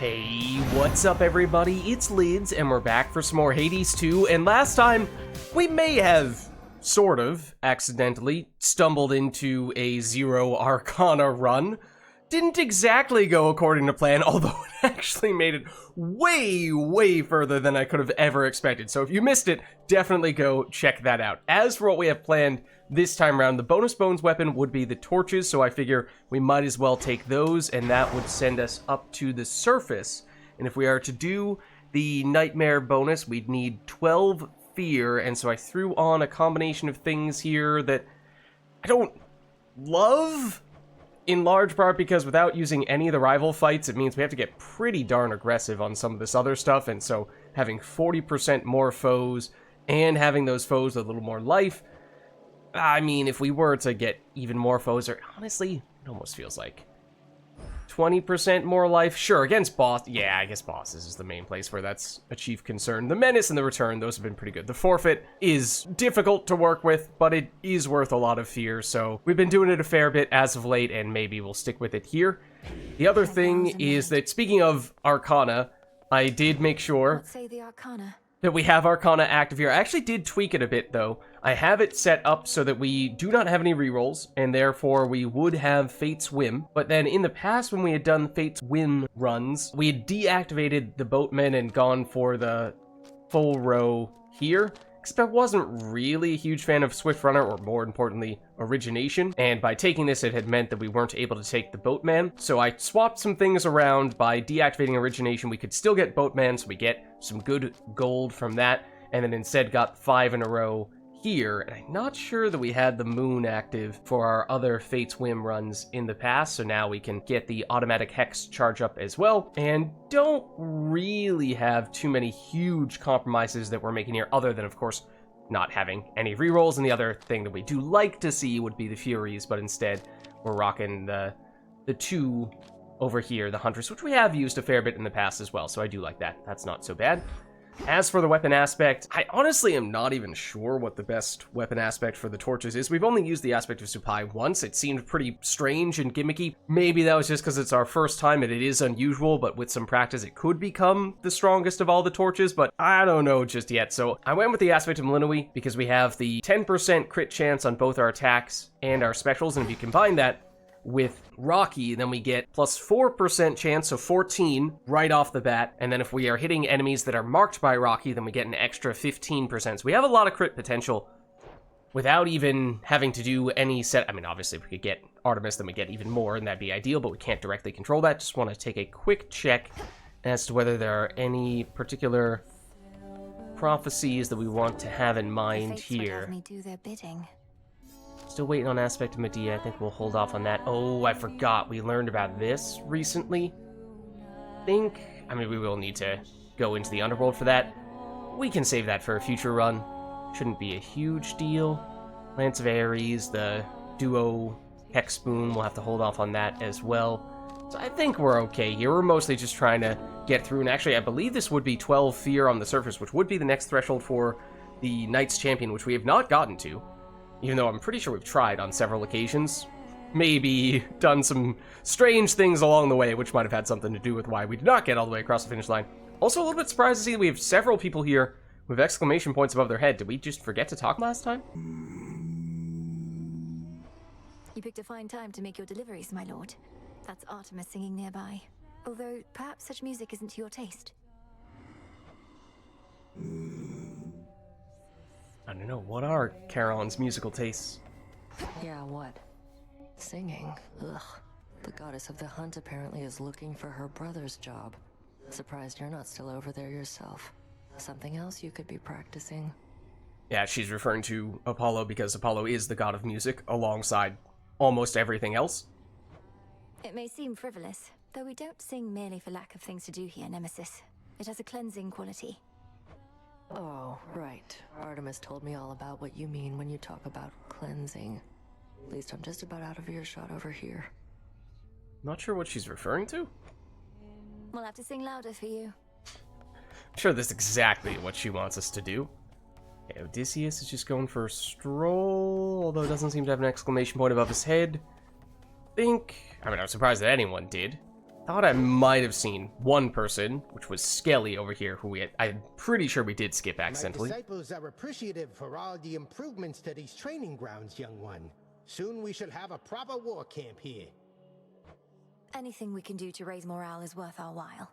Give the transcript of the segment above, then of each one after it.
Hey, what's up everybody? It's Lids, and we're back for some more Hades 2, and last time, we may have, sort of, accidentally stumbled into a Zero Arcana run. Didn't exactly go according to plan, although it actually made it way further than I could have ever expected. So if you missed it, definitely go check that out. As for what we have planned this time around, the bonus bones weapon would be the torches, so I figure we might as well take those, and that would send us up to the surface. And if we are to do the nightmare bonus, we'd need 12 fear, and so I threw on a combination of things here that I don't love. In large part because without using any of the rival fights, it means we have to get pretty darn aggressive on some of this other stuff, and so having 40% more foes and having those foes with a little more life, I mean, if we were to get even more foes, or honestly, it almost feels like 20% more life. Sure, against boss, yeah, I guess bosses is the main place where that's a chief concern. The menace and the return, those have been pretty good. The forfeit is difficult to work with, but it is worth a lot of fear, so we've been doing it a fair bit as of late, and maybe we'll stick with it here. The other thing is that, speaking of Arcana, I did make sure that we have Arcana active here. I actually did tweak it a bit, though. I have it set up so that we do not have any rerolls, and therefore we would have Fate's Whim. But then in the past, when we had done Fate's Whim runs, we had deactivated the boatmen and gone for the full row here. Except I wasn't really a huge fan of Swift Runner, or more importantly, Origination. And by taking this, it had meant that we weren't able to take the Boatman. So I swapped some things around. By deactivating Origination, we could still get Boatman, so we get some good gold from that. And then instead got 5 in a row here, and I'm not sure that we had the moon active for our other Fate's Whim runs in the past, so now we can get the automatic hex charge up as well, and don't really have too many huge compromises that we're making here, other than, of course, not having any rerolls, and the other thing that we do like to see would be the Furies, but instead we're rocking the two over here, the Huntress, which we have used a fair bit in the past as well, so I do like that. That's not so bad. As for the weapon aspect, I honestly am not even sure what the best weapon aspect for the torches is. We've only used the aspect of Supai once. It seemed pretty strange and gimmicky. Maybe that was just because it's our first time and it is unusual, but with some practice it could become the strongest of all the torches, but I don't know just yet. So I went with the aspect of Malinui because we have the 10% crit chance on both our attacks and our specials, and if you combine that with Rocky, then we get plus 4% chance, so 14 right off the bat, and then if we are hitting enemies that are marked by Rocky, then we get an extra 15%. So we have a lot of crit potential without even having to do any set. I mean, obviously if we could get Artemis, then we get even more, and that'd be ideal, but we can't directly control that. Just want to take a quick check as to whether there are any particular prophecies that we want to have in mind here. Still waiting on Aspect of Medea. I think we'll hold off on that. Oh, I forgot. We learned about this recently. I mean, we will need to go into the underworld for that. We can save that for a future run. Shouldn't be a huge deal. Lance of Ares, the duo hex spoon, we'll have to hold off on that as well. So I think we're okay here. We're mostly just trying to get through. And actually, I believe this would be 12 fear on the surface, which would be the next threshold for the Knights Champion, which we have not gotten to. Even though I'm pretty sure we've tried on several occasions. Maybe done some strange things along the way, which might have had something to do with why we did not get all the way across the finish line. Also a little bit surprised to see that we have several people here with exclamation points above their head. Did we just forget to talk last time? You picked a fine time to make your deliveries, my lord. That's Artemis singing nearby. Although, perhaps such music isn't to your taste. I don't know, what are Charon's musical tastes? Yeah, what? Singing? Ugh. The goddess of the hunt apparently is looking for her brother's job. Surprised you're not still over there yourself. Something else you could be practicing? Yeah, she's referring to Apollo because Apollo is the god of music alongside almost everything else. It may seem frivolous, though we don't sing merely for lack of things to do here, Nemesis. It has a cleansing quality. Oh, right. Artemis told me all about what you mean when you talk about cleansing. At least I'm just about out of earshot over here. Not sure what she's referring to. We'll have to sing louder for you. I'm sure that's exactly what she wants us to do. Okay, Odysseus is just going for a stroll, although it doesn't seem to have an exclamation point above his head. I mean, I'm surprised that anyone did. thought I might have seen one person, which was Skelly over here, who I'm pretty sure we did skip accidentally. My disciples are appreciative for all the improvements to these training grounds, young one. Soon we should have a proper war camp here. Anything we can do to raise morale is worth our while.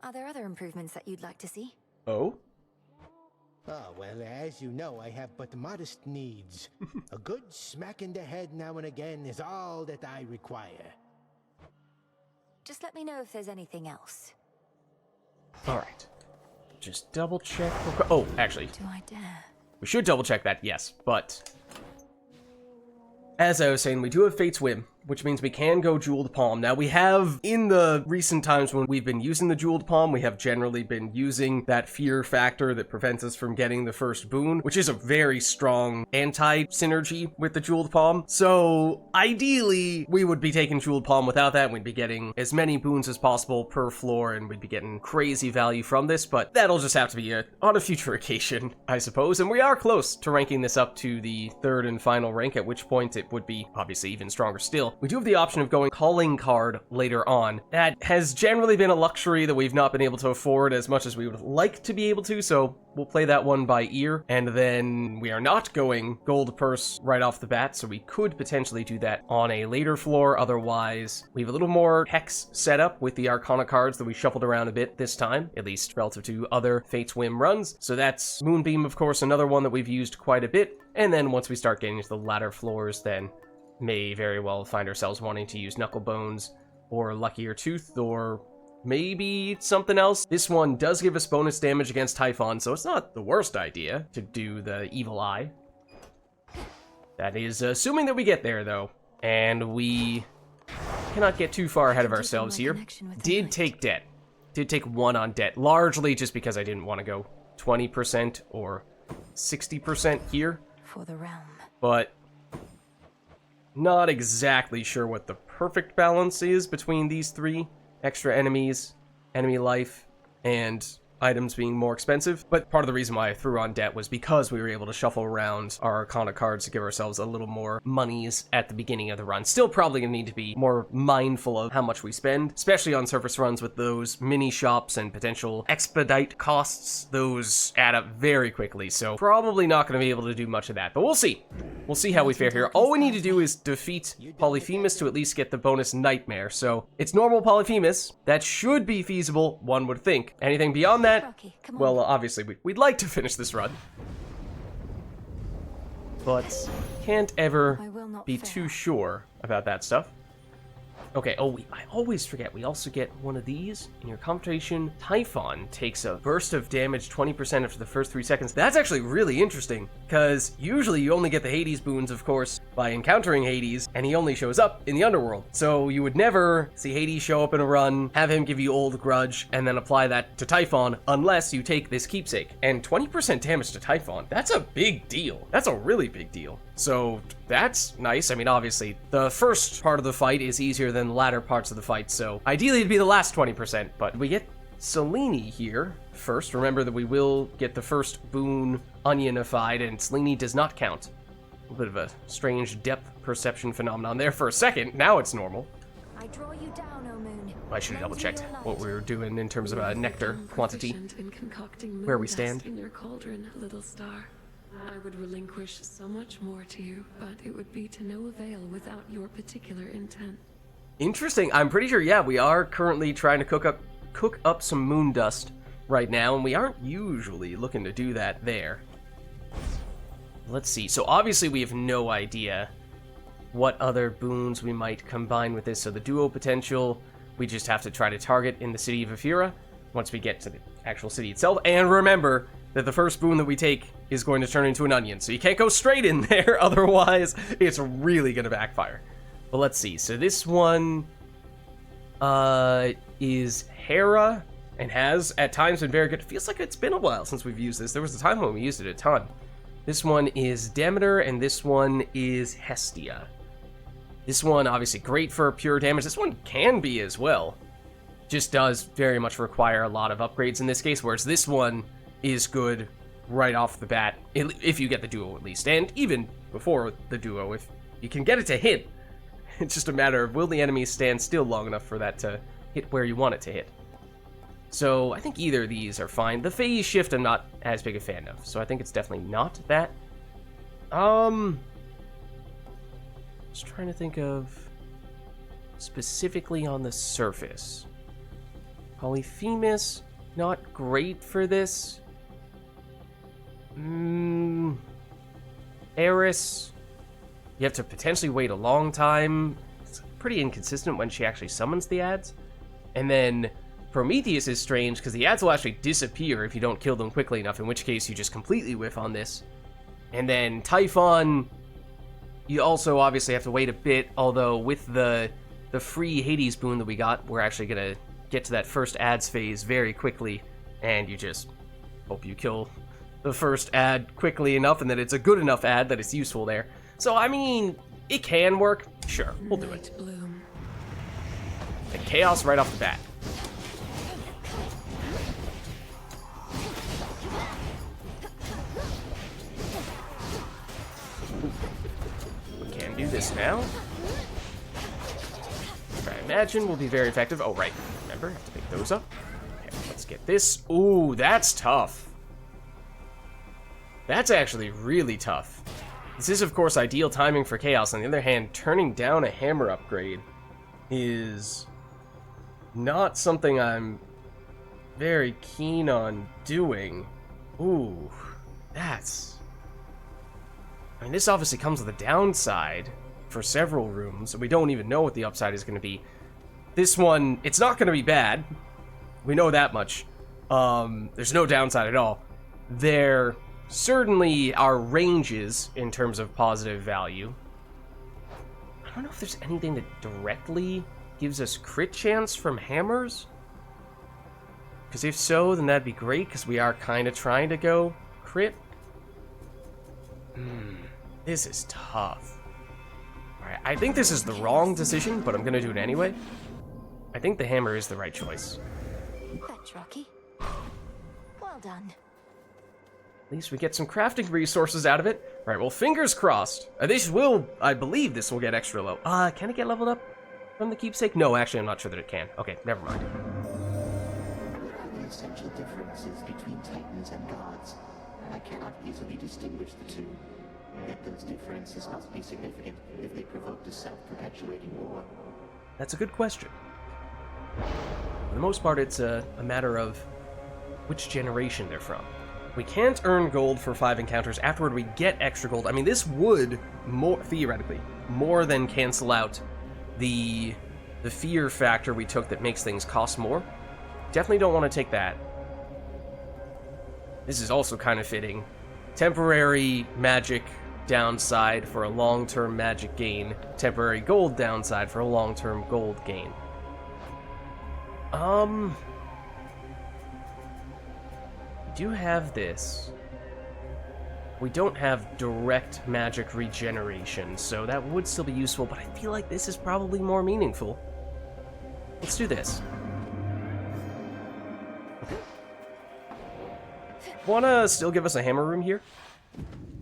Are there other improvements that you'd like to see? Oh? Oh, well, as you know, I have but modest needs. A good smack in the head now and again is all that I require. Just let me know if there's anything else. Alright. Just double check. Oh, actually, Do I dare? we should double check that, yes, but as I was saying, we do have Fate's Whim, which means we can go Jeweled Palm. Now, we have, in the recent times when we've been using the Jeweled Palm, we have generally been using that fear factor that prevents us from getting the first boon, which is a very strong anti-synergy with the Jeweled Palm. So, ideally, we would be taking Jeweled Palm without that. We'd be getting as many boons as possible per floor, and we'd be getting crazy value from this, but that'll just have to be on a future occasion, I suppose. And we are close to ranking this up to the third and final rank, at which point it would be obviously even stronger still. We do have the option of going Calling Card later on. That has generally been a luxury that we've not been able to afford as much as we would like to be able to, so we'll play that one by ear. And then we are not going Gold Purse right off the bat, so we could potentially do that on a later floor. Otherwise, we have a little more hex set up with the Arcana cards that we shuffled around a bit this time, at least relative to other Fate's Whim runs. So that's Moonbeam, of course, another one that we've used quite a bit. And then once we start getting to the latter floors, then may very well find ourselves wanting to use Knuckle Bones or Luckier Tooth or maybe something else. This one does give us bonus damage against Typhon, so it's not the worst idea to do the Evil Eye. That is assuming that we get there, though. And we cannot get too far ahead of ourselves here. Did take debt. Did take 1 on debt, largely just because I didn't want to go 20% or 60% here. For the realm. But not exactly sure what the perfect balance is between these three. Extra enemies, enemy life, and items being more expensive. But part of the reason why I threw on debt was because we were able to shuffle around our Arcana cards to give ourselves a little more monies at the beginning of the run. Still probably gonna need to be more mindful of how much we spend, especially on surface runs with those mini shops and potential expedite costs. Those add up very quickly, so probably not gonna be able to do much of that, but we'll see. We'll see how we fare here. All we need to do is defeat Polyphemus to at least get the bonus Nightmare. So it's normal Polyphemus. That should be feasible, one would think. Anything beyond that, Rocky, come on. well, obviously, we'd like to finish this run. But can't ever I will not be fail. too sure about that stuff. Okay, I always forget, we also get one of these. In your confrontation, Typhon takes a burst of damage 20% after the first 3 seconds. That's actually really interesting, because usually you only get the Hades boons, of course, by encountering Hades, and he only shows up in the underworld. So you would never see Hades show up in a run, have him give you Old Grudge, and then apply that to Typhon, unless you take this keepsake. And 20% damage to Typhon, that's a big deal. That's a really big deal. So that's nice. I mean, obviously, the first part of the fight is easier than the latter parts of the fight, so ideally it'd be the last 20%, but we get Selene here first. Remember that we will get the first boon onionified, and Selene does not count. A bit of a strange depth perception phenomenon there for a second. Now it's normal. I draw you down, O moon. I should have double checked Lend me your what light. we were doing in terms of nectar quantity. Where we stand. In your cauldron, little star. I would relinquish so much more to you, but it would be to no avail without your particular intent. Interesting. I'm pretty sure, yeah, we are currently trying to cook up some moon dust right now, and we aren't usually looking to do that there. Let's see. So obviously we have no idea what other boons we might combine with this. So the duo potential, we just have to try to target in the city of Ephira once we get to the actual city itself. And remember that the first boon that we take is going to turn into an onion, so you can't go straight in there, otherwise it's really going to backfire. But let's see, so this one is Hera, and has at times been very good. It feels like it's been a while since we've used this. There was a time when we used it a ton. This one is Demeter, and this one is Hestia. This one, obviously great for pure damage. This one can be as well. Just does very much require a lot of upgrades in this case, whereas this one is good right off the bat, if you get the duo at least, and even before the duo, if you can get it to hit. It's just a matter of will the enemy stand still long enough for that to hit where you want it to hit. So I think either of these are fine. The phase shift I'm not as big a fan of, so I think it's definitely not that. Just trying to think of specifically on the surface. Polyphemus, not great for this. Eris, you have to potentially wait a long time. It's pretty inconsistent when she actually summons the ads. And then Prometheus is strange because the ads will actually disappear if you don't kill them quickly enough, in which case you just completely whiff on this. And then Typhon, you also obviously have to wait a bit, although with the free Hades boon that we got, we're actually going to get to that first ads phase very quickly, and you just hope you kill the first ad quickly enough and that it's a good enough ad that it's useful there. So, I mean, it can work. Sure, we'll do it. Bloom. And Chaos right off the bat. We can do this now. Which I imagine will be very effective. Oh, right. Remember, I have to pick those up. Okay, let's get this. Ooh, that's tough. That's actually really tough. This is, of course, ideal timing for Chaos. On the other hand, turning down a hammer upgrade is not something I'm very keen on doing. Ooh, that's... I mean, this obviously comes with a downside for several rooms, and we don't even know what the upside is going to be. This one, it's not going to be bad. We know that much. There's no downside at all. There certainly are ranges in terms of positive value. I don't know if there's anything that directly gives us crit chance from hammers. Because if so, then that'd be great, because we are kind of trying to go crit. This is tough. Alright, I think this is the wrong decision, but I'm going to do it anyway. I think the hammer is the right choice. That's Rocky. Well done. At least we get some crafting resources out of it. Alright, well, fingers crossed. I believe this will get extra low. Can it get leveled up from the keepsake? No, actually, I'm not sure that it can. Okay, never mind. There are the essential differences between titans and gods, and I cannot easily distinguish the two. Yet those differences must be significant if they provoked a self-perpetuating war. That's a good question. For the most part, it's a matter of which generation they're from. We can't earn gold for 5 encounters. Afterward, we get extra gold. I mean, this would, theoretically, more than cancel out the fear factor we took that makes things cost more. Definitely don't want to take that. This is also kind of fitting. Temporary magic downside for a long-term magic gain. Temporary gold downside for a long-term gold gain. We do have this. We don't have direct magic regeneration, so that would still be useful, but I feel like this is probably more meaningful. Let's do this. Wanna still give us a hammer room here?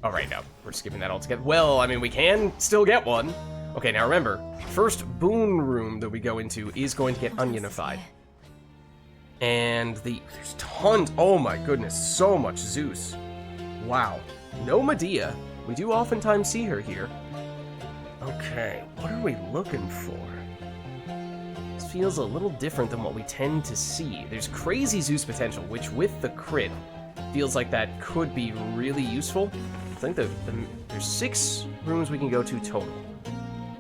Oh, right, no. We're skipping that altogether. Well, I mean, we can still get one. Okay, now remember, first boon room that we go into is going to get onionified. And there's tons, oh my goodness, so much Zeus. Wow. No Medea. We do oftentimes see her here. Okay, what are we looking for? This feels a little different than what we tend to see. There's crazy Zeus potential, which with the crit, feels like that could be really useful. I think there's 6 rooms we can go to total.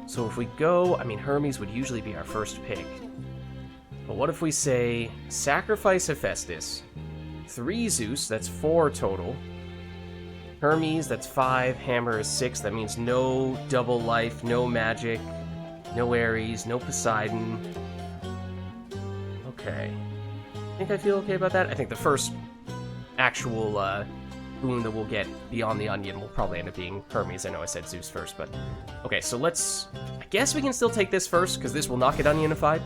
So if we go, I mean, Hermes would usually be our first pick. But what if we say, sacrifice Hephaestus, 3 Zeus, that's 4 total. Hermes, that's 5, hammer is 6, that means no double life, no magic, no Ares, no Poseidon. Okay. I think I feel okay about that. I think the first actual boon that we'll get beyond the onion will probably end up being Hermes. I know I said Zeus first, but... Okay, so let's... I guess we can still take this first, because this will not get onionified.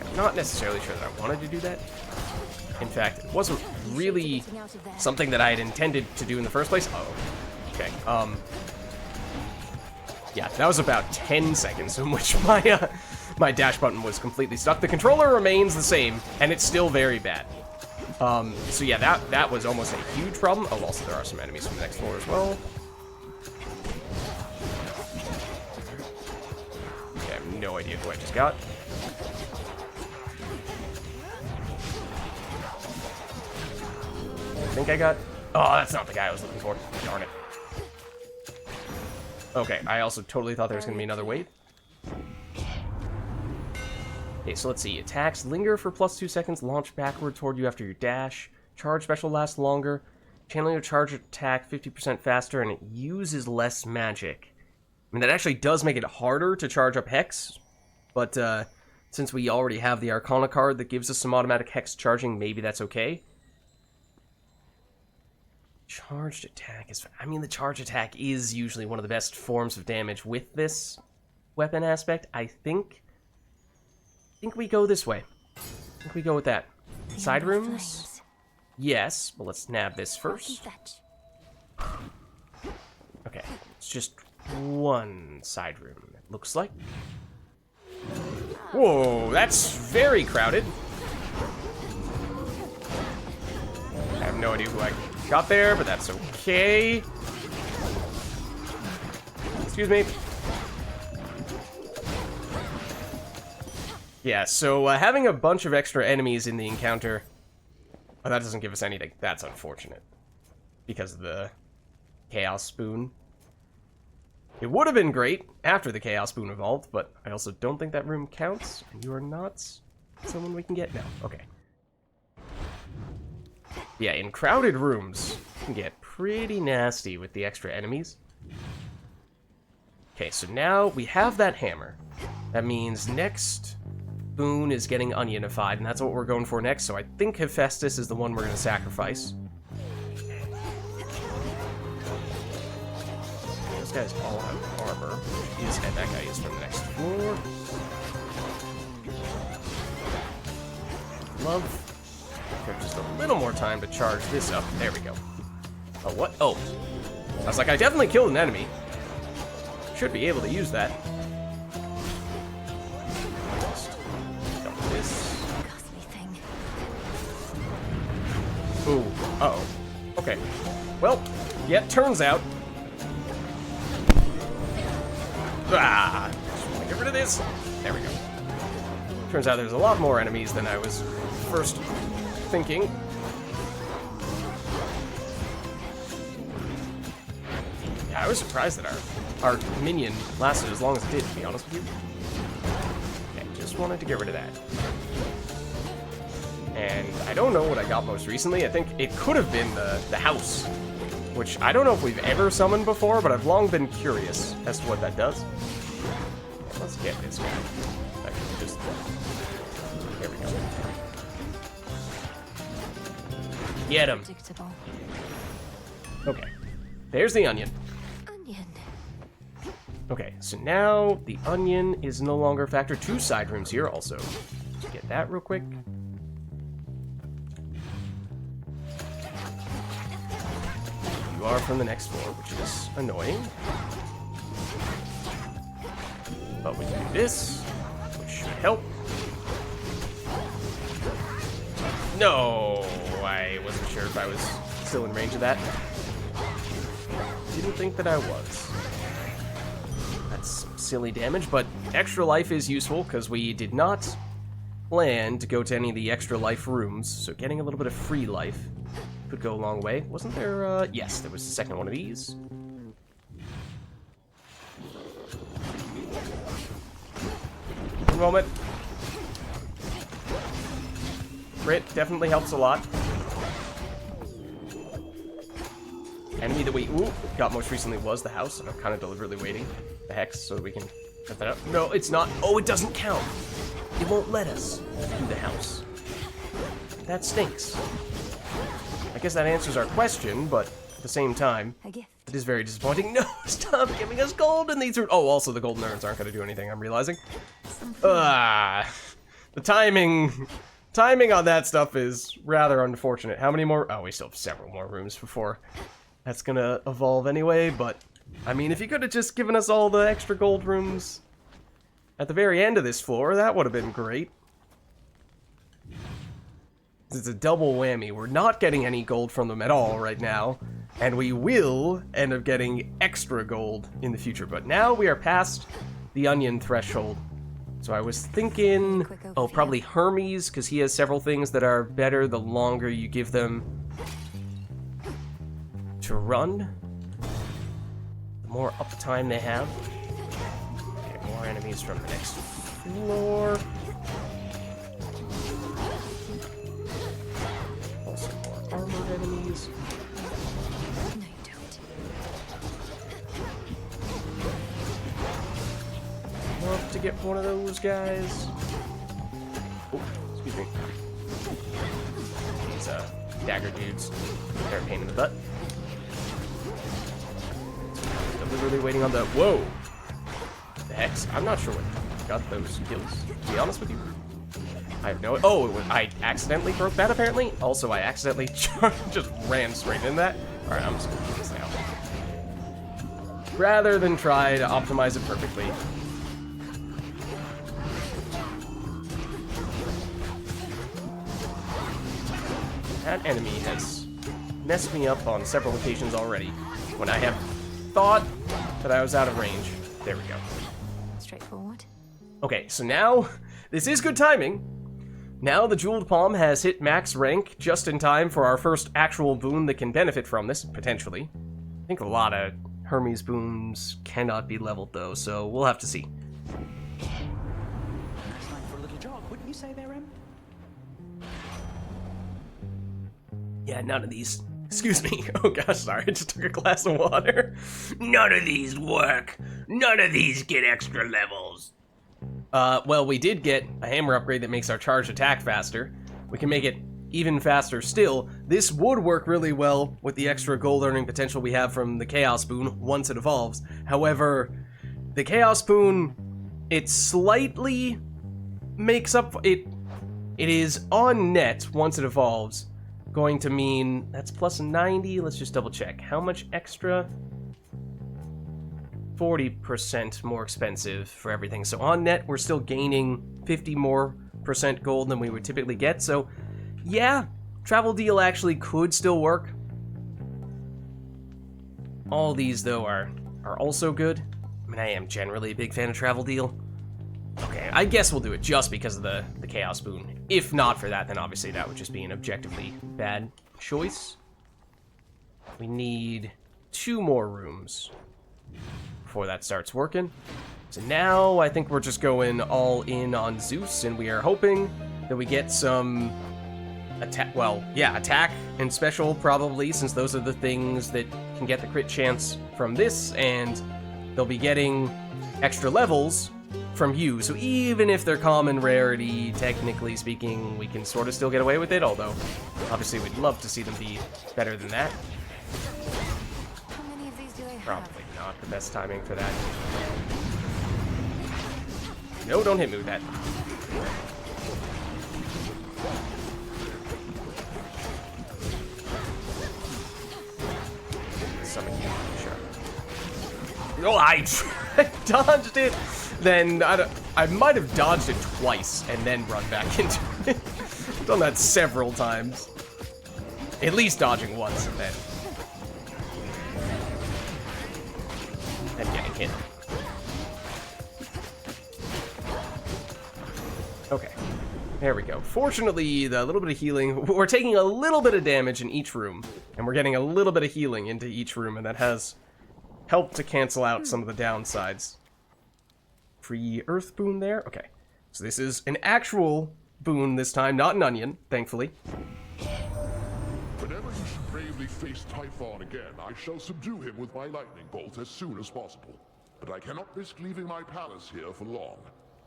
I'm not necessarily sure that I wanted to do that. In fact, it wasn't really something that I had intended to do in the first place. Oh, okay. Yeah, that was about 10 seconds in which my my dash button was completely stuck. The controller remains the same, and it's still very bad. So yeah, that was almost a huge problem. Oh, also there are some enemies from the next floor as well. Okay, I have no idea who I just got. I think I got... Oh, that's not the guy I was looking for. Darn it. Okay, I also totally thought there was going to be another wave. Okay, so let's see. Attacks linger for +2 seconds, launch backward toward you after your dash. Charge special lasts longer. Channeling your charge attack 50% faster, and it uses less magic. I mean, that actually does make it harder to charge up Hex, but since we already have the Arcana card that gives us some automatic Hex charging, maybe that's okay. Charged attack is... I mean, the charge attack is usually one of the best forms of damage with this weapon aspect. I think we go this way. I think we go with that. Side rooms? Yes, but let's nab this first. Okay, it's just one side room, it looks like. Whoa, that's very crowded. I have no idea who I got there, but that's okay. Excuse me. Yeah, so having a bunch of extra enemies in the encounter... Oh, that doesn't give us anything. That's unfortunate. Because of the Chaos Spoon. It would have been great after the Chaos Spoon evolved, but I also don't think that room counts. And you are not someone we can get now. Okay. Yeah, in crowded rooms, you can get pretty nasty with the extra enemies. Okay, so now we have that hammer. That means next Boon is getting onionified, and that's what we're going for next, so I think Hephaestus is the one we're going to sacrifice. Those guys all have armor. And that guy is from the next floor. Love... Okay, just a little more time to charge this up. There we go. Oh, what? Oh. I was like, I definitely killed an enemy. Should be able to use that. Just dump this. Ooh. Uh-oh. Okay. Well, yeah, turns out... Ah! Just want to get rid of this. There we go. Turns out there's a lot more enemies than I was first thinking. Yeah, I was surprised that our minion lasted as long as it did, to be honest with you. Okay, just wanted to get rid of that. And I don't know what I got most recently. I think it could have been the house, which I don't know if we've ever summoned before, but I've long been curious as to what that does. Let's get this guy. I can just... There we go. Get him. Okay. There's the onion. Okay, so now the onion is no longer a factor. 2 side rooms here also. Let's get that real quick. You are from the next floor, which is annoying. But we can do this, which should help. No, I wasn't sure if I was still in range of that. Didn't think that I was. That's some silly damage, but extra life is useful because we did not plan to go to any of the extra life rooms, so getting a little bit of free life could go a long way. Wasn't there, yes, there was the second one of these. One moment. Crit definitely helps a lot. Enemy that we got most recently was the house, and I'm kind of deliberately waiting the hex so that we can cut that up. No, it's not. Oh, it doesn't count. It won't let us do the house. That stinks. I guess that answers our question, but at the same time, it is very disappointing. No, stop giving us gold in these. Oh, also the golden urns aren't going to do anything, I'm realizing. The timing on that stuff is rather unfortunate. How many more? Oh, we still have several more rooms before that's going to evolve anyway, but I mean, if you could have just given us all the extra gold rooms at the very end of this floor, that would have been great. It's a double whammy. We're not getting any gold from them at all right now, and we will end up getting extra gold in the future. But now we are past the onion threshold. So I was thinking, oh, probably Hermes, because he has several things that are better the longer you give them to run. The more uptime they have. Okay, more enemies from the next floor. Also more armored enemies. No, you don't. Love to get one of those guys. Oh, excuse me. These dagger dudes. They're a pain in the butt. Deliberately waiting on the... Whoa! The hex? I'm not sure what got those kills, to be honest with you. I have no... Oh, I accidentally broke that, apparently. Also, I accidentally just ran straight into that. Alright, I'm just gonna do this now. Rather than try to optimize it perfectly. That enemy has messed me up on several occasions already. When I have thought that I was out of range. There we go. Straightforward. Okay, so now, this is good timing. Now the Jeweled Palm has hit max rank just in time for our first actual boon that can benefit from this, potentially. I think a lot of Hermes boons cannot be leveled though, so we'll have to see. Time for a little jog, wouldn't you say there, Em? Yeah, none of these. Excuse me. Oh gosh, sorry. I just took a glass of water. None of these work. None of these get extra levels. Well, we did get a hammer upgrade that makes our charged attack faster. We can make it even faster still. This would work really well with the extra gold earning potential we have from the Chaos Boon once it evolves. However, the Chaos Boon, it slightly makes up... It is on net once it evolves. Going to mean that's plus 90. Let's just double check. How much extra? 40% more expensive for everything. So on net, we're still gaining 50% more gold than we would typically get. So yeah, travel deal actually could still work. All these though are also good. I mean, I am generally a big fan of travel deal. Okay, I guess we'll do it just because of the Chaos Boon. If not for that, then obviously that would just be an objectively bad choice. We need 2 more rooms before that starts working. So now I think we're just going all in on Zeus, and we are hoping that we get some attack. Well, yeah, attack and special probably, since those are the things that can get the crit chance from this, and they'll be getting extra levels from you, so even if they're common rarity, technically speaking, we can sort of still get away with it, although obviously we'd love to see them be better than that. How many of these do I have? Probably not the best timing for that. No, don't hit me with that. Summon you, sure. Oh, I dodged it! Then I might have dodged it twice and then run back into it. I've done that several times. At least dodging once and then getting hit. Okay, there we go. Fortunately, the little bit of healing, we're taking a little bit of damage in each room, and we're getting a little bit of healing into each room, and that has helped to cancel out some of the downsides. Free Earth boon there? Okay. So this is an actual boon this time, not an onion, thankfully. Whenever you should bravely face Typhon again, I shall subdue him with my lightning bolt as soon as possible. But I cannot risk leaving my palace here for long.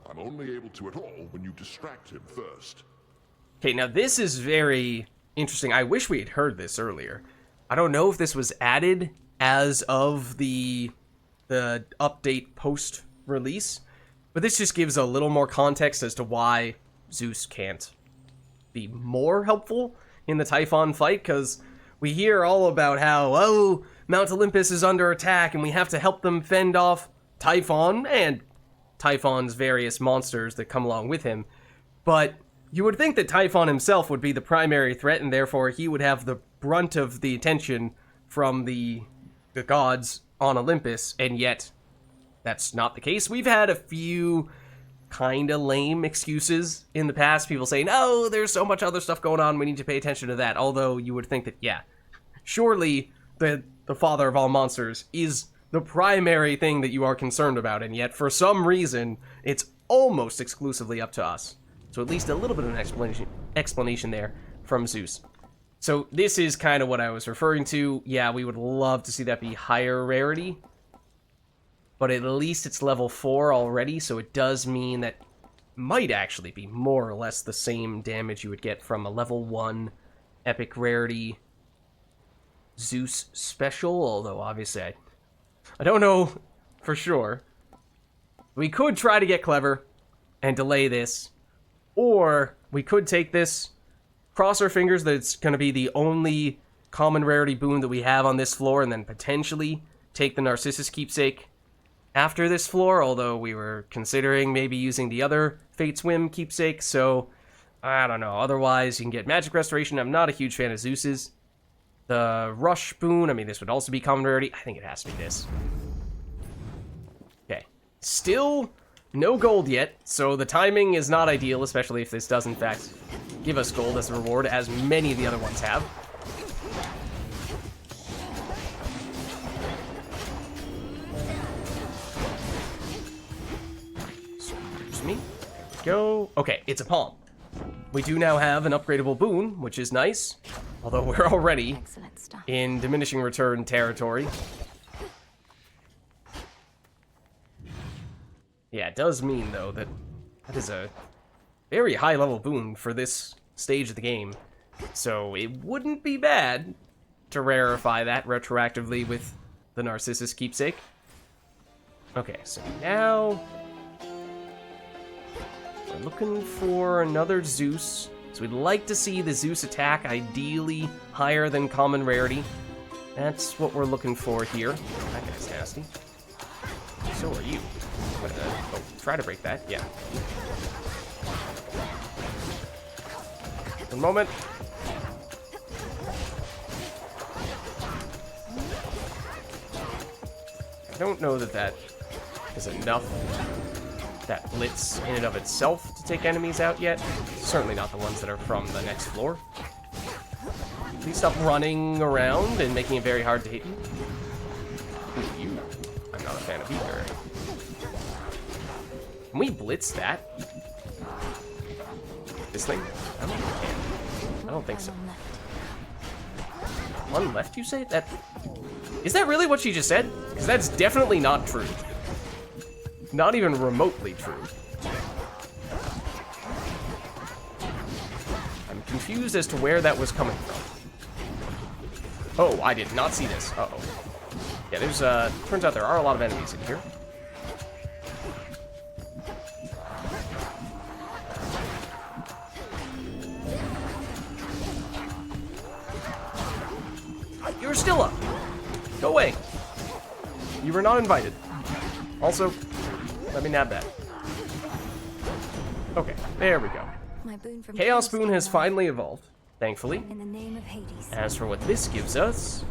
I'm only able to at all when you distract him first. Okay, now this is very interesting. I wish we had heard this earlier. I don't know if this was added as of the update post-release, but this just gives a little more context as to why Zeus can't be more helpful in the Typhon fight, because we hear all about how, oh, Mount Olympus is under attack and we have to help them fend off Typhon and Typhon's various monsters that come along with him. But you would think that Typhon himself would be the primary threat, and therefore he would have the brunt of the attention from the gods on Olympus, and yet that's not the case. We've had a few kinda lame excuses in the past, people saying, oh, there's so much other stuff going on, we need to pay attention to that, although you would think that, yeah, surely the father of all monsters is the primary thing that you are concerned about, and yet for some reason it's almost exclusively up to us. So at least a little bit of an explanation there from Zeus. So this is kind of what I was referring to. Yeah, we would love to see that be higher rarity, but at least it's level 4 already, so it does mean that might actually be more or less the same damage you would get from a level 1 epic rarity Zeus special, although obviously I don't know for sure. We could try to get clever and delay this, or we could take this, cross our fingers that it's going to be the only common rarity boon that we have on this floor, and then potentially take the Narcissus Keepsake after this floor, although we were considering maybe using the other Fate Swim Keepsake, so I don't know. Otherwise, you can get Magic Restoration. I'm not a huge fan of Zeus's. The Rush boon, I mean, this would also be common rarity. I think it has to be this. Okay. Still no gold yet, so the timing is not ideal, especially if this does in fact give us gold as a reward, as many of the other ones have. Excuse me. Go. Okay, it's a palm. We do now have an upgradable boon, which is nice, although we're already in diminishing return territory. Yeah, it does mean, though, that is a very high-level boon for this stage of the game. So it wouldn't be bad to rarefy that retroactively with the Narcissus Keepsake. Okay, so now we're looking for another Zeus. So we'd like to see the Zeus attack ideally higher than common rarity. That's what we're looking for here. That guy's nasty. So are you. Oh, try to break that. Yeah. One moment. I don't know that that is enough. That blitz in and of itself to take enemies out yet. Certainly not the ones that are from the next floor. Please stop running around and making it very hard to hit you. Ooh, you. I'm not a fan of either. Can we blitz that? This thing? I don't think we can. I don't think so. One left, you say? That is that really what she just said? Because that's definitely not true. Not even remotely true. I'm confused as to where that was coming from. Oh, I did not see this. Uh-oh. Yeah, there's, turns out there are a lot of enemies in here. You're still up. Go away. You were not invited. Also, let me nab that. Okay, there we go. Chaos Boon has finally evolved, thankfully. In the name of Hades. As for what this gives us,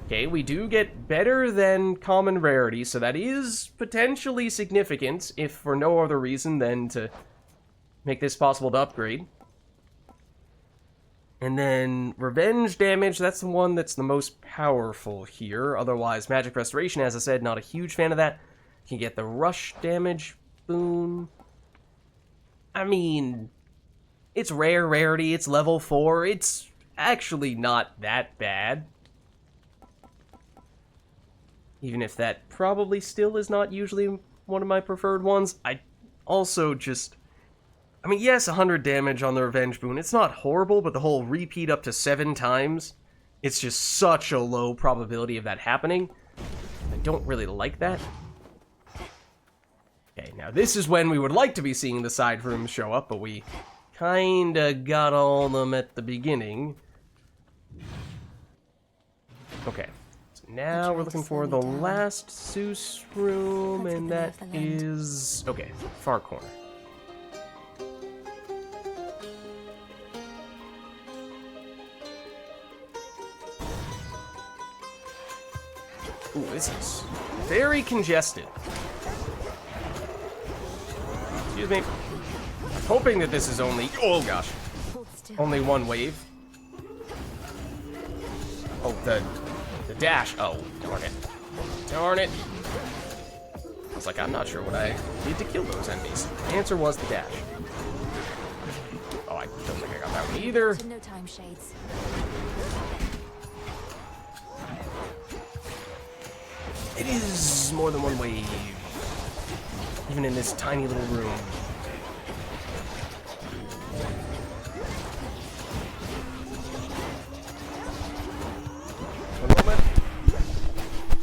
okay, we do get better than common rarity, so that is potentially significant, if for no other reason than to make this possible to upgrade. And then Revenge damage, that's the one that's the most powerful here. Otherwise, Magic Restoration, as I said, not a huge fan of that. You can get the Rush damage boon. I mean, it's rare rarity, it's level 4, it's actually not that bad. Even if that probably still is not usually one of my preferred ones. I also just... I mean, yes, 100 damage on the Revenge boon. It's not horrible, but the whole repeat up to 7 times, it's just such a low probability of that happening. I don't really like that. Okay, now this is when we would like to be seeing the side rooms show up, but we kinda got all of them at the beginning. Okay, so now we're looking for the last Zeus room, and that is... okay, far corner. Ooh, this is very congested. Excuse me. I'm hoping that this is only... oh gosh. Only one wave. Oh, the dash. Oh, darn it. Darn it. I was like, I'm not sure what I need to kill those enemies. The answer was the dash. Oh, I don't think I got that one either. No time, Shades. It is more than one wave. Even in this tiny little room. One moment.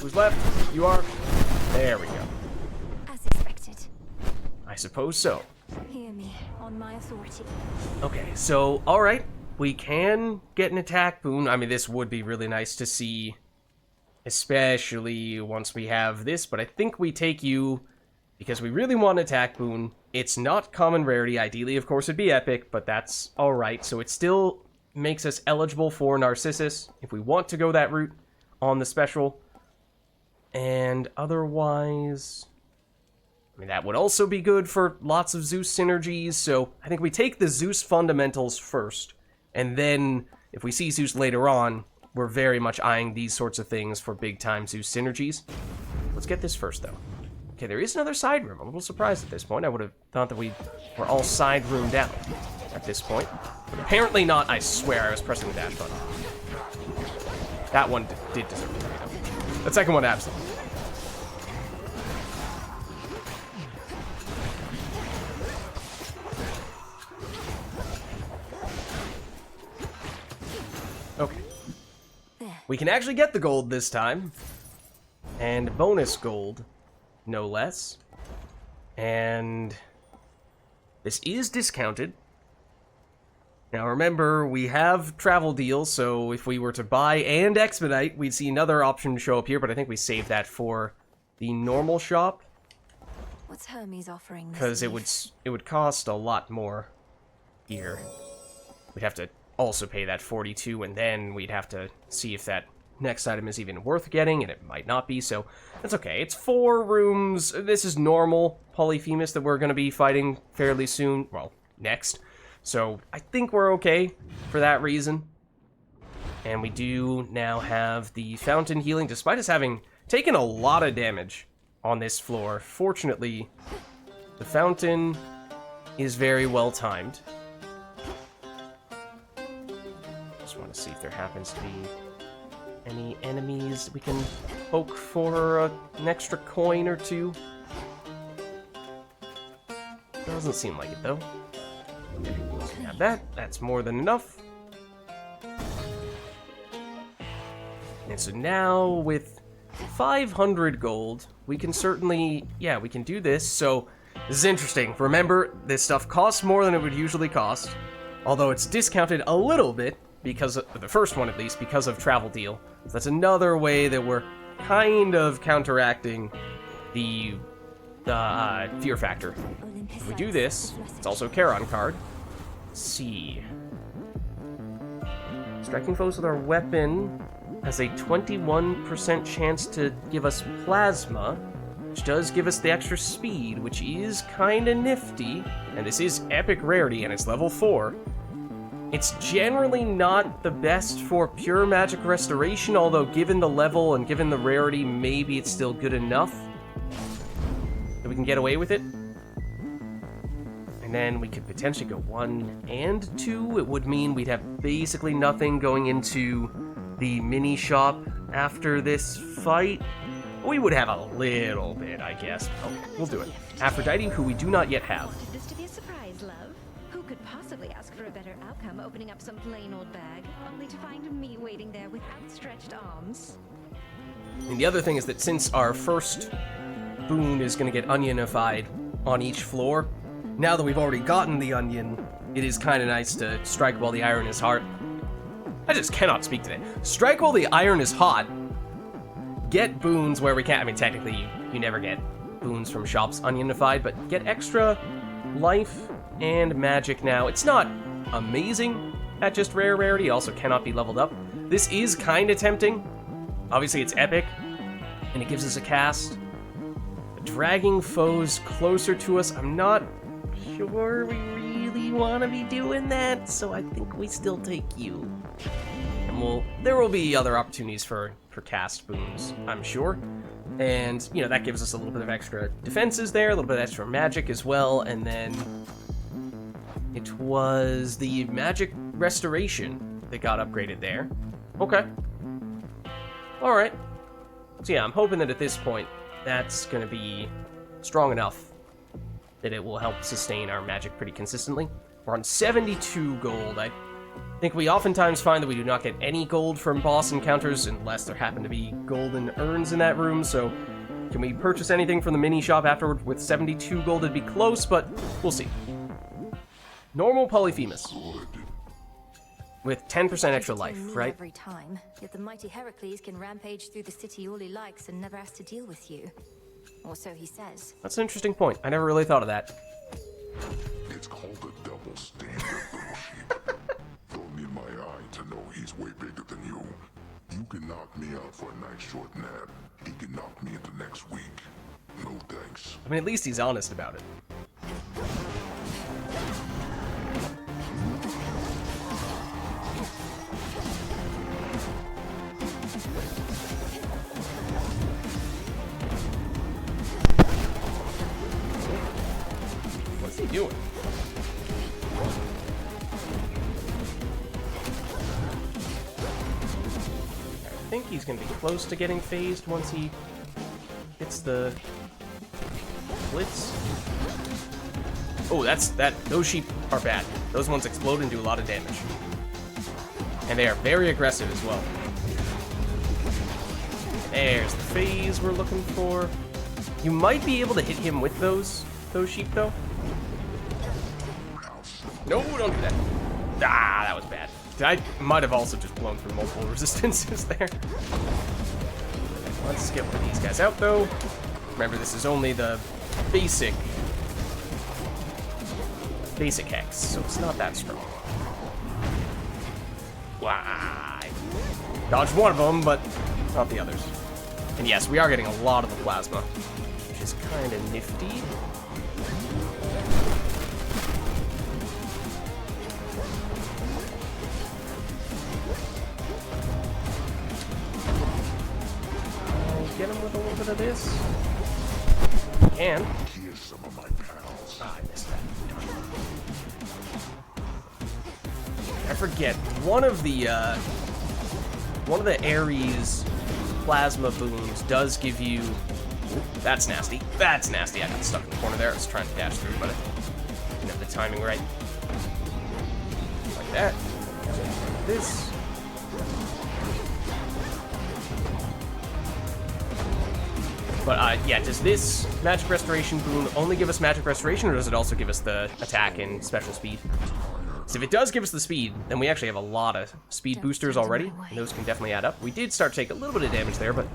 Who's left? You are. There we go. As expected. I suppose so. Hear me, on my authority. Okay, so, alright. We can get an attack boon. I mean, this would be really nice to see, especially once we have this, but I think we take you because we really want an attack boon. It's not common rarity. Ideally, of course, it'd be epic, but that's alright. So it still makes us eligible for Narcissus if we want to go that route on the special. And otherwise, I mean, that would also be good for lots of Zeus synergies. So I think we take the Zeus fundamentals first, and then if we see Zeus later on, we're very much eyeing these sorts of things for big-time Zeus synergies. Let's get this first, though. Okay, there is another side room. I'm a little surprised at this point. I would have thought that we were all side roomed out at this point. But apparently not. I swear I was pressing the dash button. That one did deserve it, though. That second one, absolutely. Okay. We can actually get the gold this time. And bonus gold, no less. And this is discounted. Now remember, we have travel deals, so if we were to buy and expedite, we'd see another option show up here, but I think we saved that for the normal shop. What's Hermes offering? Because it would cost a lot more here. We'd have to also pay that 42, and then we'd have to see if that next item is even worth getting, and it might not be, so that's okay. It's 4 rooms. This is normal Polyphemus that we're going to be fighting fairly soon. Well, next. So I think we're okay for that reason. And we do now have the fountain healing, despite us having taken a lot of damage on this floor. Fortunately, the fountain is very well timed. Just want to see if there happens to be any enemies we can poke for an extra coin or two. Doesn't seem like it, though. Okay, so we have that. That's more than enough. And so now, with 500 gold, we can certainly... yeah, we can do this. So, this is interesting. Remember, this stuff costs more than it would usually cost. Although it's discounted a little bit, because of, the first one at least, because of travel deal. So that's another way that we're kind of counteracting the fear factor. If we do this, it's also a Charon card. Let's see. Striking foes with our weapon has a 21% chance to give us plasma, which does give us the extra speed, which is kind of nifty. And this is epic rarity, and it's level 4. It's generally not the best for pure magic restoration, although given the level and given the rarity, maybe it's still good enough that we can get away with it. And then we could potentially go 1 and 2. It would mean we'd have basically nothing going into the mini shop after this fight. We would have a little bit, I guess. Okay, we'll do it. Aphrodite, who we do not yet have. Wanted this to be a surprise, love. Who could possibly ask for a better outcome opening up some plain old bag, only to find me waiting there with outstretched arms? And the other thing is that since our first boon is going to get onionified on each floor, now that we've already gotten the onion, it is kind of nice to strike while the iron is hot. I just cannot speak today. Strike while the iron is hot. get boons where we can. I mean, technically, you never get boons from shops ununified, but get extra life and magic now. It's not amazing at just rare rarity. It also cannot be leveled up. This is kind of tempting. Obviously, it's epic, and it gives us a cast. Dragging foes closer to us. I'm not sure we really want to be doing that, so I think we still take you. And there will be other opportunities for cast boons, I'm sure. And, you know, that gives us a little bit of extra defenses there, a little bit of extra magic as well, and then it was the magic restoration that got upgraded there. Okay. Alright. So yeah, I'm hoping that at this point, that's going to be strong enough that it will help sustain our magic pretty consistently. We're on 72 gold. I think we oftentimes find that we do not get any gold from boss encounters unless there happen to be golden urns in that room, so can we purchase anything from the mini shop afterward? With 72 gold, it'd be close, but we'll see. Normal Polyphemus. With 10% extra life, right? Every time, yet the mighty Heracles can rampage through the city all he likes and never has to deal with you. Or so he says. That's an interesting point. I never really thought of that. It's called a double standard, little sheep. Don't need my eye to know he's way bigger than you. You can knock me out for a nice short nap. He can knock me into next week. No thanks. I mean, at least he's honest about it. What's he doing? I think he's going to be close to getting phased once he hits the blitz. Oh, those sheep are bad. Those ones explode and do a lot of damage. And they are very aggressive as well. There's the phase we're looking for. You might be able to hit him with those sheep, though. No, don't do that. Ah, that was bad. I might have also just blown through multiple resistances there. Let's get one of these guys out, though. Remember, this is only the basic hex, so it's not that strong. Why? Dodged one of them, but not the others. And yes, we are getting a lot of the plasma, which is kind of nifty. Get him with a little bit of this. And here's some of my pals. I missed that. I forget one of the Ares plasma boons does give you. Ooh, that's nasty. That's nasty. I got stuck in the corner there. I was trying to dash through, but I didn't have the timing right. Like that. Like this. But yeah, does this magic restoration boon only give us magic restoration, or does it also give us the attack and special speed? So if it does give us the speed, then we actually have a lot of speed boosters already, and those can definitely add up. We did start to take a little bit of damage there, but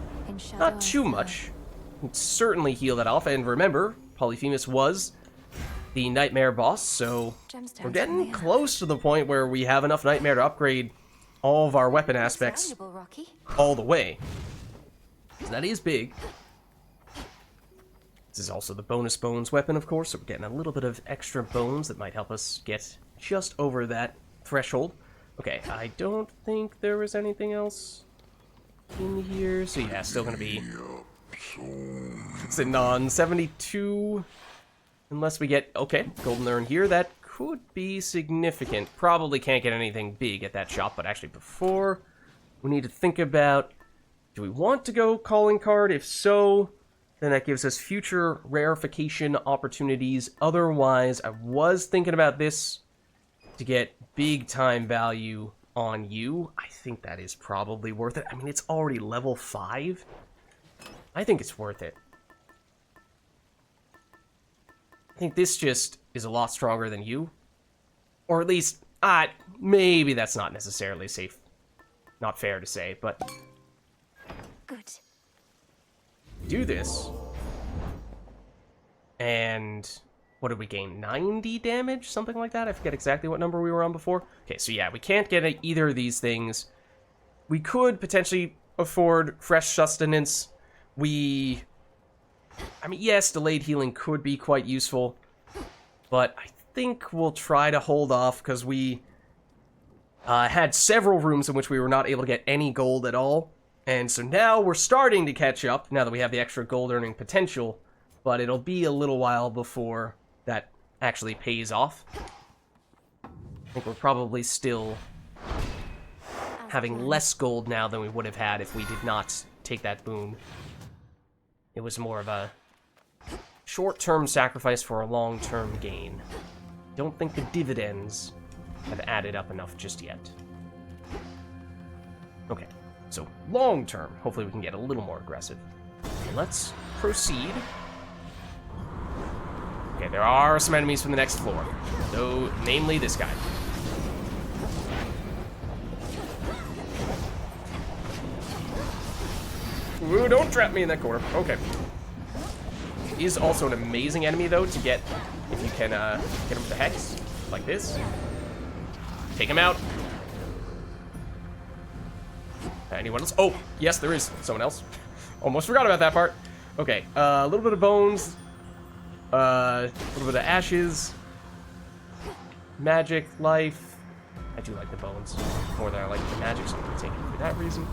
not too much. We'd certainly heal that off, and remember, Polyphemus was the Nightmare boss, so we're getting close to the point where we have enough Nightmare to upgrade all of our weapon aspects all the way. So that is big. This is also the bonus bones weapon, of course, so we're getting a little bit of extra bones that might help us get just over that threshold. Okay, I don't think there was anything else in here, so yeah, still gonna be... It's a non-72, unless we get... Okay, golden urn here, that could be significant. Probably can't get anything big at that shop, but actually before, we need to think about... Do we want to go calling card? If so... then that gives us future rarefication opportunities. Otherwise, I was thinking about this to get big time value on you. I think that is probably worth it. I mean, it's already level 5. I think it's worth it. I think this just is a lot stronger than you. Or at least, maybe that's not necessarily safe. Not fair to say, but... Good. do this. And what did we gain? 90 damage? Something like that? I forget exactly what number we were on before. Okay, so yeah, we can't get either of these things. We could potentially afford fresh sustenance. I mean, yes, delayed healing could be quite useful, but I think we'll try to hold off because we had several rooms in which we were not able to get any gold at all. And so now we're starting to catch up, now that we have the extra gold earning potential, but it'll be a little while before that actually pays off. I think we're probably still having less gold now than we would have had if we did not take that boon. It was more of a short-term sacrifice for a long-term gain. Don't think the dividends have added up enough just yet. Okay, so long-term, hopefully we can get a little more aggressive. Let's proceed. Okay, there are some enemies from the next floor, though, namely this guy. Ooh, don't trap me in that corner. Okay. He is also an amazing enemy, though, to get if you can get him with the Hex, like this. Take him out. Anyone else? Oh, yes, there is someone else. Almost forgot about that part. Okay, a little bit of bones. A little bit of ashes. Magic, life. I do like the bones more than I like the magic, so I'm going to take it for that reason.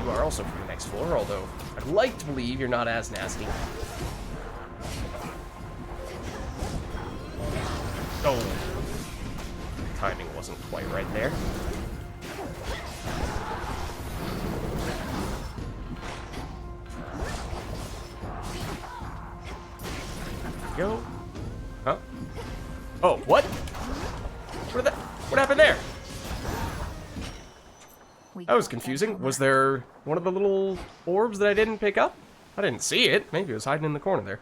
You are also from the next floor, although I'd like to believe you're not as nasty. Oh. Timing wasn't quite right there. Go. Huh? Oh, what? What happened there? That was confusing. Was there one of the little orbs that I didn't pick up? I didn't see it. Maybe it was hiding in the corner there.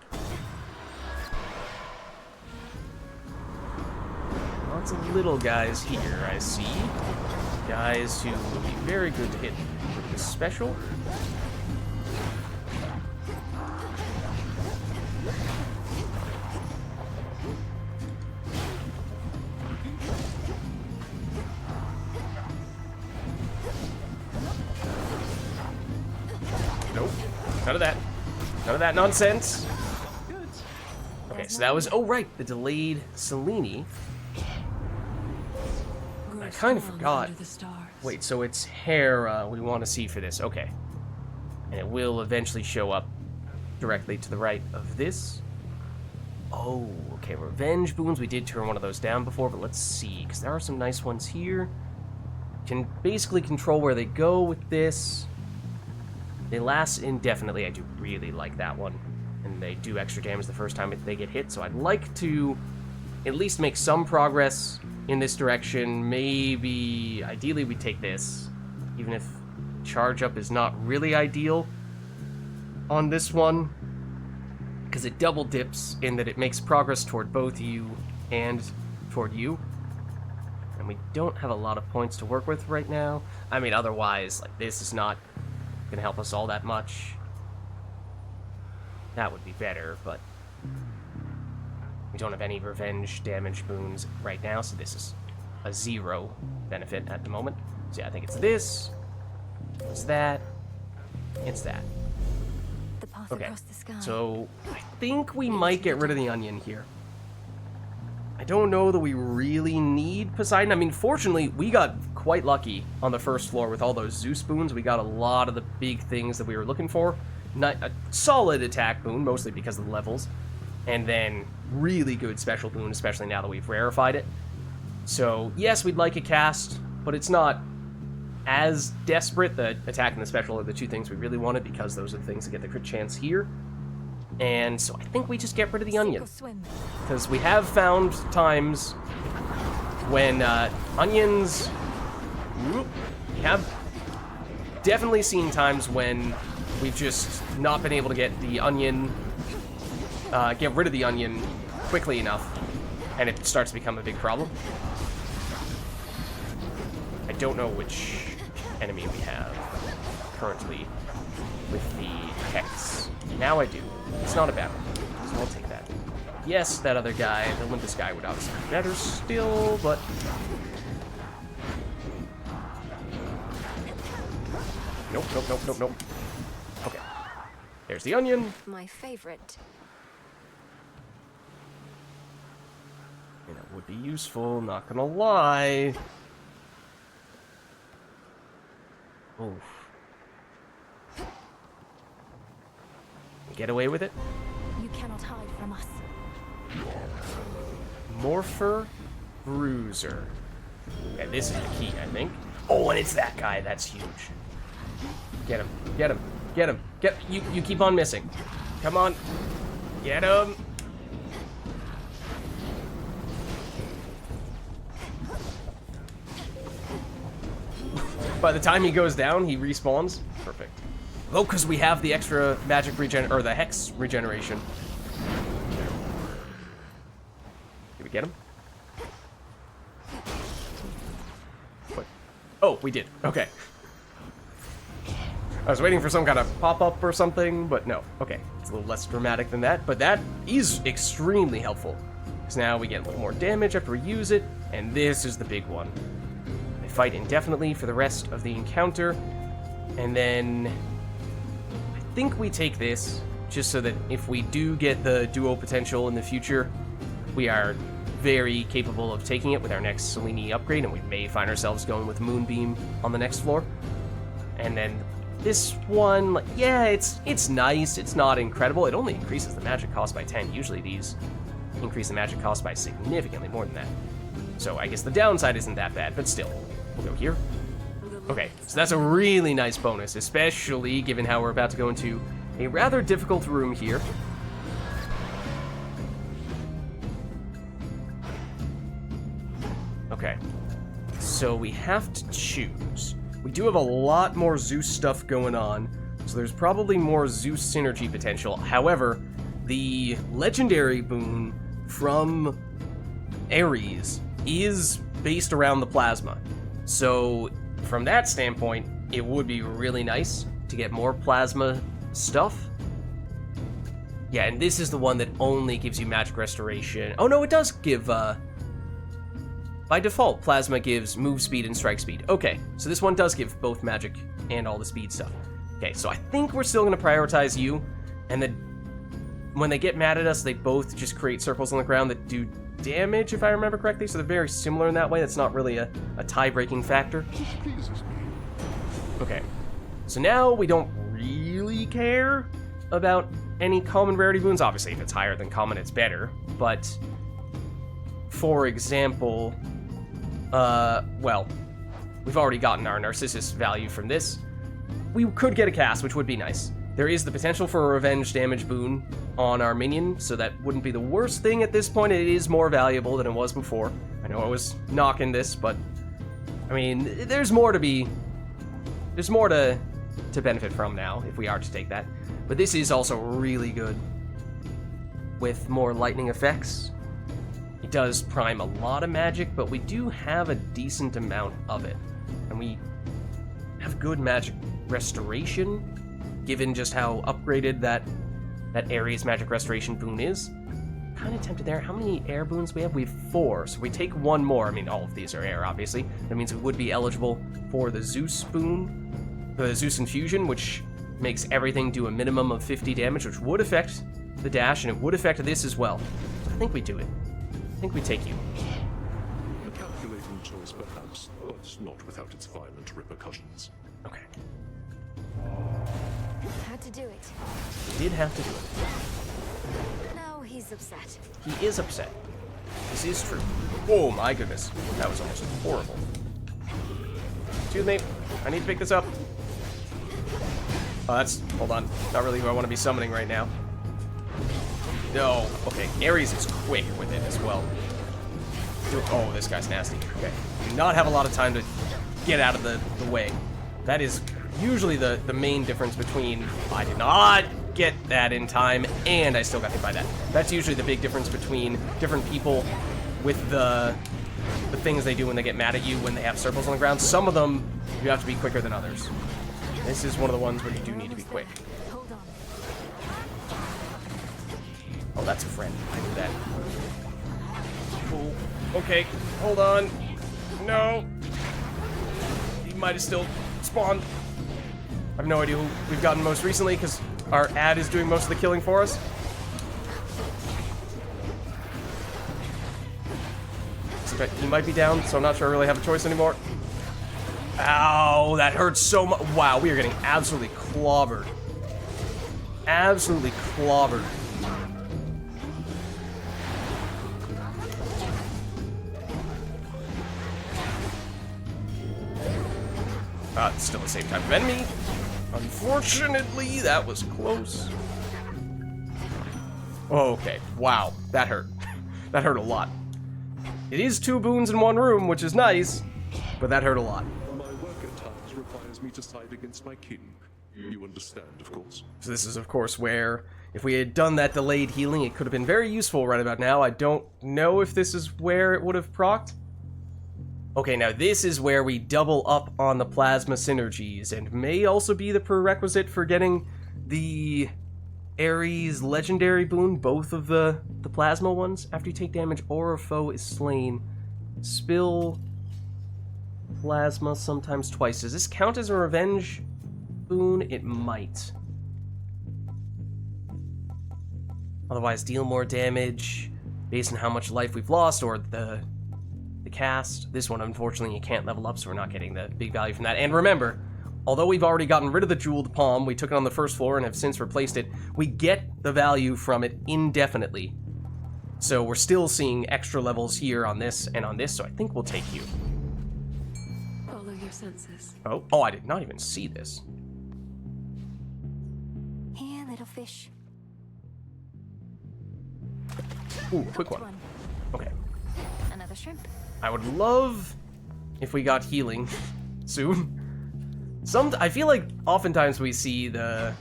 Lots of little guys here, I see. Guys who would be very good to hit with the special. Nope. None of that. None of that nonsense. Okay, so that was... Oh, right. The delayed Selene. I kind of forgot. Wait, so it's Hera we want to see for this. Okay. And it will eventually show up directly to the right of this. Oh, okay. Revenge boons. We did turn one of those down before, but let's see. Because there are some nice ones here. Can basically control where they go with this. They last indefinitely. I do really like that one. And they do extra damage the first time they get hit, so I'd like to at least make some progress in this direction. Maybe, ideally, we take this, even if charge up is not really ideal on this one, because it double dips in that it makes progress toward both you and toward you. And we don't have a lot of points to work with right now. I mean, otherwise, like, this is not gonna help us all that much. That would be better, but we don't have any revenge damage boons right now, so this is a 0 benefit at the moment. So yeah, I think it's this, it's that, it's that. Okay, so I think we might get rid of the onion here. I don't know that we really need Poseidon. I mean, fortunately, we got quite lucky on the first floor with all those Zeus boons. We got a lot of the big things that we were looking for. Not a solid attack boon, mostly because of the levels. And then really good special boon, especially now that we've rarefied it. So, yes, we'd like a cast, but it's not as desperate. The attack and the special are the two things we really wanted, because those are the things that get the crit chance here. And so I think we just get rid of the onion. Because we have found times when onions... We have definitely seen times when we've just not been able to get the onion... get rid of the onion quickly enough, and it starts to become a big problem. I don't know which enemy we have currently with the Hex. Now I do. It's not a bad one, so I'll take that. Yes, that other guy, the Olympus guy, would obviously be better still, but... Nope, nope, nope, nope, nope. Okay. There's the onion. My favorite. And it would be useful, not gonna lie. Oof. Get away with it? You cannot hide from us. Morpher Bruiser. Yeah, this is the key, I think. Oh, and it's that guy. That's huge. Get him. Get him. Get him. You keep on missing. Come on. Get him. By the time he goes down, he respawns. Perfect. Oh, because we have the extra magic regen, or the hex regeneration. Did we get him? What? Oh, we did. Okay. I was waiting for some kind of pop-up or something, but no. Okay, it's a little less dramatic than that, but that is extremely helpful. Because now we get a little more damage after we use it, and this is the big one. They fight indefinitely for the rest of the encounter, and then I think we take this just so that if we do get the duo potential in the future, we are very capable of taking it with our next Selene upgrade, and we may find ourselves going with Moonbeam on the next floor. And then this one, like, yeah, it's nice. It's not incredible. It only increases the magic cost by 10. Usually these increase the magic cost by significantly more than that. So I guess the downside isn't that bad, but still. We'll go here. Okay, so that's a really nice bonus, especially given how we're about to go into a rather difficult room here. Okay, so we have to choose. We do have a lot more Zeus stuff going on, so there's probably more Zeus synergy potential. However, the legendary boon from Ares is based around the plasma. So from that standpoint, it would be really nice to get more plasma stuff. Yeah, and this is the one that only gives you magic restoration. Oh no, it does give, by default, plasma gives move speed and strike speed. Okay, so this one does give both magic and all the speed stuff. Okay, so I think we're still going to prioritize you, and then when they get mad at us, they both just create circles on the ground that do damage, if I remember correctly, so they're very similar in that way. That's not really a tie-breaking factor. Okay, so now we don't really care about any common rarity boons. Obviously, if it's higher than common, it's better, but for example, well, we've already gotten our Narcissus value from this. We could get a cast, which would be nice. There is the potential for a revenge damage boon on our Minion, so that wouldn't be the worst thing at this point. It is more valuable than it was before. I know I was knocking this, but I mean, there's more to benefit from now if we are to take that. But this is also really good with more lightning effects. It does prime a lot of magic, but we do have a decent amount of it. And we have good magic restoration, given just how upgraded that Ares magic restoration boon is. Kind of tempted there. How many air boons we have? We have 4, so we take one more. I mean, all of these are air, obviously. That means we would be eligible for the Zeus boon, the Zeus infusion, which makes everything do a minimum of 50 damage, which would affect the dash, and it would affect this as well. So I think we do it. I think we take you. A calculating choice, perhaps, but not without its violent repercussions. Okay. Had to do it. We did have to do it. Now he's upset. He is upset. This is true. Oh my goodness. That was almost horrible. Excuse me. I need to pick this up. Oh, that's... Hold on. Not really who I want to be summoning right now. No. Okay. Ares is quick with it as well. Oh, this guy's nasty. Okay. Do not have a lot of time to get out of the way. That is usually the main difference between I did not get that in time and I still got hit by that. That's usually the big difference between different people with the things they do when they get mad at you when they have circles on the ground. Some of them you have to be quicker than others. This is one of the ones where you do need to be quick. Hold on. Oh, that's a friend. I knew that. Oh, okay. Hold on. No. He might have still spawned. I have no idea who we've gotten most recently because our ad is doing most of the killing for us. He might be down, so I'm not sure I really have a choice anymore. Ow, that hurts so much. Wow, we are getting absolutely clobbered. Absolutely clobbered. It's still the same type of enemy. Unfortunately, that was close. Okay, wow, that hurt. That hurt a lot. It is 2 boons in 1 room, which is nice, but that hurt a lot. My work at times requires me to side against my kin. You understand, of course. So this is, of course, where if we had done that delayed healing, it could have been very useful right about now. I don't know if this is where it would have procced. Okay, now this is where we double up on the plasma synergies, and may also be the prerequisite for getting the Ares legendary boon, both of the plasma ones. After you take damage or a foe is slain, spill plasma sometimes twice. Does this count as a revenge boon? It might. Otherwise, deal more damage based on how much life we've lost or the cast. This one, unfortunately, you can't level up, so we're not getting the big value from that. And remember, although we've already gotten rid of the jeweled palm, we took it on the first floor and have since replaced it, we get the value from it indefinitely. So we're still seeing extra levels here on this and on this, so I think we'll take you. Follow your senses. Oh, I did not even see this. Here, little fish. Ooh, quick one. Okay. Another shrimp. I would love if we got healing soon. I feel like oftentimes we see the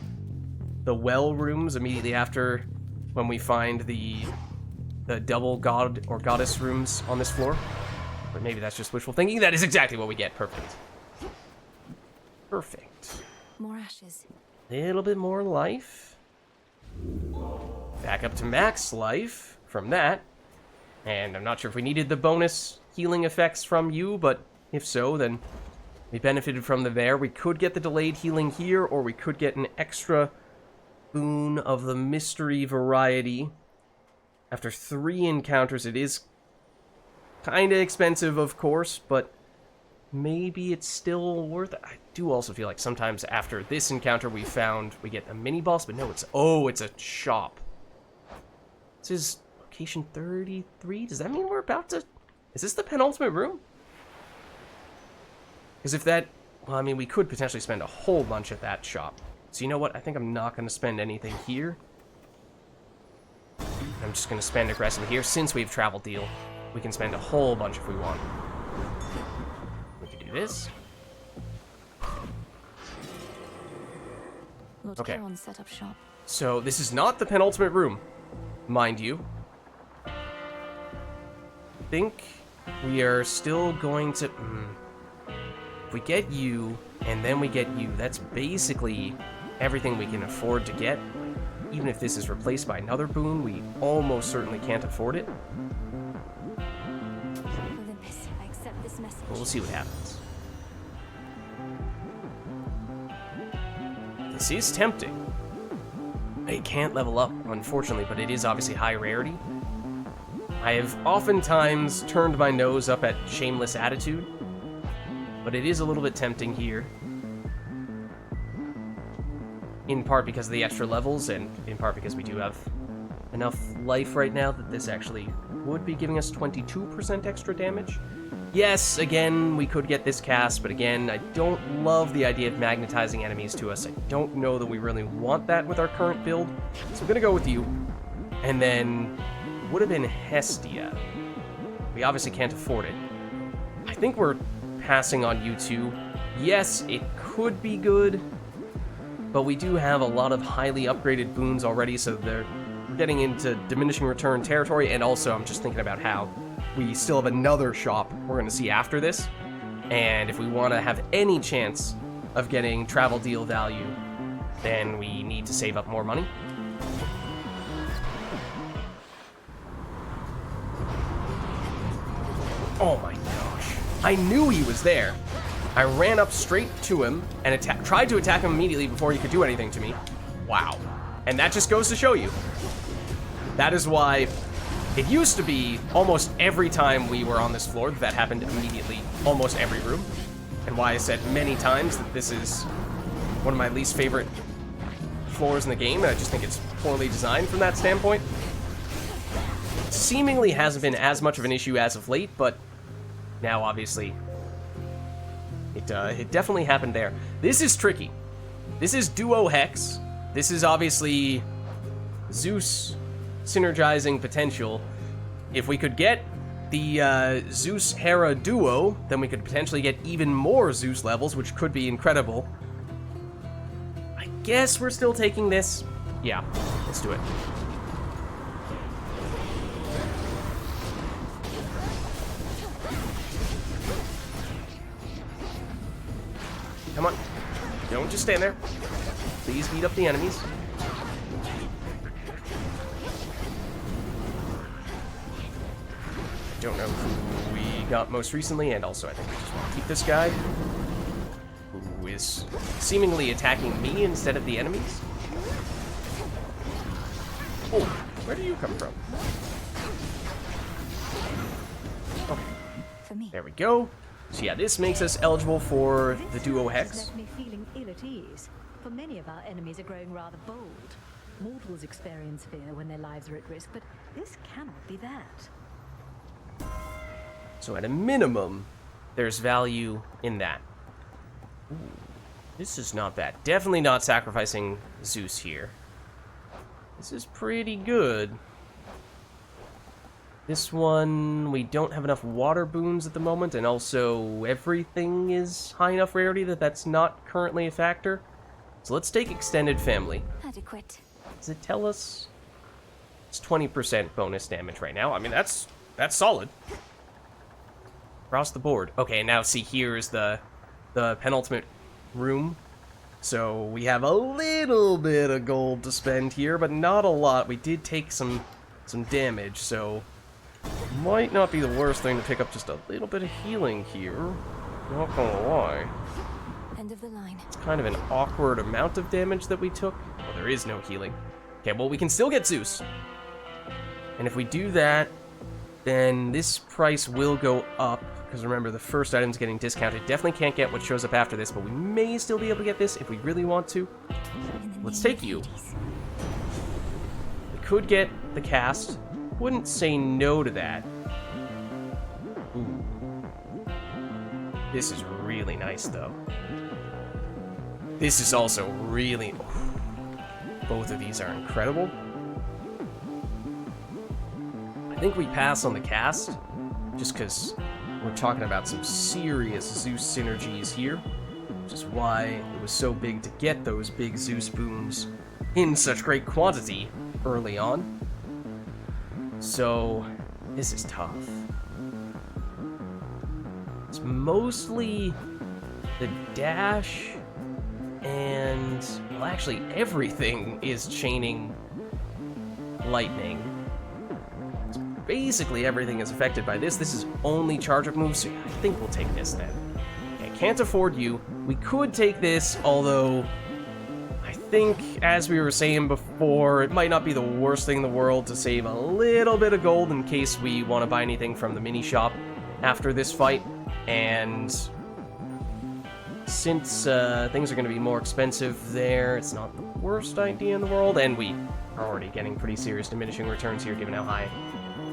well rooms immediately after when we find the double god or goddess rooms on this floor. But maybe that's just wishful thinking. That is exactly what we get. Perfect. Perfect. More ashes. Little bit more life. Back up to max life from that. And I'm not sure if we needed the bonus healing effects from you, but if so, then we benefited from them there. We could get the delayed healing here, or we could get an extra boon of the mystery variety. After 3 encounters, it is kind of expensive, of course, but maybe it's still worth it. I do also feel like sometimes after this encounter we get a mini-boss, but no, it's a shop. This is location 33. Does that mean we're about to... Is this the penultimate room? Because if that... Well, I mean, we could potentially spend a whole bunch at that shop. So you know what? I think I'm not going to spend anything here. I'm just going to spend aggressively here. Since we have travel deal, we can spend a whole bunch if we want. We can do this. Lord Okay. Charon set up shop. So this is not the penultimate room, mind you. I think we are still going to... If we get you, and then we get you, that's basically everything we can afford to get. Even if this is replaced by another boon, we almost certainly can't afford it. Olympus, I accept this message. But we'll see what happens. This is tempting. It can't level up, unfortunately, but it is obviously high rarity. I have oftentimes turned my nose up at Shameless Attitude, but it is a little bit tempting here. In part because of the extra levels, and in part because we do have enough life right now that this actually would be giving us 22% extra damage. Yes, again, we could get this cast, but again, I don't love the idea of magnetizing enemies to us. I don't know that we really want that with our current build, so I'm gonna go with you. And then, would have been Hestia. We obviously can't afford it. I think we're passing on you two. Yes, it could be good, but we do have a lot of highly upgraded boons already, so we're getting into diminishing return territory, and also I'm just thinking about how we still have another shop we're going to see after this, and if we want to have any chance of getting travel deal value, then we need to save up more money. Oh my gosh. I knew he was there. I ran up straight to him and tried to attack him immediately before he could do anything to me. Wow. And that just goes to show you. That is why it used to be almost every time we were on this floor that happened immediately, almost every room. And why I said many times that this is one of my least favorite floors in the game. I just think it's poorly designed from that standpoint. Seemingly hasn't been as much of an issue as of late, but now obviously it definitely happened there. This is tricky. This is Duo Hex. This is obviously Zeus synergizing potential. If we could get the Zeus-Hera duo, then we could potentially get even more Zeus levels, which could be incredible. I guess we're still taking this. Yeah, let's do it. Come on. Don't just stand there. Please beat up the enemies. Don't know who we got most recently, and also I think we just want to keep this guy, who is seemingly attacking me instead of the enemies. Oh, where do you come from? Okay, there we go. So yeah, this makes us eligible for the Duo Hex. Left me feeling ill at ease, for many of our enemies are growing rather bold. Mortals experience fear when their lives are at risk, but this cannot be that. So at a minimum, there's value in that. Ooh, this is not bad. Definitely not sacrificing Zeus here. This is pretty good. This one, we don't have enough water boons at the moment, and also everything is high enough rarity that that's not currently a factor. So let's take Extended Family. Adequate. Does it tell us? It's 20% bonus damage right now. I mean, that's solid. Across the board. Okay, now see, here's the penultimate room. So we have a little bit of gold to spend here, but not a lot. We did take some damage, so might not be the worst thing to pick up just a little bit of healing here. Not gonna lie. End of the line. It's kind of an awkward amount of damage that we took. Well, there is no healing. Okay, well, we can still get Zeus. And if we do that, then this price will go up. Because remember, the first item's getting discounted. Definitely can't get what shows up after this, but we may still be able to get this if we really want to. Let's take you. We could get the cast. Wouldn't say no to that. Ooh. This is really nice, though. This is also really... Both of these are incredible. I think we pass on the cast, just because we're talking about some serious Zeus synergies here, which is why it was so big to get those big Zeus boons in such great quantity early on. So, this is tough. It's mostly the dash and, well, actually everything is chaining lightning. So basically everything is affected by this. This is only charge-up moves, so I think we'll take this then. Okay, can't afford you. We could take this, although I think, as we were saying before, it might not be the worst thing in the world to save a little bit of gold in case we want to buy anything from the mini shop after this fight. And since things are going to be more expensive there, it's not the worst idea in the world, and we are already getting pretty serious diminishing returns here given how high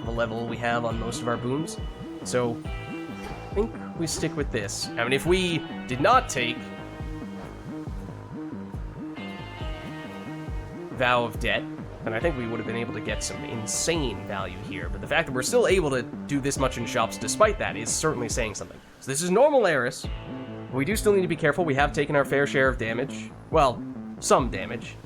the level we have on most of our boons. So I think we stick with this. I mean, if we did not take Vow of Debt, then I think we would have been able to get some insane value here. But the fact that we're still able to do this much in shops despite that is certainly saying something. So this is normal Eris. We do still need to be careful. We have taken our fair share of damage. Well, some damage.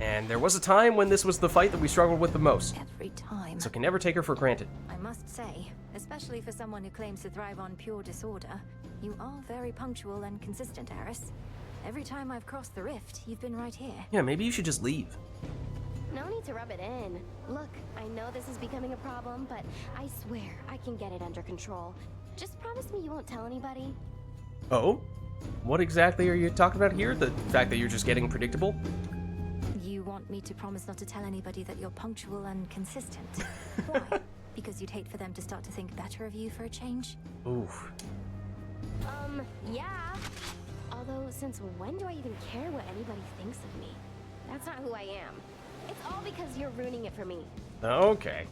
And there was a time when this was the fight that we struggled with the most. Every time. So can never take her for granted. I must say, especially for someone who claims to thrive on pure disorder, You are very punctual and consistent, Eris. Every time I've crossed the rift, you've been right here. Yeah, maybe you should just leave. No need to rub it in. Look, I know this is becoming a problem, but I swear I can get it under control. Just promise me you won't tell anybody. Oh? What exactly are you talking about here? The fact that you're just getting predictable? You want me to promise not to tell anybody that you're punctual and consistent? Why? Because you'd hate for them to start to think better of you for a change? Oof. Yeah. Although, since when do I even care what anybody thinks of me? That's not who I am. It's all because you're ruining it for me. Okay.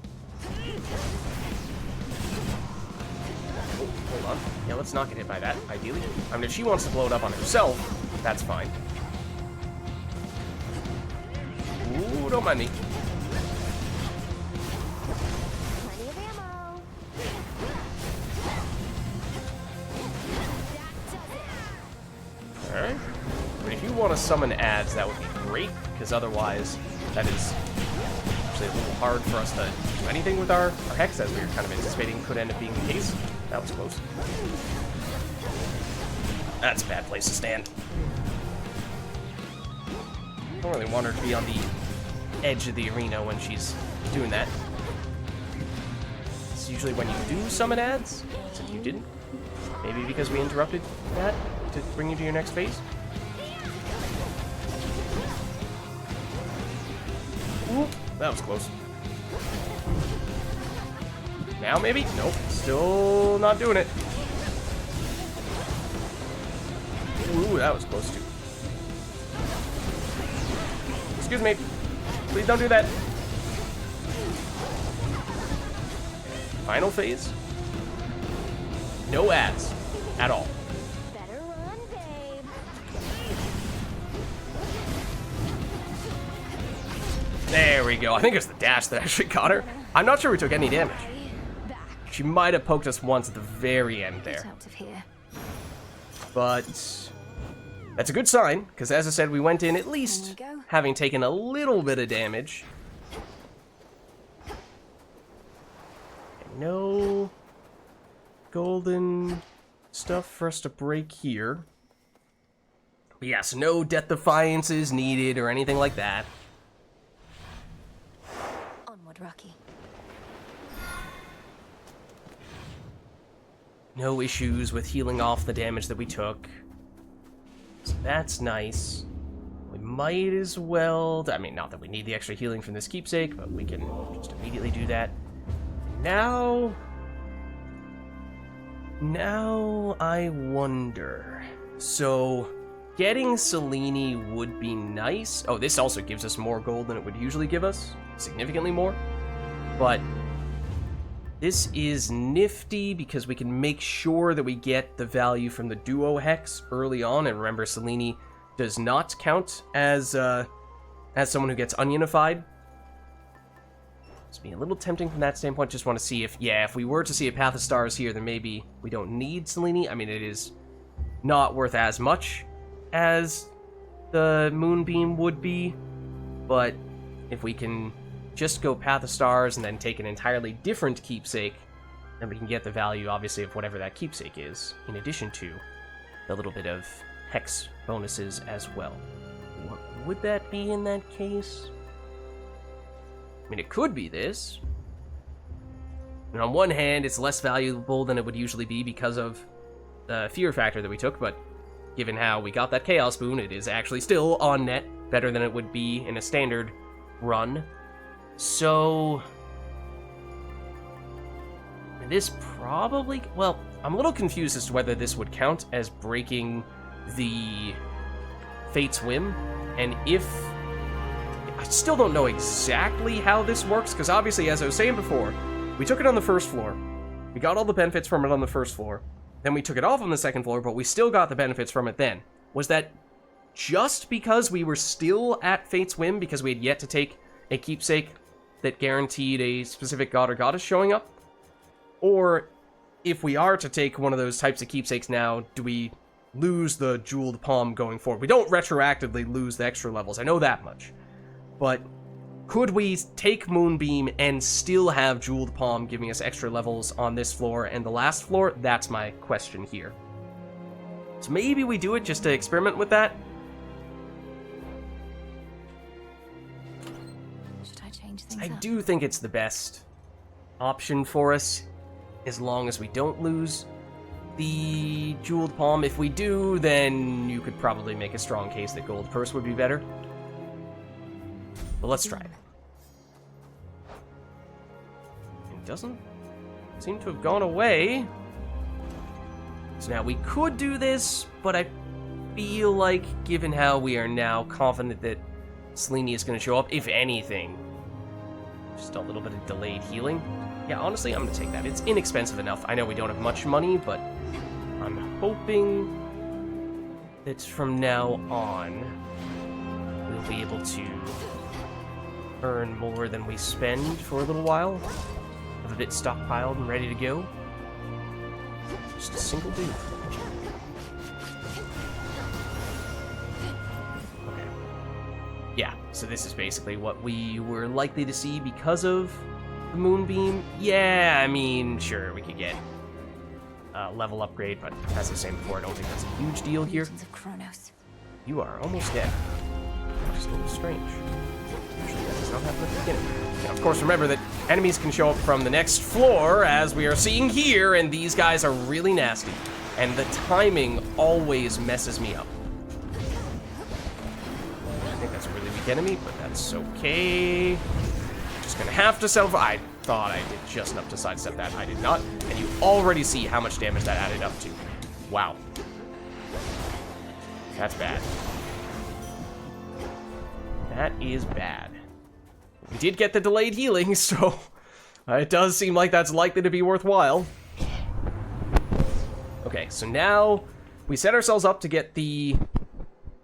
Oh, hold on. Yeah, let's not get hit by that, ideally. I mean, if she wants to blow it up on herself, that's fine. Ooh, don't mind me. Plenty of ammo. Alright. I mean, if you want to summon ads, that would be great, because otherwise, that is actually a little hard for us to do anything with our Hex, as we were kind of anticipating could end up being the case. That was close. That's a bad place to stand. I don't really want her to be on the edge of the arena when she's doing that. It's usually when you do summon ads, since you didn't. Maybe because we interrupted that to bring you to your next phase. Ooh, that was close. Now maybe? Nope, still not doing it. Ooh, that was close too. Excuse me. Please don't do that. Final phase. No ads at all. Better run, babe. There we go. I think it was the dash that actually got her. I'm not sure we took any damage. She might have poked us once at the very end there. But that's a good sign, because as I said, we went in at least having taken a little bit of damage. No golden stuff for us to break here. But yes, no Death Defiances needed or anything like that. Onward, Rocky. No issues with healing off the damage that we took. So that's nice. We might as well... I mean, not that we need the extra healing from this keepsake, but we can just immediately do that. Now I wonder. So, getting Selene would be nice. Oh, this also gives us more gold than it would usually give us. Significantly more. But this is nifty because we can make sure that we get the value from the duo hex early on. And remember, Selene does not count as someone who gets unified. It's being a little tempting from that standpoint. Just want to see if, yeah, if we were to see a Path of Stars here, then maybe we don't need Selene. I mean, it is not worth as much as the Moonbeam would be, but if we can just go Path of Stars and then take an entirely different keepsake, then we can get the value, obviously, of whatever that keepsake is, in addition to a little bit of hex bonuses as well. What would that be in that case? I mean, it could be this. And on one hand, it's less valuable than it would usually be because of the fear factor that we took, but given how we got that Chaos Boon, it is actually still on net, better than it would be in a standard run. So this probably... Well, I'm a little confused as to whether this would count as breaking the Fate's Whim, and if... I still don't know exactly how this works, because obviously, as I was saying before, we took it on the first floor, we got all the benefits from it on the first floor, then we took it off on the second floor, but we still got the benefits from it then. Was that just because we were still at Fate's Whim, because we had yet to take a keepsake that guaranteed a specific god or goddess showing up? Or, if we are to take one of those types of keepsakes now, do we lose the Jeweled Palm going forward? We don't retroactively lose the extra levels, I know that much. But could we take Moonbeam and still have Jeweled Palm giving us extra levels on this floor and the last floor? That's my question here. So maybe we do it just to experiment with that. Should I change things I up? do think it's the best option for us, as long as we don't lose the Jeweled Palm. If we do, then you could probably make a strong case that Gold Purse would be better. But let's try it. It doesn't seem to have gone away. So now we could do this, but I feel like, given how we are now confident that Selene is going to show up, if anything, just a little bit of delayed healing. Yeah, honestly, I'm going to take that. It's inexpensive enough. I know we don't have much money, but I'm hoping that from now on, we'll be able to earn more than we spend for a little while. Have a bit stockpiled and ready to go. Just a single dude. Okay. Yeah, so this is basically what we were likely to see because of the Moonbeam. Yeah, I mean, sure, we could get a level upgrade, but as I was saying before, I don't think that's a huge deal here. You are almost dead. Which is a little strange. Usually that does not happen at the beginning. Now, of course, remember that enemies can show up from the next floor, as we are seeing here, and these guys are really nasty. And the timing always messes me up. I think that's a really weak enemy, but that's okay. Just gonna have to settle for... I thought I did just enough to sidestep that. I did not. And you already see how much damage that added up to. Wow. That's bad. That is bad. We did get the delayed healing, so it does seem like that's likely to be worthwhile. Okay, so now we set ourselves up to get the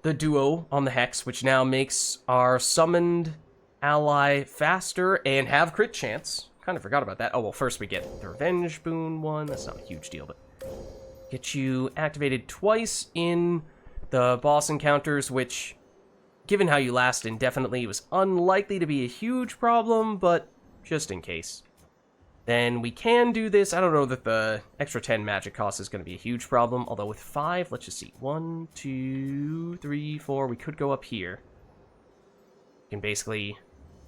duo on the Hex, which now makes our summoned ally faster and have crit chance. Kind of forgot about that. Oh, well, first we get the Revenge Boon one. That's not a huge deal, but get you activated twice in the boss encounters, which, given how you last indefinitely, was unlikely to be a huge problem, but just in case. Then we can do this. I don't know that the extra 10 magic cost is going to be a huge problem, although with 5, let's just see. 1, 2, 3, 4. We could go up here. We can basically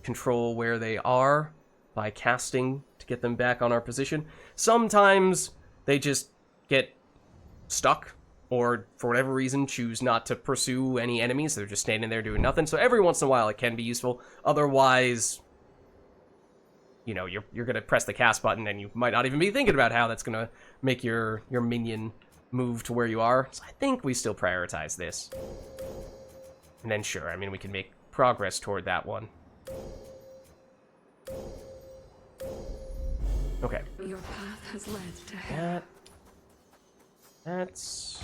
control where they are by casting to get them back on our position. Sometimes they just get stuck, or for whatever reason choose not to pursue any enemies. They're just standing there doing nothing. So every once in a while it can be useful. Otherwise, you know, you're gonna press the cast button and you might not even be thinking about how that's gonna make your minion move to where you are. So I think we still prioritize this. And then sure, I mean, we can make progress toward that one. Okay. Your path has led to hell. That's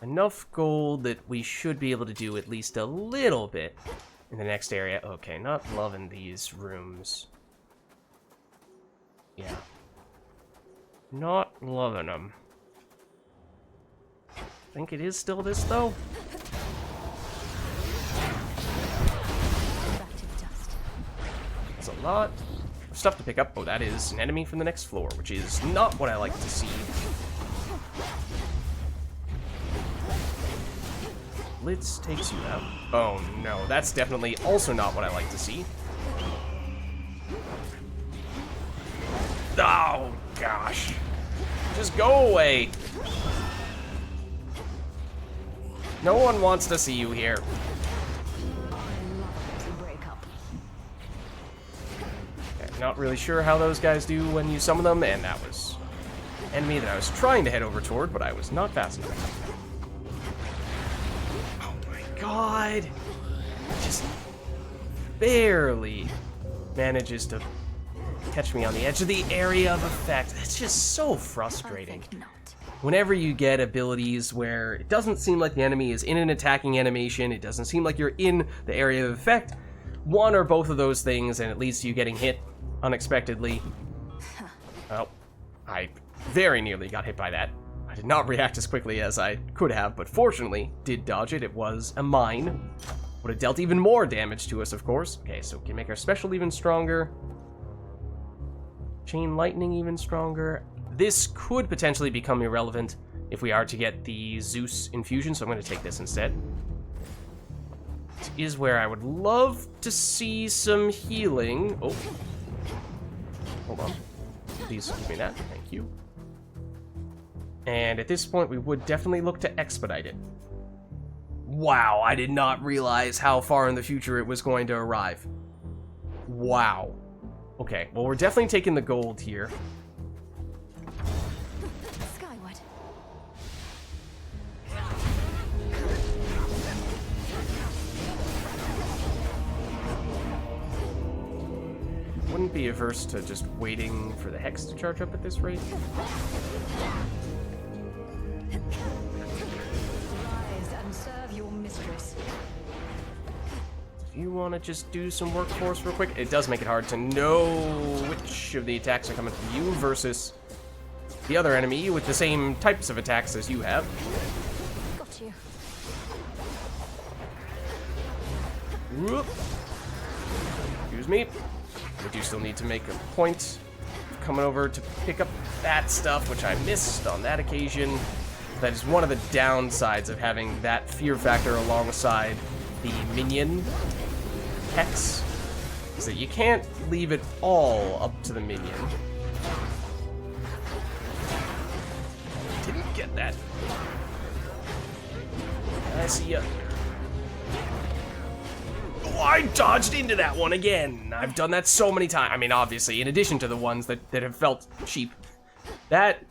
enough gold that we should be able to do at least a little bit in the next area. Okay, not loving these rooms. Yeah. Not loving them. Think it is still this, though? That's a lot of stuff to pick up. Oh, that is an enemy from the next floor, which is not what I like to see. Blitz takes you out. Oh no, that's definitely also not what I like to see. Oh gosh. Just go away. No one wants to see you here. Okay, not really sure how those guys do when you summon them, and that was an enemy that I was trying to head over toward, but I was not fast enough. God, just barely manages to catch me on the edge of the area of effect. It's just so frustrating. Whenever you get abilities where it doesn't seem like the enemy is in an attacking animation, it doesn't seem like you're in the area of effect, one or both of those things, and it leads to you getting hit unexpectedly. Oh, I very nearly got hit by that. I did not react as quickly as I could have, but fortunately did dodge it. It was a mine. Would have dealt even more damage to us, of course. Okay, so we can make our special even stronger. Chain lightning even stronger. This could potentially become irrelevant if we are to get the Zeus infusion, so I'm going to take this instead. This is where I would love to see some healing. Oh. Hold on. Please give me that. Thank you. And at this point, we would definitely look to expedite it. Wow, I did not realize how far in the future it was going to arrive. Wow. Okay, well, we're definitely taking the gold here. Skyward. Wouldn't be averse to just waiting for the Hex to charge up at this rate. Rise and serve your mistress. If you want to just do some work for us real quick, it does make it hard to know which of the attacks are coming from you versus the other enemy with the same types of attacks as you have. Got you. Whoop. Excuse me. We do still need to make a point of coming over to pick up that stuff, which I missed on that occasion. That is one of the downsides of having that fear factor alongside the Minion Hex, is that you can't leave it all up to the Minion. Didn't get that. I see ya. Oh, I dodged into that one again. I've done that so many times. I mean, obviously, in addition to the ones that have felt cheap. That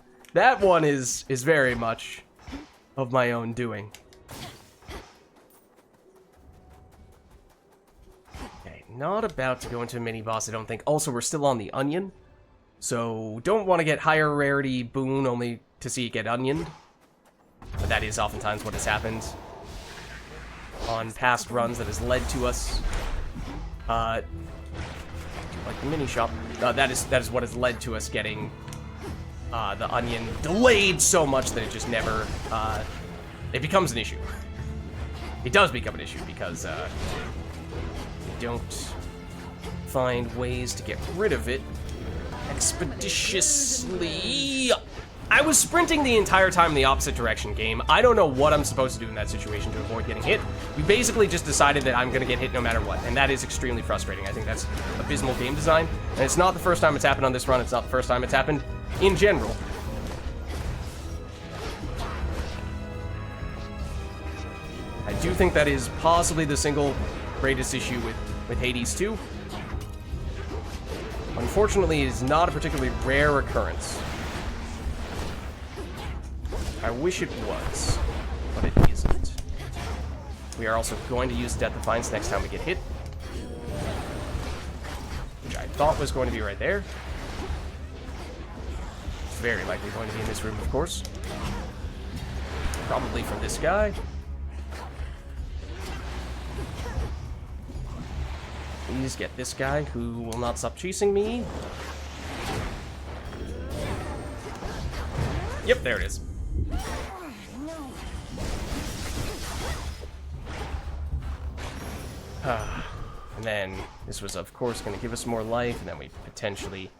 one is very much of my own doing. Okay, not about to go into a mini-boss, I don't think. Also, we're still on the Onion. So, don't want to get higher rarity boon only to see it get onioned. But that is oftentimes what has happened on past runs that has led to us, like the mini shop. That is what has led to us getting the Onion delayed so much that it just never, it becomes an issue. It does become an issue because we don't find ways to get rid of it expeditiously. I was sprinting the entire time in the opposite direction, game. I don't know what I'm supposed to do in that situation to avoid getting hit. We basically just decided that I'm going to get hit no matter what, and that is extremely frustrating. I think that's abysmal game design, and it's not the first time it's happened on this run. It's not the first time it's happened in general. I do think that is possibly the single greatest issue with Hades 2. Unfortunately, it is not a particularly rare occurrence. I wish it was, but it isn't. We are also going to use Death Defiance next time we get hit, which I thought was going to be right there. It's very likely going to be in this room, of course. Probably from this guy. Please get this guy who will not stop chasing me. Yep, there it is. And then this was, of course, going to give us more life, and then we potentially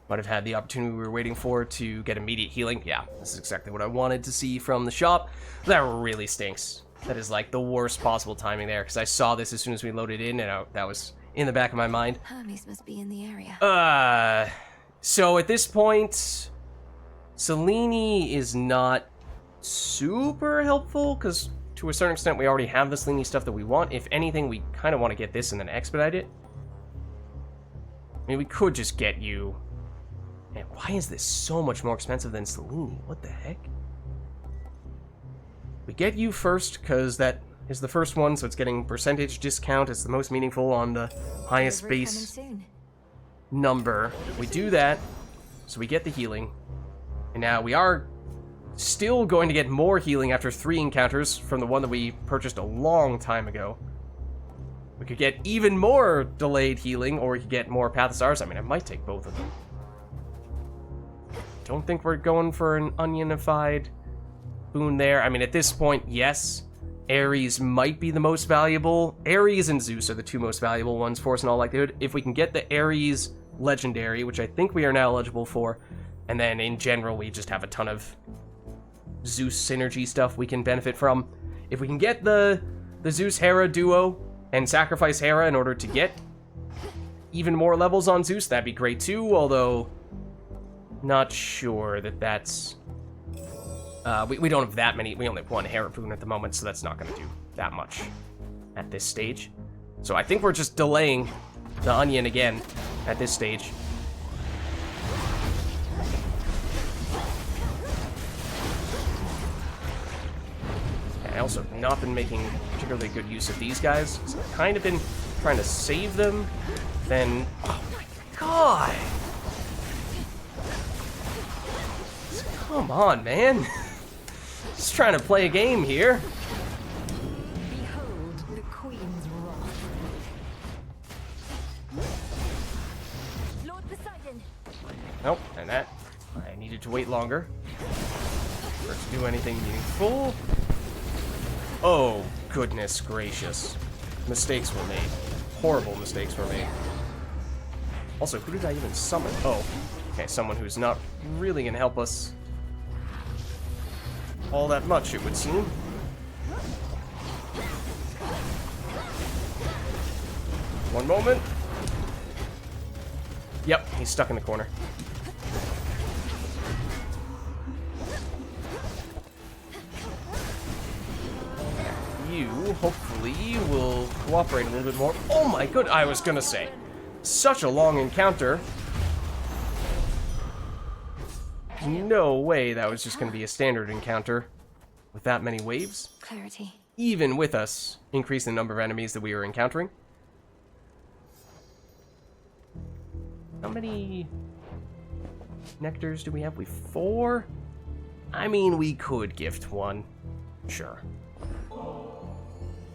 might have had the opportunity we were waiting for to get immediate healing. Yeah, this is exactly what I wanted to see from the shop. That really stinks. That is like the worst possible timing there, because I saw this as soon as we loaded in, and that was in the back of my mind. Hermes must be in the area. So at this point, Selene is not super helpful, because to a certain extent we already have the Selene stuff that we want. If anything, we kind of want to get this and then expedite it. I mean, we could just get you... Man, why is this so much more expensive than Selene? What the heck? We get you first, because that is the first one, so it's getting percentage discount. It's the most meaningful on the highest base number. We do that, so we get the healing. And now we are still going to get more healing after 3 encounters from the one that we purchased a long time ago. We could get even more delayed healing, or we could get more Path of Stars. I mean, I might take both of them. Don't think we're going for an onionified boon there. I mean, at this point, yes, Ares might be the most valuable. Ares and Zeus are the 2 most valuable ones for us in all likelihood. If we can get the Ares Legendary, which I think we are now eligible for, and then in general, we just have a ton of Zeus synergy stuff we can benefit from. If we can get the Zeus-Hera duo and sacrifice Hera in order to get even more levels on Zeus, that'd be great too, although not sure that that's... we don't have that many. We only have one Hera boon at the moment, so that's not going to do that much at this stage. So I think we're just delaying the onion again at this stage. I also have not been making particularly good use of these guys. So I've kind of been trying to save them. Then, oh my god! Come on, man. Just trying to play a game here. Behold the Queen's wrath. Lord Poseidon. Nope, and that I needed to wait longer for it to do anything meaningful. Oh, goodness gracious. Mistakes were made. Horrible mistakes were made. Also, who did I even summon? Oh, okay, someone who's not really gonna help us all that much, it would seem. One moment. Yep, he's stuck in the corner. You, hopefully, will cooperate a little bit more. Oh my good, I was gonna say. Such a long encounter. No way that was just gonna be a standard encounter with that many waves. Clarity. Even with us increasing the number of enemies that we were encountering. How many nectars do we have? We have 4? I mean, we could gift one. Sure.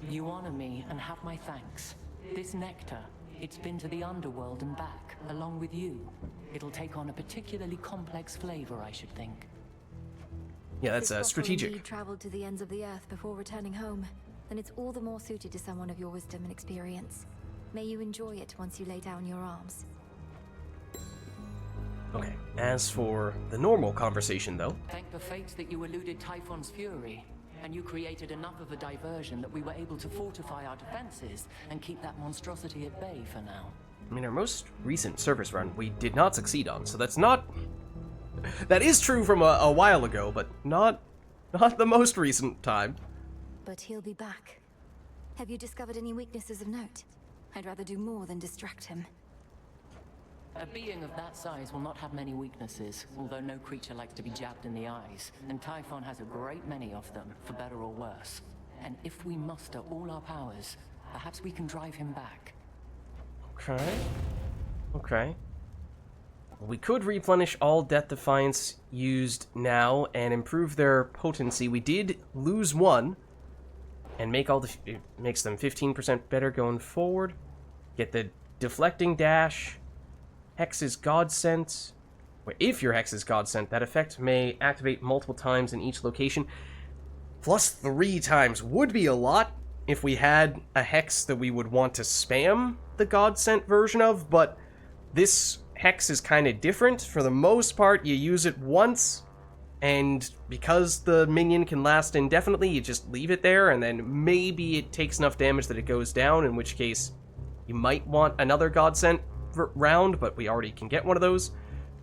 You honor me and have my thanks. This nectar, it's been to the underworld and back, along with you. It'll take on a particularly complex flavor, I should think. Yeah, that's strategic. Indeed traveled to the ends of the earth before returning home, then it's all the more suited to someone of your wisdom and experience. May you enjoy it once you lay down your arms. Okay, as for the normal conversation, though... Thank the fates that you eluded Typhon's fury, and you created enough of a diversion that we were able to fortify our defenses and keep that monstrosity at bay for now. I mean, our most recent service run, we did not succeed on, so that's not... That is true from a while ago, but not the most recent time. But he'll be back. Have you discovered any weaknesses of note? I'd rather do more than distract him. A being of that size will not have many weaknesses, although no creature likes to be jabbed in the eyes, and Typhon has a great many of them, for better or worse. And if we muster all our powers, perhaps we can drive him back. Okay. Okay. We could replenish all Death Defiance used now and improve their potency. We did lose one, and make all the... It makes them 15% better going forward. Get the deflecting dash... Hex is God Sent. If your Hex is God Sent, that effect may activate multiple times in each location. Plus 3 times would be a lot if we had a Hex that we would want to spam the God Sent version of, but this Hex is kind of different. For the most part, you use it once, and because the minion can last indefinitely, you just leave it there, and then maybe it takes enough damage that it goes down, in which case you might want another God Sent round, but we already can get one of those,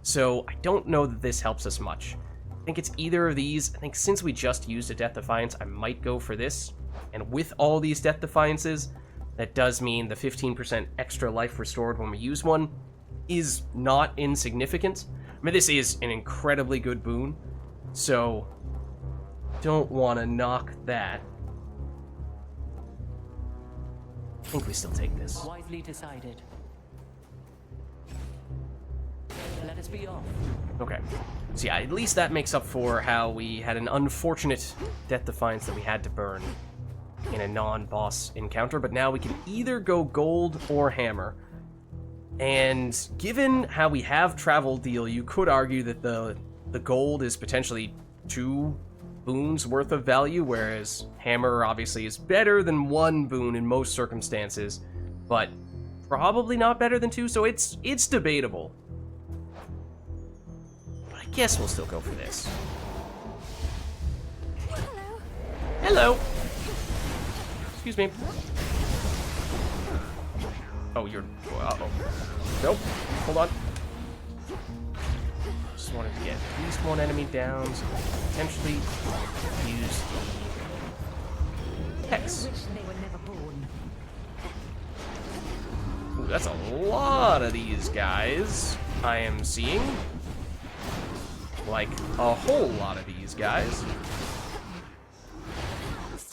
so I don't know that this helps us much. I think it's either of these. I think since we just used a Death Defiance, I might go for this, and with all these Death Defiances, that does mean the 15% extra life restored when we use one is not insignificant. I mean, this is an incredibly good boon, so don't want to knock that. I think we still take this. Wisely decided. Let us be off. Okay. So yeah, at least that makes up for how we had an unfortunate Death Defiance that we had to burn in a non-boss encounter, but now we can either go gold or hammer. And given how we have Travel Deal, you could argue that the gold is potentially 2 boons worth of value, whereas hammer obviously is better than 1 boon in most circumstances, but probably not better than 2, so it's debatable. But I guess we'll still go for this. Hello. Excuse me. Oh, you're... Uh-oh. Nope. Hold on. Just wanted to get at least one enemy down, so potentially use the Hex. Ooh, that's a lot of these guys I am seeing. Like, a whole lot of these guys.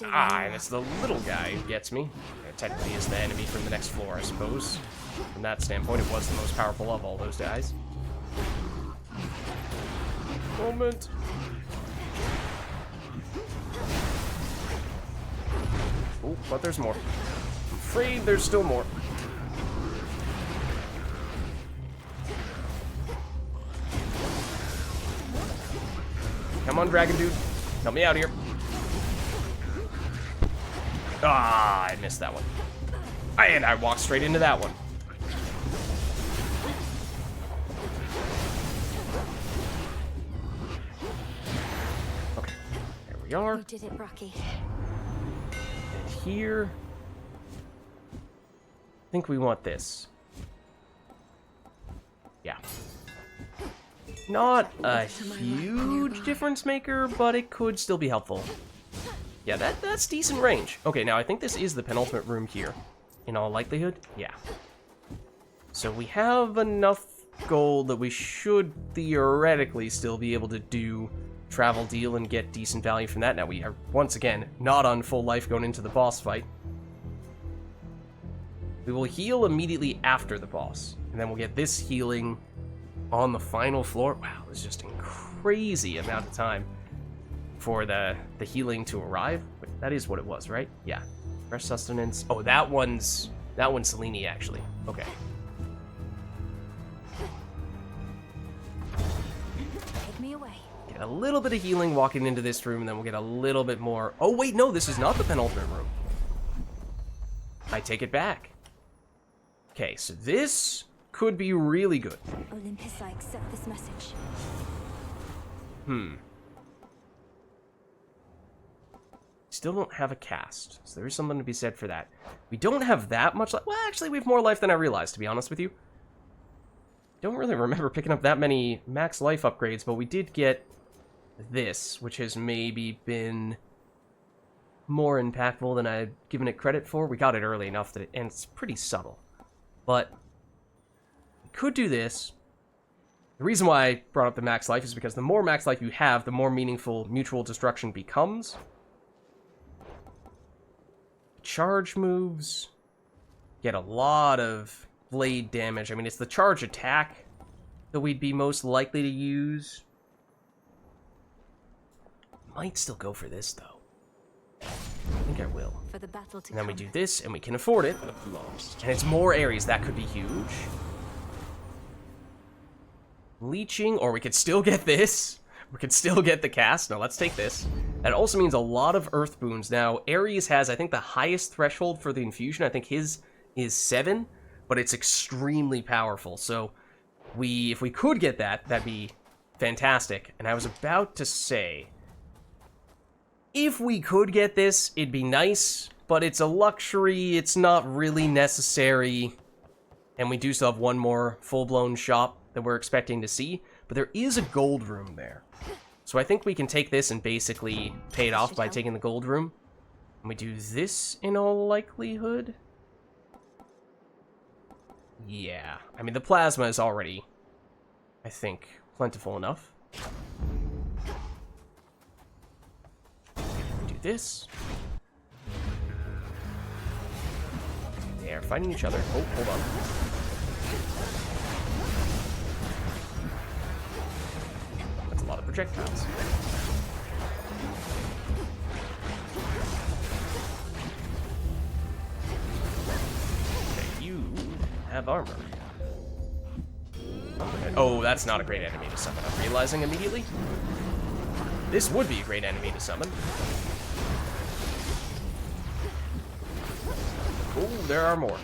And it's the little guy who gets me. It technically is the enemy from the next floor, I suppose. From that standpoint, it was the most powerful of all those guys. Moment. Oh, but there's more. I'm afraid there's still more. Come on, dragon dude. Help me out here. Ah, I missed that one. And I walked straight into that one. Okay, there we are. You did it, Rocky. And here, I think we want this. Yeah. Not a huge difference maker, but it could still be helpful. Yeah, that's decent range. Okay, now I think this is the penultimate room here. In all likelihood, yeah. So we have enough gold that we should theoretically still be able to do travel deal and get decent value from that. Now we are, once again, not on full life going into the boss fight. We will heal immediately after the boss, and then we'll get this healing on the final floor. Wow, it's just a crazy amount of time for the healing to arrive. Wait, that is what it was, right? Yeah. Fresh sustenance. Oh, that one's Selene, actually. Okay. Take me away. Get a little bit of healing walking into this room, and then we'll get a little bit more. Oh, wait, no, this is not the penultimate room. I take it back. Okay, so this could be really good. Olympus, I accept this message. Still don't have a cast, so there is something to be said for that. We don't have that much life. Well, actually, we have more life than I realized, to be honest with you. Don't really remember picking up that many max life upgrades, but we did get this, which has maybe been more impactful than I'd given it credit for. We got it early enough that and it's pretty subtle. But we could do this. The reason why I brought up the max life is because the more max life you have, the more meaningful mutual destruction becomes. Charge moves get a lot of blade damage. I mean, it's the charge attack that we'd be most likely to use. Might still go for this, though. I think I will. For the battle to and then come. we do this, and we can afford it. And it's more areas. That could be huge. Leeching, or we could still get this. We could still get the cast. No, let's take this. That also means a lot of earth boons. Now, Ares has, I think, the highest threshold for the infusion. I think his is 7, but it's extremely powerful. So, if we could get that, that'd be fantastic. And I was about to say, if we could get this, it'd be nice, but it's a luxury. It's not really necessary. And we do still have one more full-blown shop that we're expecting to see. But there is a gold room there. So I think we can take this and basically pay it off by taking the gold room. And we do this in all likelihood. Yeah. I mean, the plasma is already, I think, plentiful enough. We do this. They are fighting each other. Oh, hold on. A lot of projectiles. Okay, you have armor. Oh, that's not a great enemy to summon. I'm realizing immediately. This would be a great enemy to summon. Oh, there are more.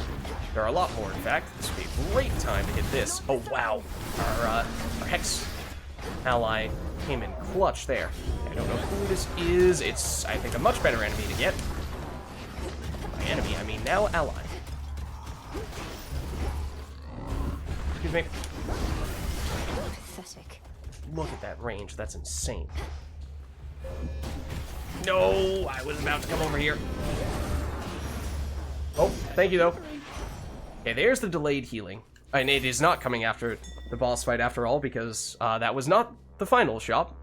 There are a lot more, in fact. This would be a great time to hit this. Oh, wow. Our Hex ally came in clutch there. I don't know who this is. It's, I think, a much better enemy to get. By enemy, I mean now ally. Excuse me. Pathetic. Look at that range. That's insane. No, I was about to come over here. Oh, thank you, though. Okay, there's the delayed healing. And it is not coming after the boss fight after all, because that was not the final shop.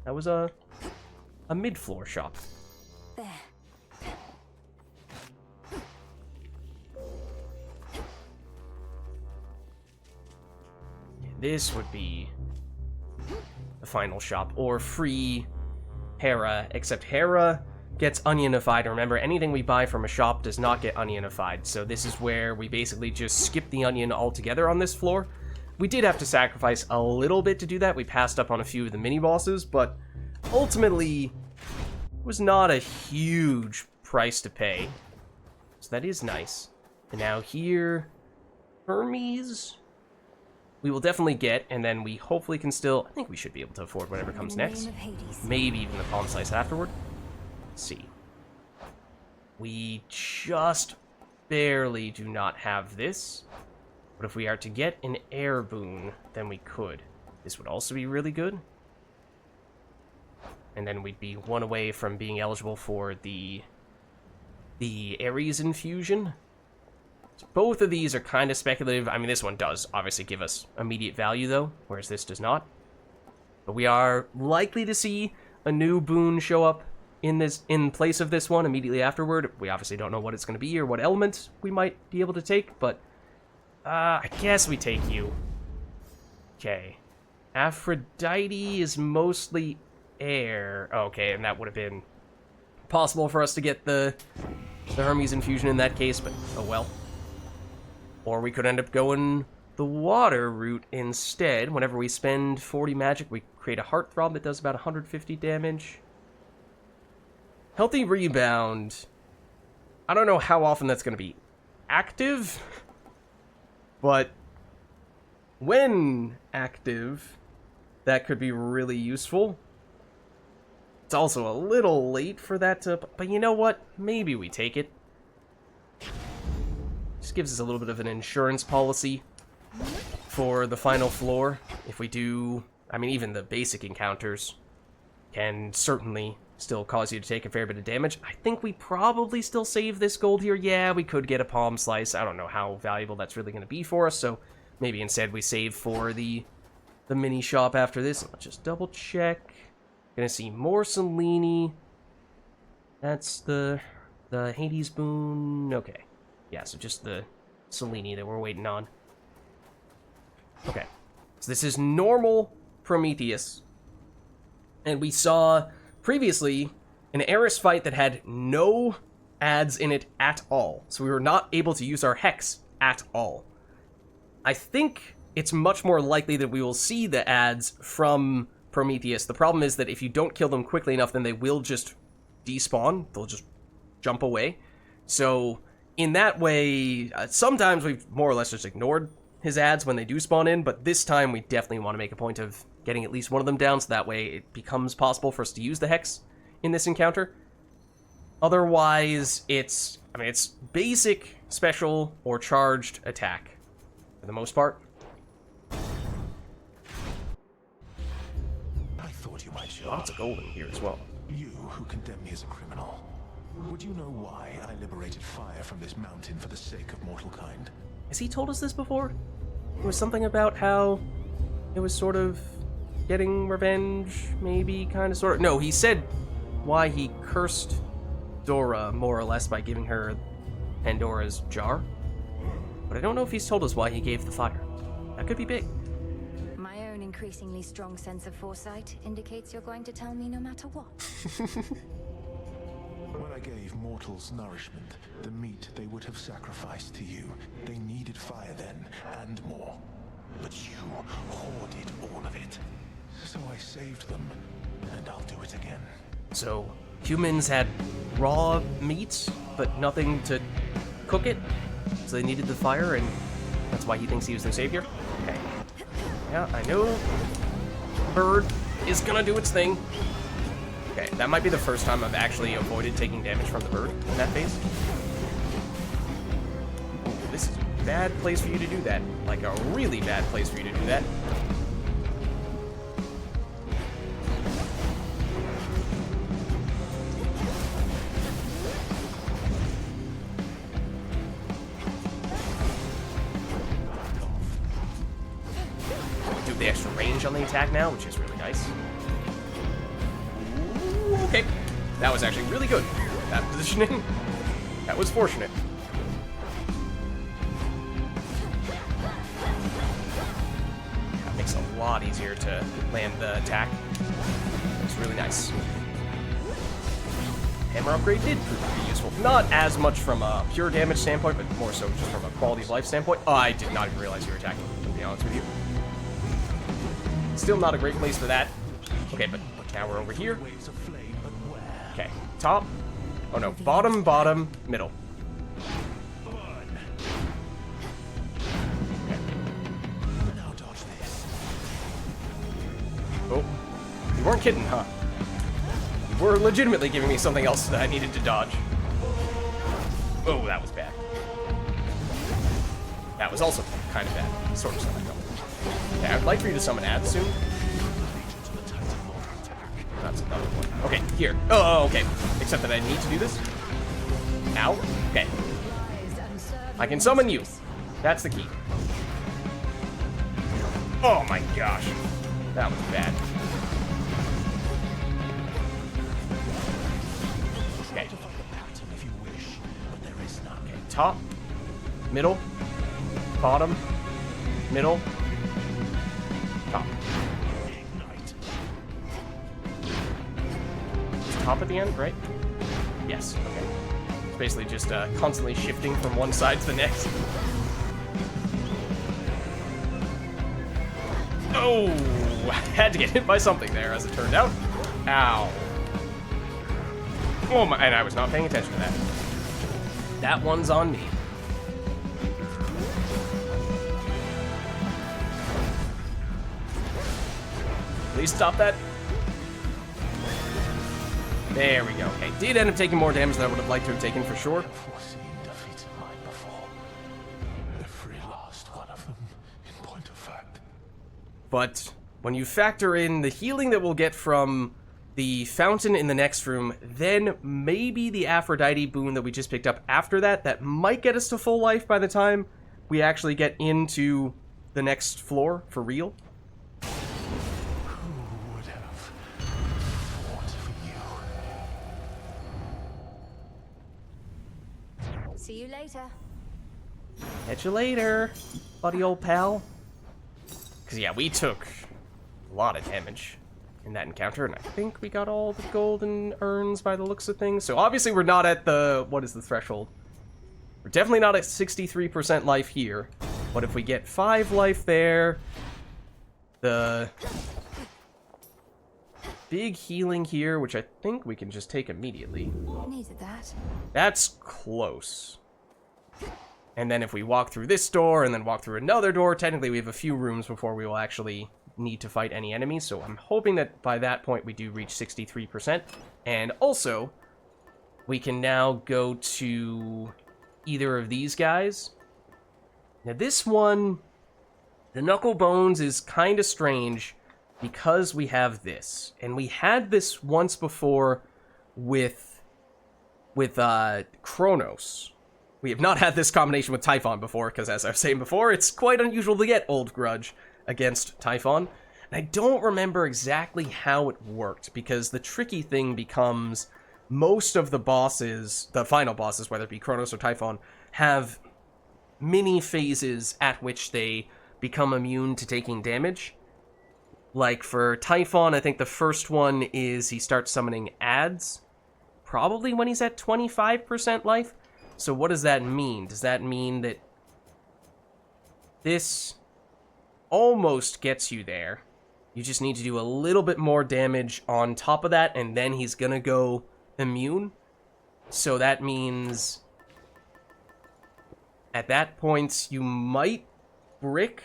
That was a mid-floor shop. There. This would be the final shop, or free Hera, except Hera gets onionified. Remember, anything we buy from a shop does not get onionified, so this is where we basically just skip the onion altogether on this floor. We did have to sacrifice a little bit to do that. We passed up on a few of the mini-bosses, but ultimately it was not a huge price to pay. So that is nice. And now here, Hermes, we will definitely get, and then we hopefully can still, I think we should be able to afford whatever comes next. Maybe even the palm slice afterward. Let's see. We just barely do not have this. But if we are to get an air boon, then we could. This would also be really good. And then we'd be one away from being eligible for the Ares infusion. So both of these are kind of speculative. I mean, this one does obviously give us immediate value, though, whereas this does not. But we are likely to see a new boon show up in place of this one immediately afterward. We obviously don't know what it's going to be or what element we might be able to take, but I guess we take you. Okay. Aphrodite is mostly air. Okay, and that would have been possible for us to get the Hermes infusion in that case, but oh well. Or we could end up going the water route instead. Whenever we spend 40 magic, we create a heartthrob that does about 150 damage. Healthy rebound. I don't know how often that's going to be active, but when active, that could be really useful. It's also a little late for that to, but you know what? Maybe we take it. Just gives us a little bit of an insurance policy for the final floor. If we do, I mean, even the basic encounters can certainly still cause you to take a fair bit of damage. I think we probably still save this gold here. Yeah, we could get a palm slice. I don't know how valuable that's really going to be for us, so maybe instead we save for the mini shop after this. Let's just double check. Gonna see more Selene. That's the Hades boon. Okay. Yeah, so just the Selene that we're waiting on. Okay. So this is normal Prometheus. And we saw previously an Eris fight that had no adds in it at all. So we were not able to use our Hex at all. I think it's much more likely that we will see the adds from Prometheus. The problem is that if you don't kill them quickly enough, then they will just despawn. They'll just jump away. So in that way, sometimes we've more or less just ignored his adds when they do spawn in, but this time we definitely want to make a point of getting at least one of them down, so that way it becomes possible for us to use the Hex in this encounter. Otherwise, it's basic, special, or charged attack for the most part. I thought you might show Lots of gold in here as well. You who condemn me as a criminal. Would you know why I liberated fire from this mountain for the sake of mortal kind? Has he told us this before? It was something about how it was sort of getting revenge, maybe, kind of, sort of. No, he said why he cursed Dora, more or less, by giving her Pandora's jar. But I don't know if he's told us why he gave the fire. That could be big. My own increasingly strong sense of foresight indicates you're going to tell me no matter what. When I gave mortals nourishment, the meat they would have sacrificed to you, they needed fire then, and more. But you hoarded all of it. So I saved them, and I'll do it again. So, humans had raw meat, but nothing to cook it, so they needed the fire, and that's why he thinks he was their savior? Okay. Yeah, I know bird is gonna do its thing. Okay, that might be the first time I've actually avoided taking damage from the bird in that phase. Ooh, this is a bad place for you to do that. Like, a really bad place for you to do that. Do the extra range on the attack now, which is really nice. Ooh, okay. That was actually really good. That positioning. That was fortunate. That makes it a lot easier to land the attack. It's really nice. Hammer upgrade did prove to be useful. Not as much from a pure damage standpoint, but more so just from a quality of life standpoint. Oh, I did not even realize you were attacking, to be honest with you. Still not a great place for that. Okay, but now we're over here. Okay, top. Oh no, bottom, bottom, middle. Okay. Oh, you weren't kidding, huh? You were legitimately giving me something else that I needed to dodge. Oh, that was bad. That was also kind of bad. Sort of something. Yeah, I'd like for you to summon ads soon. That's another one. Okay, here. Oh, okay. Except that I need to do this. Ow. Okay. I can summon you. That's the key. Oh my gosh. That was bad. Okay. Okay, top, middle, bottom, middle, top. Top at the end, right? Yes, okay. It's basically just constantly shifting from one side to the next. Oh, I had to get hit by something there, as it turned out. Ow. Oh my, and I was not paying attention to that. That one's on me. Please stop that. There we go. Okay, did end up taking more damage than I would have liked to have taken for sure. Every last one of them, in point of fact. But when you factor in the healing that we'll get from the fountain in the next room, then maybe the Aphrodite boon that we just picked up after that, that might get us to full life by the time we actually get into the next floor for real. See you later. Catch you later, buddy old pal. Because, yeah, we took a lot of damage in that encounter, and I think we got all the golden urns by the looks of things. So, obviously, we're not at the... What is the threshold? We're definitely not at 63% life here. But if we get 5 life there, the big healing here, which I think we can just take immediately. Needed that. That's close. And then if we walk through this door and then walk through another door, technically we have a few rooms before we will actually need to fight any enemies. So I'm hoping that by that point we do reach 63%. And also, we can now go to either of these guys. Now this one, the Knuckle Bones, is kind of strange because we have this. And we had this once before with Kronos. We have not had this combination with Typhon before, because as I was saying before, it's quite unusual to get Old Grudge against Typhon. And I don't remember exactly how it worked, because the tricky thing becomes most of the bosses, the final bosses, whether it be Kronos or Typhon, have mini phases at which they become immune to taking damage. Like for Typhon, I think the first one is he starts summoning ads, probably when he's at 25% life. So what does that mean? Does that mean that this almost gets you there? You just need to do a little bit more damage on top of that, and then he's gonna go immune. So that means at that point you might brick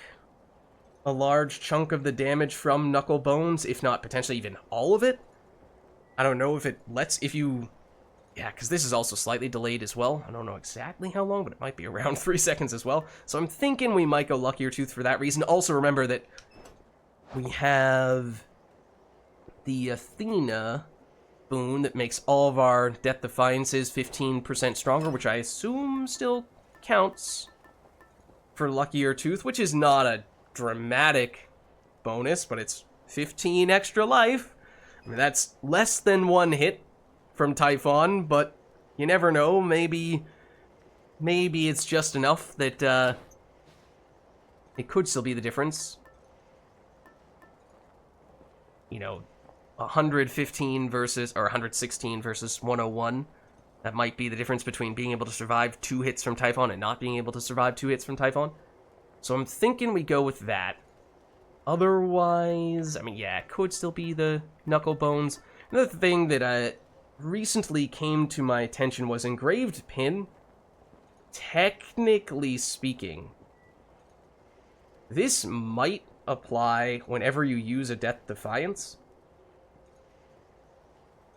a large chunk of the damage from Knuckle Bones, if not potentially even all of it. I don't know if it lets, if you... Yeah, because this is also slightly delayed as well. I don't know exactly how long, but it might be around 3 seconds as well. So I'm thinking we might go Luckier Tooth for that reason. Also remember that we have the Athena boon that makes all of our Death Defiances 15% stronger, which I assume still counts for Luckier Tooth, which is not a dramatic bonus, but it's 15 extra life. I mean, that's less than 1 hit from Typhon, but you never know. Maybe it's just enough that it could still be the difference. You know, 115 versus, or 116 versus 101. That might be the difference between being able to survive 2 hits from Typhon and not being able to survive 2 hits from Typhon. So I'm thinking we go with that. Otherwise, I mean, yeah, it could still be the Knuckle Bones. Another thing that recently came to my attention was Engraved Pin. Technically speaking, this might apply whenever you use a Death Defiance.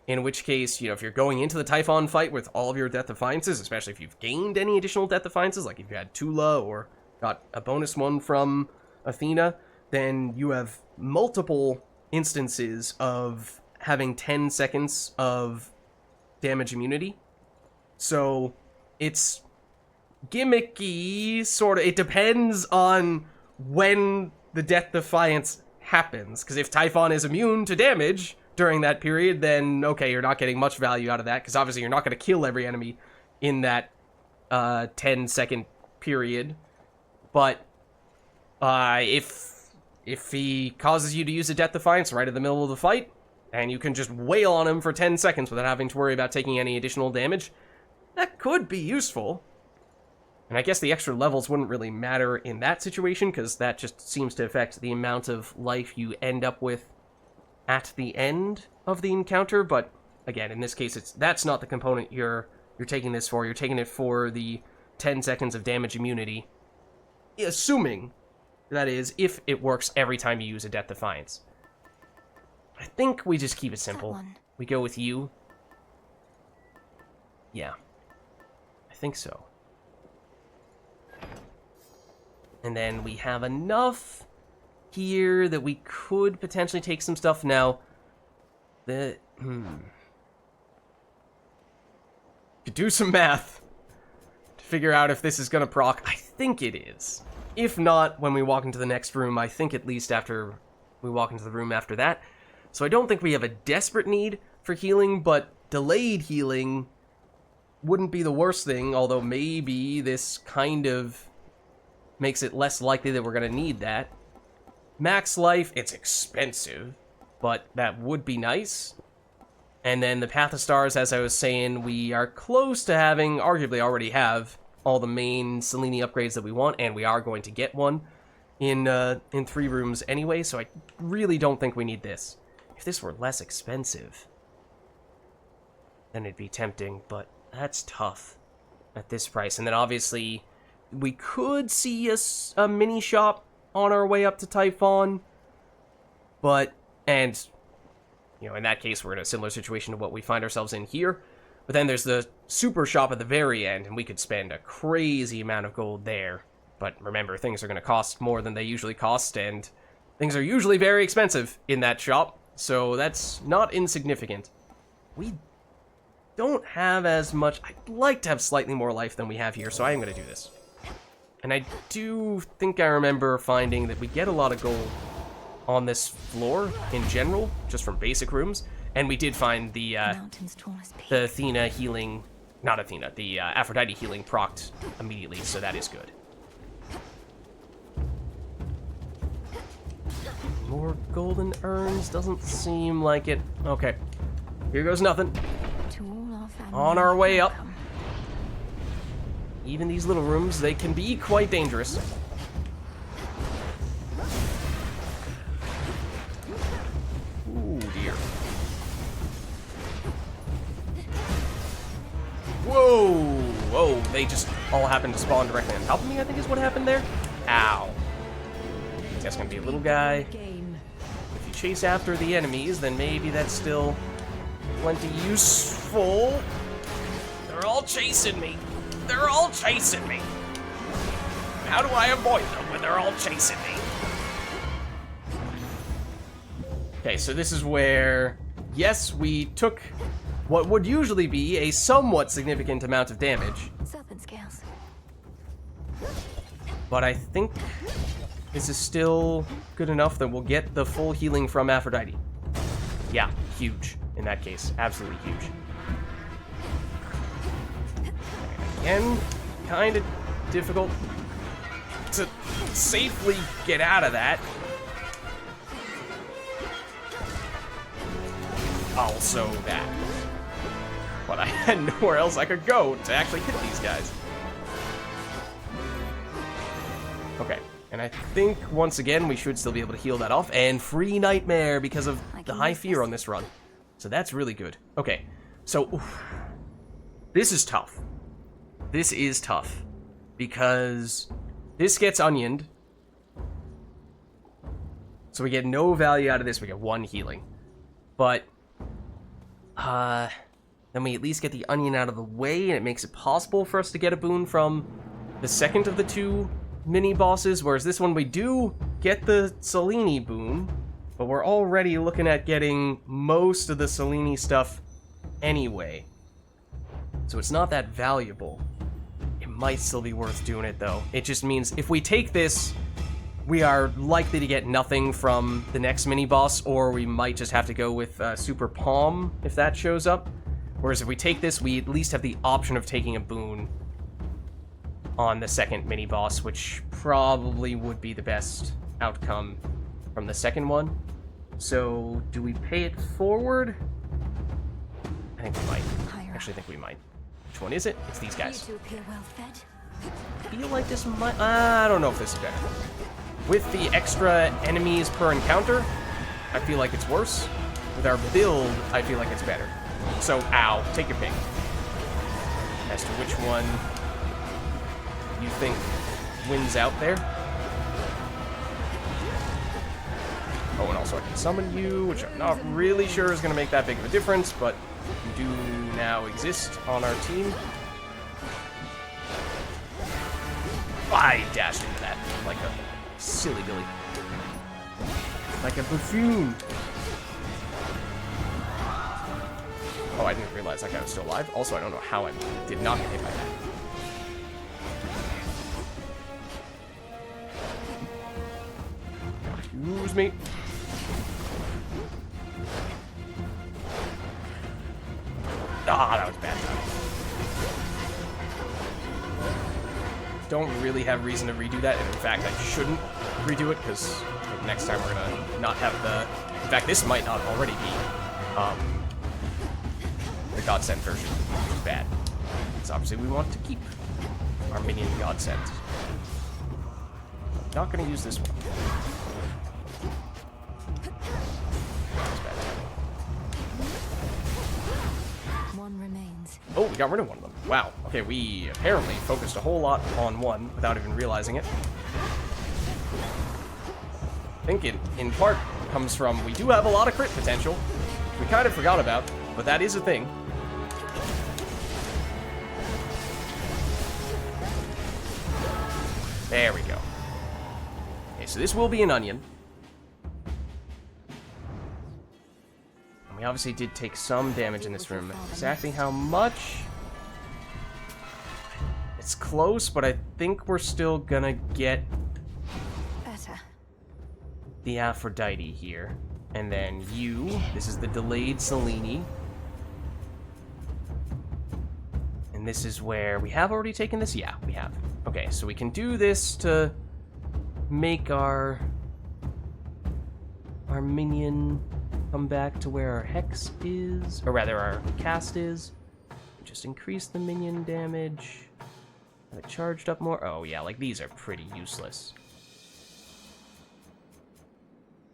In which case, you know, if you're going into the Typhon fight with all of your Death Defiances, especially if you've gained any additional Death Defiances, like if you had Tula or got a bonus one from Athena, then you have multiple instances of having 10 seconds of damage immunity. So it's gimmicky, sort of. It depends on when the Death Defiance happens. Because if Typhon is immune to damage during that period, then okay, you're not getting much value out of that. Because obviously you're not going to kill every enemy in that 10-second period. But if he causes you to use a Death Defiance right in the middle of the fight, and you can just wail on him for 10 seconds without having to worry about taking any additional damage, that could be useful. And I guess the extra levels wouldn't really matter in that situation, because that just seems to affect the amount of life you end up with at the end of the encounter. But again, in this case, that's not the component you're taking this for. You're taking it for the 10 seconds of damage immunity, assuming, that is, if it works every time you use a Death Defiance. I think we just keep it simple. We go with you. Yeah. I think so. And then we have enough here that we could potentially take some stuff now. Could do some math to figure out if this is gonna proc. I think it is. If not, when we walk into the next room, I think at least after we walk into the room after that. So I don't think we have a desperate need for healing, but delayed healing wouldn't be the worst thing, although maybe this kind of makes it less likely that we're going to need that. Max life, it's expensive, but that would be nice. And then the Path of Stars, as I was saying, we are close to having, arguably already have, all the main Selene upgrades that we want, and we are going to get one in 3 rooms anyway, so I really don't think we need this. If this were less expensive, then it'd be tempting, but that's tough at this price. And then obviously, we could see a mini shop on our way up to Typhon, but, and, you know, in that case, we're in a similar situation to what we find ourselves in here. But then there's the super shop at the very end, and we could spend a crazy amount of gold there. But remember, things are going to cost more than they usually cost, and things are usually very expensive in that shop, so that's not insignificant. We don't have as much. I'd like to have slightly more life than we have here, so I am going to do this. And I do think I remember finding that we get a lot of gold on this floor in general, just from basic rooms. And we did find the Athena healing, not Athena, the Aphrodite healing procced immediately, so that is good. More golden urns, doesn't seem like it. Okay, here goes nothing. On our way up. Even these little rooms, they can be quite dangerous. Ooh, dear. Whoa! Whoa, they just all happened to spawn directly on top of me, I think is what happened there. Ow. That's gonna be a little guy. If you chase after the enemies, then maybe that's still plenty useful. They're all chasing me. They're all chasing me. How do I avoid them when they're all chasing me? Okay, so this is where, yes, we took what would usually be a somewhat significant amount of damage. Serpent scales. But I think this is still good enough that we'll get the full healing from Aphrodite. Yeah, huge in that case. Absolutely huge. Again, kind of difficult to safely get out of that. Also that. But I had nowhere else I could go to actually hit these guys. Okay, and I think once again we should still be able to heal that off and free Nightmare because of the high fear on this run. So that's really good. Okay, so oof, this is tough. This is tough because this gets onioned. So we get no value out of this. We get 1 healing. But then we at least get the onion out of the way, and it makes it possible for us to get a boon from the second of the 2 mini bosses, whereas this one we do get the Selene boon, but we're already looking at getting most of the Selene stuff anyway. So it's not that valuable. It might still be worth doing it though. It just means if we take this, we are likely to get nothing from the next mini boss, or we might just have to go with Super Palm if that shows up. Whereas if we take this, we at least have the option of taking a boon on the second mini boss, which probably would be the best outcome from the second one. So do we pay it forward? I think we might. Actually, I think we might. Which one is it? It's these guys. I feel like this might... I don't know if this is better. With the extra enemies per encounter, I feel like it's worse. With our build, I feel like it's better. So, ow, take your pick. As to which one you think wins out there. Oh, and also I can summon you, which I'm not really sure is going to make that big of a difference, but you do now exist on our team. I dashed into that like a silly Billy. Like a buffoon. Oh, I didn't realize that guy was still alive. Also, I don't know how I did not get hit by that. Excuse me. Ah, that was bad. Don't really have reason to redo that, and in fact, I shouldn't redo it, because next time we're gonna not have the... In fact, this might not already be the Godsend version, which is bad. Because obviously we want to keep our Minion Godsend. Not gonna use this one. One remains. Oh, we got rid of one of them. Wow. Okay, we apparently focused a whole lot on one without even realizing it. I think it, in part, comes from we do have a lot of crit potential. We kind of forgot about, but that is a thing. There we go. Okay, so this will be an onion. And we obviously did take some damage in this room. Exactly how much? It's close, but I think we're still gonna get better. The Aphrodite here. And then you. This is the delayed Selene. And this is where we have already taken this? Yeah, we have. Okay, so we can do this to make our minion come back to where our hex is, or rather our cast is. Just increase the minion damage. Have it charged up more? Oh yeah, like these are pretty useless.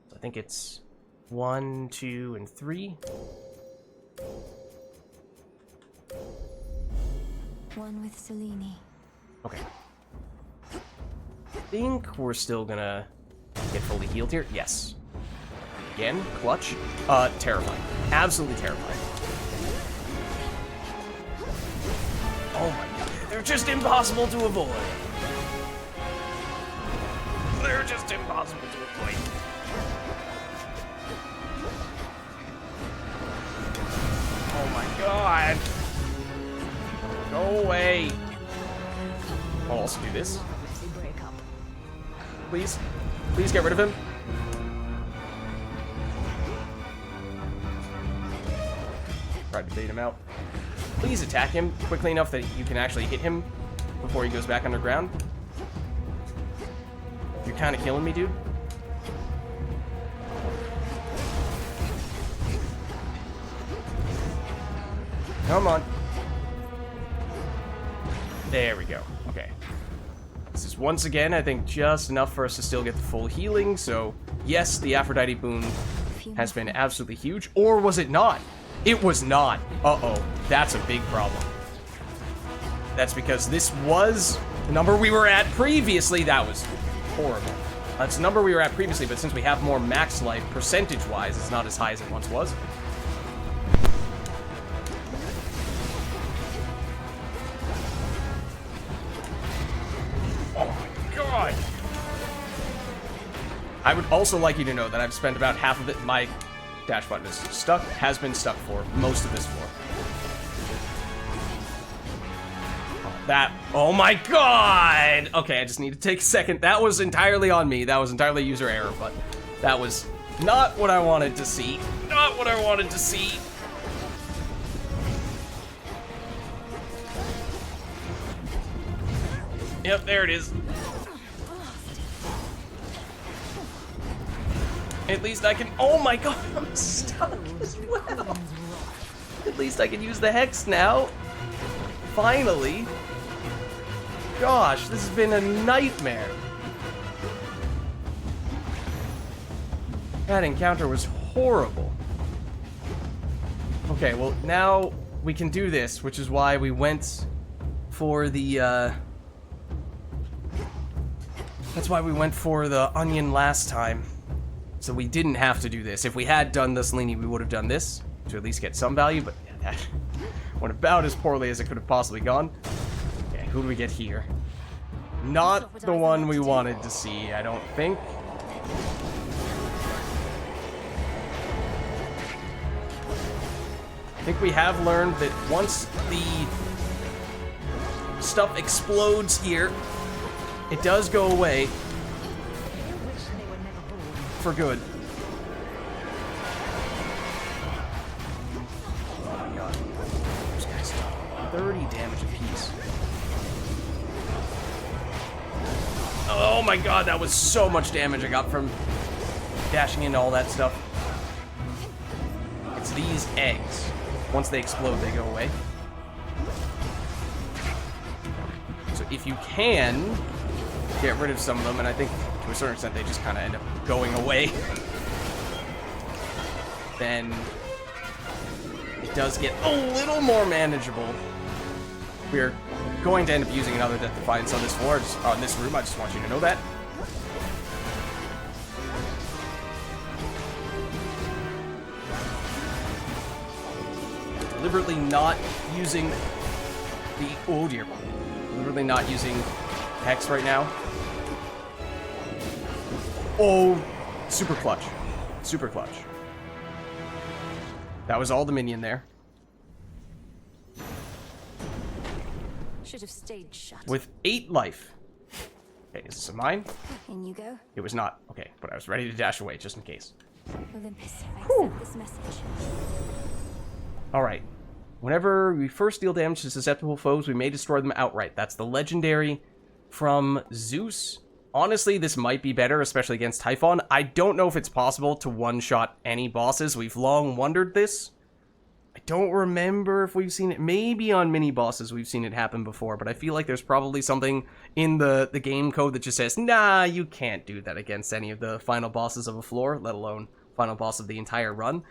So I think it's 1, 2, and 3. One with Selene. Okay. I think we're still gonna get fully healed here. Yes. Again, clutch. Terrifying. Absolutely terrifying. Oh my god. They're just impossible to avoid. They're just impossible to avoid. Oh my god. Go away. I'll also do this. Please. Please get rid of him. Try to bait him out. Please attack him quickly enough that you can actually hit him before he goes back underground. You're kind of killing me, dude. Come on. There we go. Okay. This is once again, I think, just enough for us to still get the full healing. So, yes, the Aphrodite boon has been absolutely huge. Or was it not? It was not. Uh-oh. That's a big problem. That's because this was the number we were at previously. That was horrible. That's the number we were at previously, but since we have more max life, percentage-wise, it's not as high as it once was. God. I would also like you to know that I've spent about half of it. My dash button is stuck, has been stuck for most of this floor. Oh my god! Okay, I just need to take a second. That was entirely on me. That was entirely user error, but that was not what I wanted to see. Not what I wanted to see. Yep, there it is. At least I can... Oh my god, I'm stuck as well. At least I can use the Hex now. Finally. Gosh, this has been a nightmare. That encounter was horrible. Okay, well, now we can do this, which is why we went for the, That's why we went for the onion last time. So we didn't have to do this. If we had done this leaning, we would have done this to at least get some value, but yeah, that went about as poorly as it could have possibly gone. Okay, who do we get here? Not the one we wanted to see, I don't think. I think we have learned that once the stuff explodes here, it does go away. For good. Oh my god. Those guys do 30 damage apiece. Oh my god, that was so much damage I got from dashing into all that stuff. It's these eggs. Once they explode, they go away. So if you can get rid of some of them, and I think to a certain extent they just kind of end up going away, then it does get a little more manageable. We're going to end up using another Death Defiance on this floor, on this room. I just want you to know that. Deliberately not using the... Oh dear. Deliberately not using Hex right now. Oh, super clutch. Super clutch. That was all the minion there. Should have stayed shut. With 8 life. Okay, is this mine? In you go. It was not. Okay, but I was ready to dash away just in case. Olympus, accept this message. Alright. Whenever we first deal damage to susceptible foes, we may destroy them outright. That's the legendary from Zeus. Honestly, this might be better, especially against Typhon. I don't know if it's possible to one-shot any bosses. We've long wondered this. I don't remember if we've seen it. Maybe on mini-bosses we've seen it happen before, but I feel like there's probably something in the game code that just says, nah, you can't do that against any of the final bosses of a floor, let alone final boss of the entire run.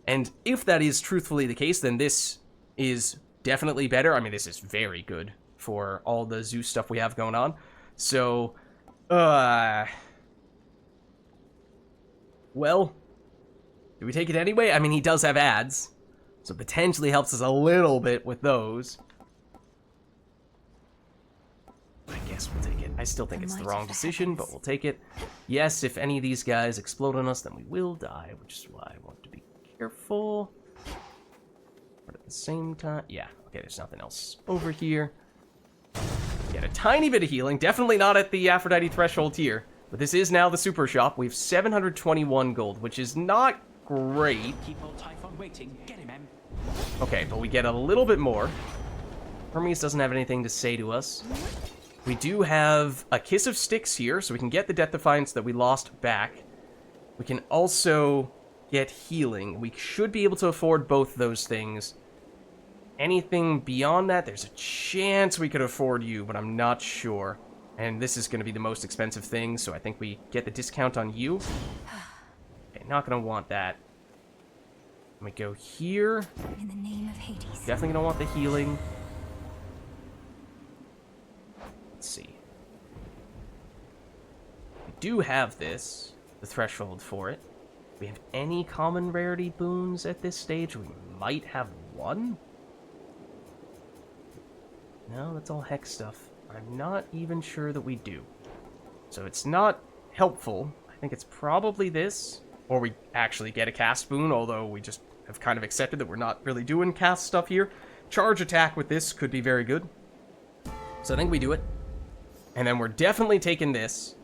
And if that is truthfully the case, then this is definitely better. I mean, this is very good for all the Zeus stuff we have going on. So... Well, do we take it anyway? I mean, he does have ads, so potentially helps us a little bit with those. I guess we'll take it. I still think it's the wrong decision, but we'll take it. Yes, if any of these guys explode on us, then we will die, which is why I want to be careful. But at the same time, yeah, okay, there's nothing else over here. Get a tiny bit of healing, definitely not at the Aphrodite threshold here, but this is now the super shop. We have 721 gold, which is not great. Keep old Typhon waiting. Get him, Em. Okay, but we get a little bit more. Hermes doesn't have anything to say to us. We do have a Kiss of Styx here, so we can get the Death Defiance that we lost back. We can also get healing. We should be able to afford both those things. Anything beyond that, there's a chance we could afford you, but I'm not sure. And this is going to be the most expensive thing, so I think we get the discount on you. Okay, not going to want that. We go here. In the name of Hades. Definitely going to want the healing. Let's see. We do have this, the threshold for it. Do we have any common rarity boons at this stage? We might have one. No, that's all hex stuff. I'm not even sure that we do. So it's not helpful. I think it's probably this, or we actually get a cast boon, although we just have kind of accepted that we're not really doing cast stuff here. Charge attack with this could be very good. So I think we do it. And then we're definitely taking this.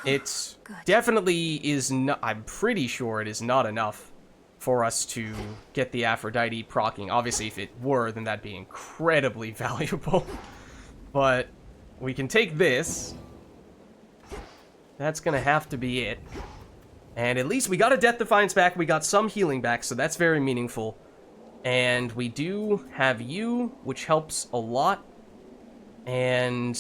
It definitely is not, I'm pretty sure it is not enough for us to get the Aphrodite proccing. Obviously, if it were, then that'd be incredibly valuable. But we can take this. That's gonna have to be it. And at least we got a Death Defiance back, we got some healing back, so that's very meaningful. And we do have you, which helps a lot. And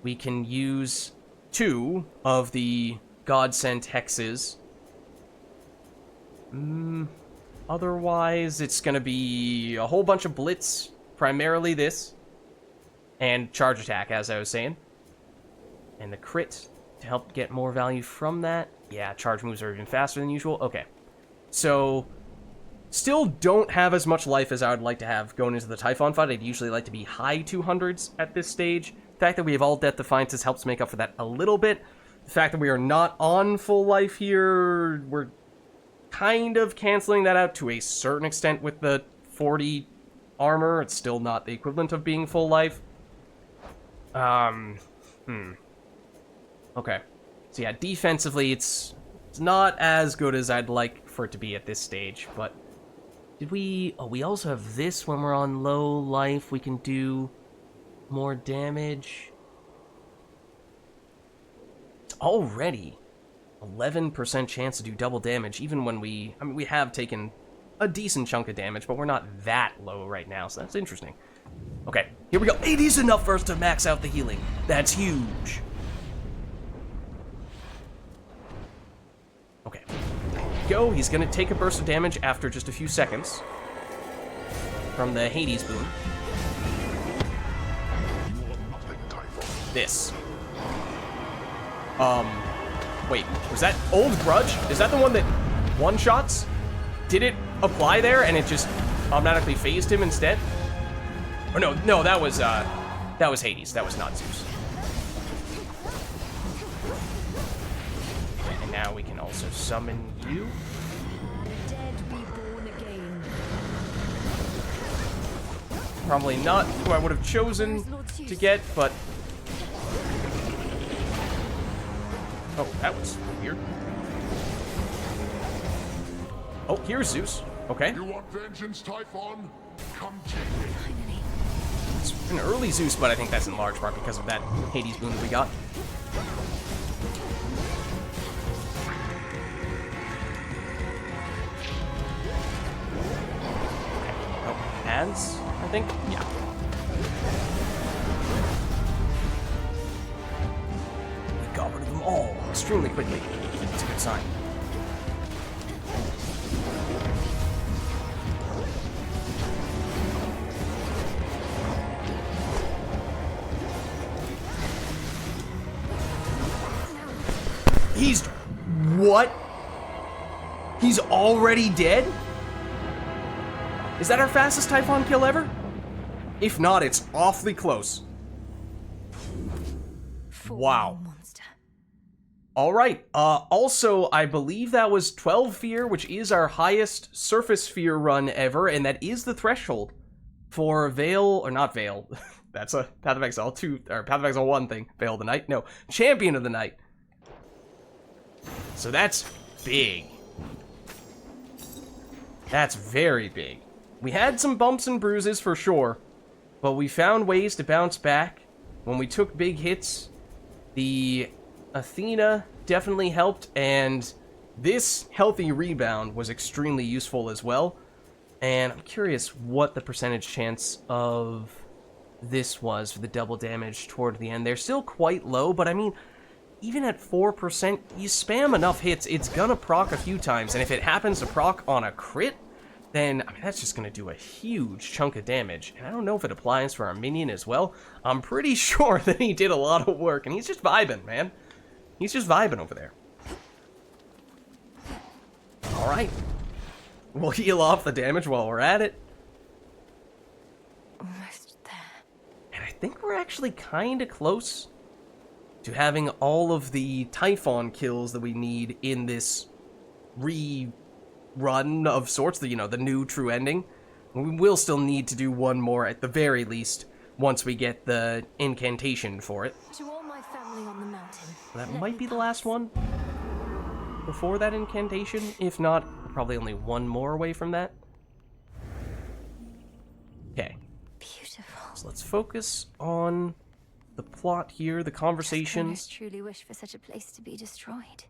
we can use 2 of the God-sent hexes. Otherwise, it's gonna be a whole bunch of blitz, primarily this. And charge attack, as I was saying. And the crit to help get more value from that. Yeah, charge moves are even faster than usual. Okay. So, still don't have as much life as I would like to have going into the Typhon fight. I'd usually like to be high 200s at this stage. The fact that we have all Death Defiances helps make up for that a little bit. The fact that we are not on full life here, we're kind of canceling that out to a certain extent with the 40 armor. It's still not the equivalent of being full life. Okay. So yeah, defensively, it's not as good as I'd like for it to be at this stage, but did we... Oh, we also have this when we're on low life. We can do more damage. It's already 11% chance to do double damage, even when we... I mean, we have taken a decent chunk of damage, but we're not that low right now, so that's interesting. Okay, here we go. 80 is enough for us to max out the healing. That's huge. Okay, there we go. He's gonna take a burst of damage after just a few seconds from the Hades boon. This. Wait, was that Old Grudge? Is that the one that one-shots? Did it apply there and it just automatically phased him instead? Or no, that was Hades. That was not Zeus. And now we can also summon you. The dead reborn again. Probably not who I would have chosen to get, but... Oh, that was weird. Oh, here's Zeus. Okay. You want vengeance, Typhon? Come take it. It's an early Zeus, but I think that's in large part because of that Hades boon that we got. Oh, ads, I think? Yeah. We got rid of them all extremely quickly. It's a good sign. He's... What? He's already dead? Is that our fastest Typhon kill ever? If not, it's awfully close. Wow. Alright, also, I believe that was 12 Fear, which is our highest Surface Fear run ever, and that is the threshold for Veil, or not Veil, that's a Path of Exile 2, or Path of Exile 1 thing, Veil of the Night, no, Champion of the Night. So that's big. That's very big. We had some bumps and bruises for sure, but we found ways to bounce back. When we took big hits, the Athena definitely helped, and this healthy rebound was extremely useful as well. And I'm curious what the percentage chance of this was for the double damage toward the end. They're still quite low, but I mean, even at 4%, you spam enough hits, it's gonna proc a few times, and if it happens to proc on a crit, then I mean, that's just gonna do a huge chunk of damage. And I don't know if it applies for our minion as well. I'm pretty sure that he did a lot of work, and he's just vibing, man. He's just vibing over there. Alright. We'll heal off the damage while we're at it. Almost there. And I think we're actually kind of close to having all of the Typhon kills that we need in this rerun of sorts, the, you know, the new true ending. We will still need to do one more at the very least once we get the incantation for it. To all my family on the mountain. That might be the last one before that incantation. If not, probably only one more away from that. Okay. Beautiful. So let's focus on the plot here, the conversations. I truly wish for such a place to be destroyed.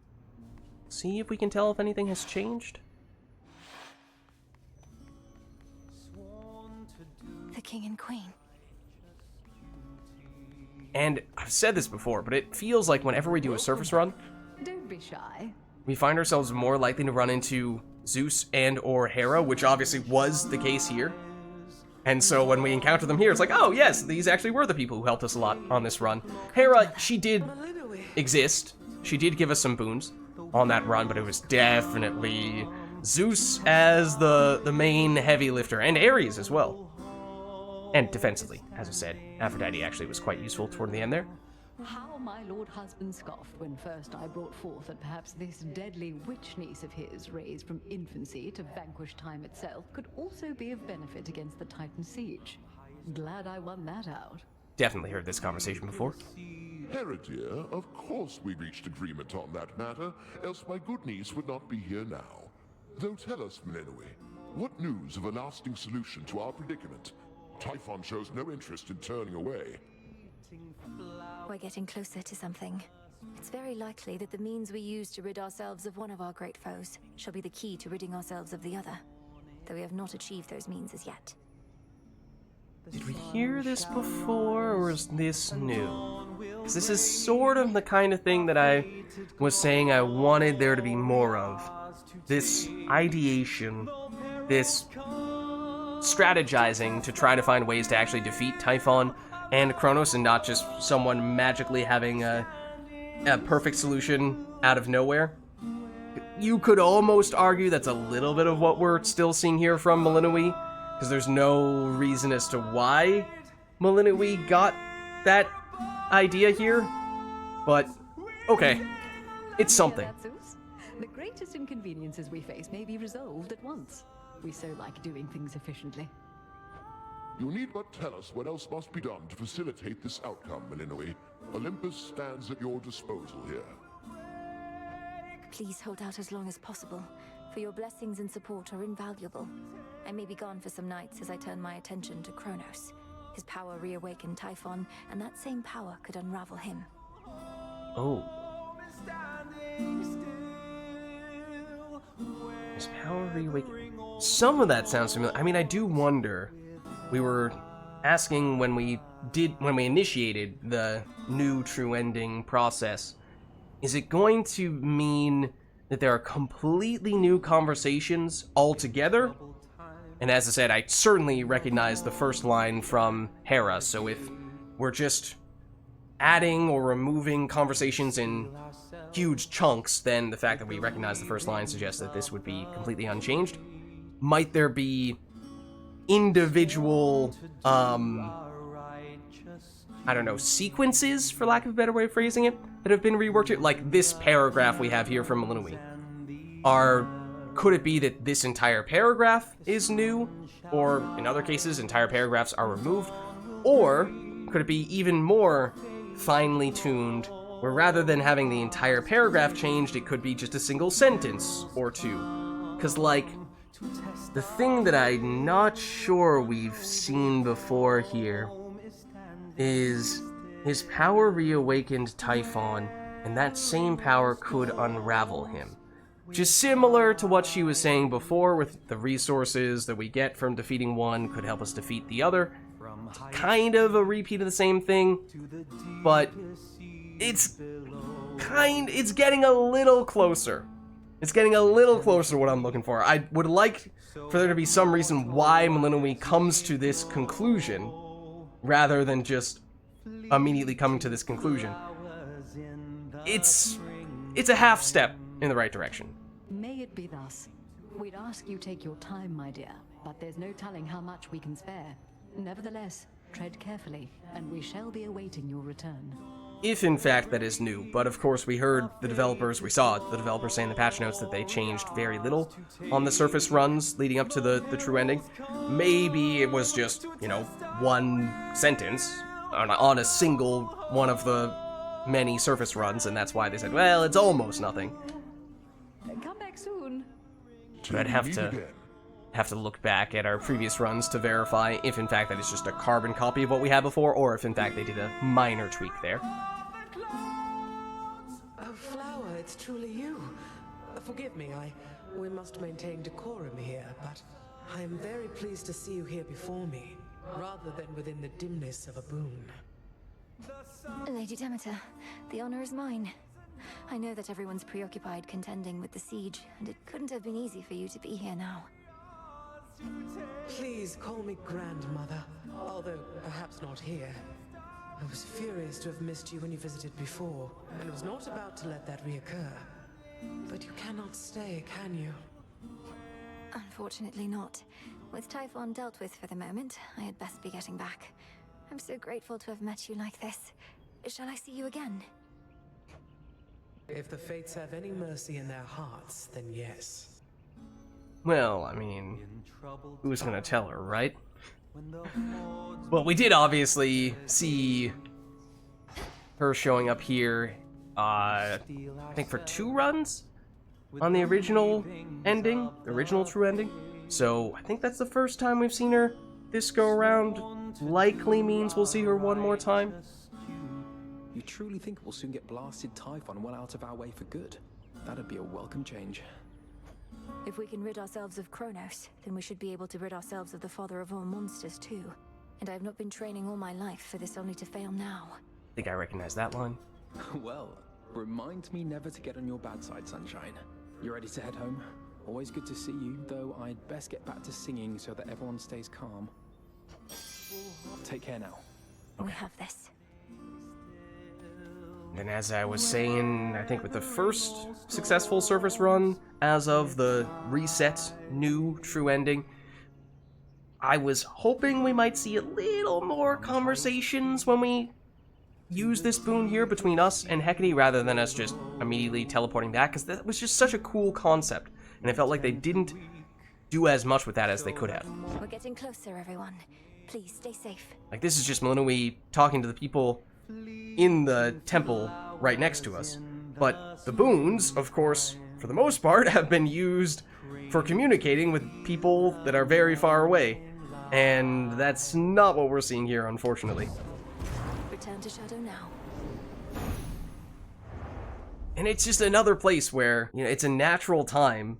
See if we can tell if anything has changed. The king and queen. And I've said this before, but it feels like whenever we do a surface run, Don't be shy. we find ourselves more likely to run into Zeus and or Hera, which obviously was the case here. And so when we encounter them here, it's like, oh yes, these actually were the people who helped us a lot on this run. Hera, she did exist. She did give us some boons on that run, but it was definitely Zeus as the main heavy lifter, and Ares as well. And defensively, as I said, Aphrodite actually was quite useful toward the end there. How my lord husband scoffed when first I brought forth that perhaps this deadly witch niece of his, raised from infancy to vanquish time itself, could also be of benefit against the Titan siege. Glad I won that out. Definitely heard this conversation before. Hera, dear, of course we reached agreement on that matter, else my good niece would not be here now. Though tell us, Minion, what news of a lasting solution to our predicament? Typhon shows no interest in turning away. We're getting closer to something. It's very likely that the means we use to rid ourselves of one of our great foes shall be the key to ridding ourselves of the other, though we have not achieved those means as yet. Did we hear this before, or is this new? Because this is sort of the kind of thing that I was saying I wanted there to be more of. This ideation, this strategizing to try to find ways to actually defeat Typhon and Kronos, and not just someone magically having a perfect solution out of nowhere. You could almost argue that's a little bit of what we're still seeing here from Malignui, because there's no reason as to why Malignui got that idea here, but okay, it's something. The greatest inconveniences we face may be resolved at once. We so like doing things efficiently. You need but tell us what else must be done to facilitate this outcome, Malignui. Olympus stands at your disposal here. Please hold out as long as possible, for your blessings and support are invaluable. I may be gone for some nights as I turn my attention to Kronos. His power reawakened Typhon, and that same power could unravel him. Oh. His power reawakened. Some of that sounds familiar. I mean, I do wonder. We were asking when we initiated the new true ending process, is it going to mean that there are completely new conversations altogether? And as I said, I certainly recognize the first line from Hera, so if we're just adding or removing conversations in huge chunks, then the fact that we recognize the first line suggests that this would be completely unchanged. Might there be individual, I don't know, sequences, for lack of a better way of phrasing it, that have been reworked? Like this paragraph we have here from Malinui. Could it be that this entire paragraph is new? Or, in other cases, entire paragraphs are removed? Or could it be even more finely tuned, where rather than having the entire paragraph changed, it could be just a single sentence or two? Because, like, the thing that I'm not sure we've seen before here is his power reawakened Typhon, and that same power could unravel him. Which is similar to what she was saying before, with the resources that we get from defeating one could help us defeat the other. It's kind of a repeat of the same thing, but it's getting a little closer. It's getting a little closer to what I'm looking for. I would like for there to be some reason why Malinui comes to this conclusion, rather than just immediately coming to this conclusion. It's a half step in the right direction. May it be thus. We'd ask you take your time, my dear, but there's no telling how much we can spare. Nevertheless, tread carefully, and we shall be awaiting your return. If in fact that is new, but of course we saw the developers say in the patch notes that they changed very little on the surface runs leading up to the true ending. Maybe it was just, you know, one sentence on a single one of the many surface runs, and that's why they said, well, it's almost nothing. Come back soon. But I'd have to look back at our previous runs to verify if in fact that is just a carbon copy of what we had before, or if in fact they did a minor tweak there. Oh, Flower, it's truly you. Forgive me, we must maintain decorum here, but I am very pleased to see you here before me, rather than within the dimness of a boon. Lady Demeter, the honor is mine. I know that everyone's preoccupied contending with the siege, and it couldn't have been easy for you to be here now. Please call me grandmother, although perhaps not here. I was furious to have missed you when you visited before, and was not about to let that reoccur. But you cannot stay, can you? Unfortunately not. With Typhon dealt with for the moment, I had best be getting back. I'm so grateful to have met you like this. Shall I see you again? If the fates have any mercy in their hearts, then yes. Well, I mean, who's gonna tell her, right? Well, we did obviously see her showing up here, I think for 2 runs on the original ending, the original true ending. So I think that's the first time we've seen her this go around. Likely means we'll see her one more time. You truly think we'll soon get blasted Typhon well out of our way for good? That'd be a welcome change. If we can rid ourselves of Kronos, then we should be able to rid ourselves of the father of all monsters too. And I've not been training all my life for this only to fail now. I think I recognize that line. Well, remind me never to get on your bad side, Sunshine. You ready to head home? Always good to see you, though I'd best get back to singing so that everyone stays calm. Take care now. We have this. And as I was saying, I think with the first successful surface run, as of the reset, new, true ending, I was hoping we might see a little more conversations when we use this boon here between us and Hecate, rather than us just immediately teleporting back, because that was just such a cool concept, and it felt like they didn't do as much with that as they could have. We're getting closer, everyone. Please stay safe. Like, this is just Malinui talking to the people in the temple right next to us. But the boons, of course, for the most part, have been used for communicating with people that are very far away. And that's not what we're seeing here, unfortunately. Return to Shadow now. And it's just another place where, you know, it's a natural time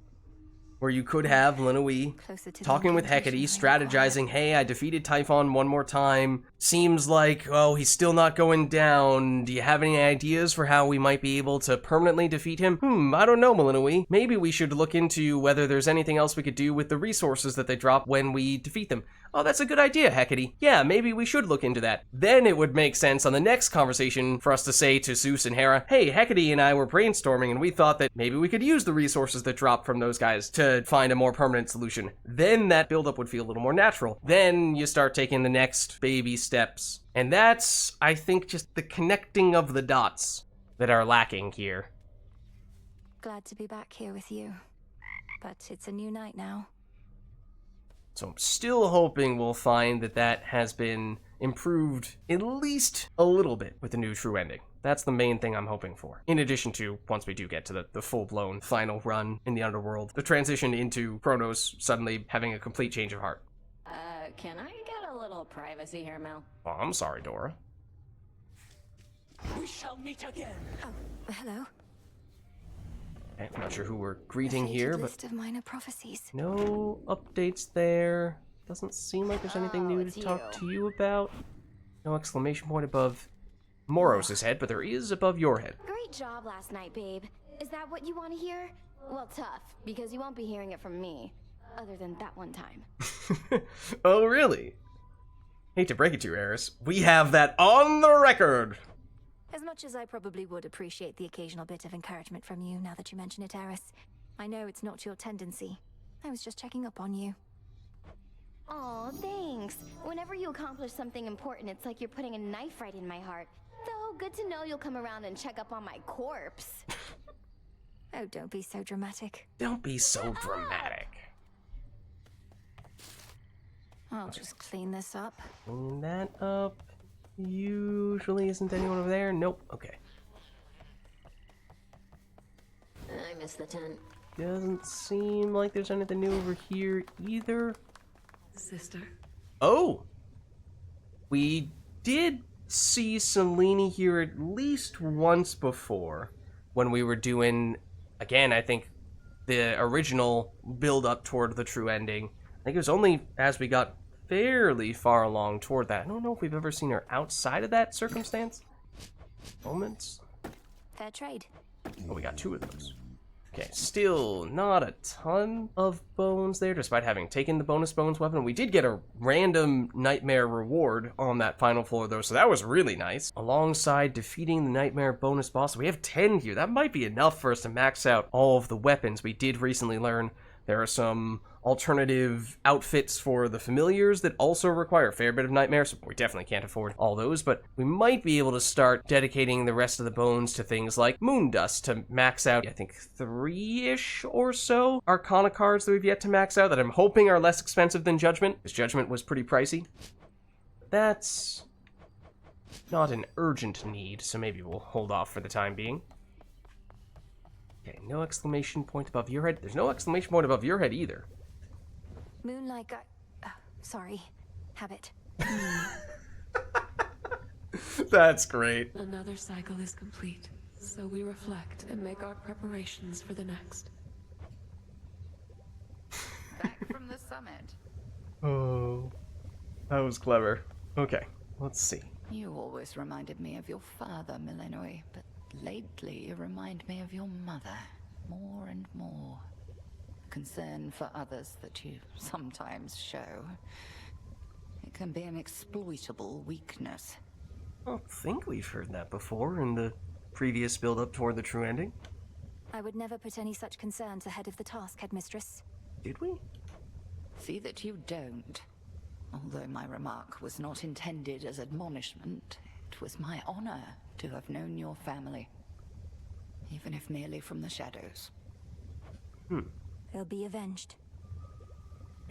where you could have Linui talking with Hecate, strategizing, hey, I defeated Typhon one more time. Seems like, oh, he's still not going down. Do you have any ideas for how we might be able to permanently defeat him? I don't know, Linui. Maybe we should look into whether there's anything else we could do with the resources that they drop when we defeat them. Oh, that's a good idea, Hecate. Yeah, maybe we should look into that. Then it would make sense on the next conversation for us to say to Zeus and Hera, hey, Hecate and I were brainstorming and we thought that maybe we could use the resources that drop from those guys to find a more permanent solution. Then that buildup would feel a little more natural. Then you start taking the next baby steps. And that's, I think, just the connecting of the dots that are lacking here. Glad to be back here with you. But it's a new night now. So I'm still hoping we'll find that that has been improved at least a little bit with the new true ending. That's the main thing I'm hoping for. In addition to, once we do get to the full-blown final run in the underworld, the transition into Kronos suddenly having a complete change of heart. Can I get a little privacy here, Mel? Oh, I'm sorry, Dora. We shall meet again. Oh, hello. Okay, I'm not sure who we're greeting here, but list of minor prophecies. No updates there. Doesn't seem like there's anything new to talk to you about. No exclamation point above Moros' head, but there is above your head. Great job last night, babe. Is that what you want to hear? Well, tough, because you won't be hearing it from me. Other than that one time. Oh, really? Hate to break it to you, Eris. We have that on the record! As much as I probably would appreciate the occasional bit of encouragement from you now that you mention it, Eris, I know it's not your tendency. I was just checking up on you. Aw, thanks. Whenever you accomplish something important, it's like you're putting a knife right in my heart. Though, good to know you'll come around and check up on my corpse. Oh, don't be so dramatic. Don't be so dramatic. I'll just clean this up. Clean that up. Usually isn't anyone over there? Nope. Okay. I missed the tent. Doesn't seem like there's anything new over here either. Sister. Oh! We did see Selene here at least once before when we were doing, again, I think, the original build-up toward the true ending. I think it was only as we got fairly far along toward that. I don't know if we've ever seen her outside of that circumstance. Moments. Fair trade. Oh, we got two of those. Okay, still not a ton of bones there, despite having taken the bonus bones weapon. We did get a random nightmare reward on that final floor, though, so that was really nice. Alongside defeating the nightmare bonus boss, we have 10 here. That might be enough for us to max out all of the weapons. We did recently learn there are some alternative outfits for the familiars that also require a fair bit of nightmares. So we definitely can't afford all those, but we might be able to start dedicating the rest of the bones to things like moon dust to max out, I think, 3-ish or so Arcana cards that we've yet to max out that I'm hoping are less expensive than Judgment, because Judgment was pretty pricey. That's not an urgent need, so maybe we'll hold off for the time being. Okay, no exclamation point above your head. There's no exclamation point above your head either. Moonlight guy. Sorry. Habit. That's great. Another cycle is complete, so we reflect and make our preparations for the next. Back from the summit. Oh, that was clever. Okay, let's see. You always reminded me of your father, Millenoi, but lately you remind me of your mother more and more. Concern for others that you sometimes show. It can be an exploitable weakness. I don't think we've heard that before in the previous build-up toward the true ending. I would never put any such concerns ahead of the task, Headmistress. Did we? See that you don't. Although my remark was not intended as admonishment, it was my honor to have known your family. Even if merely from the shadows. They'll be avenged.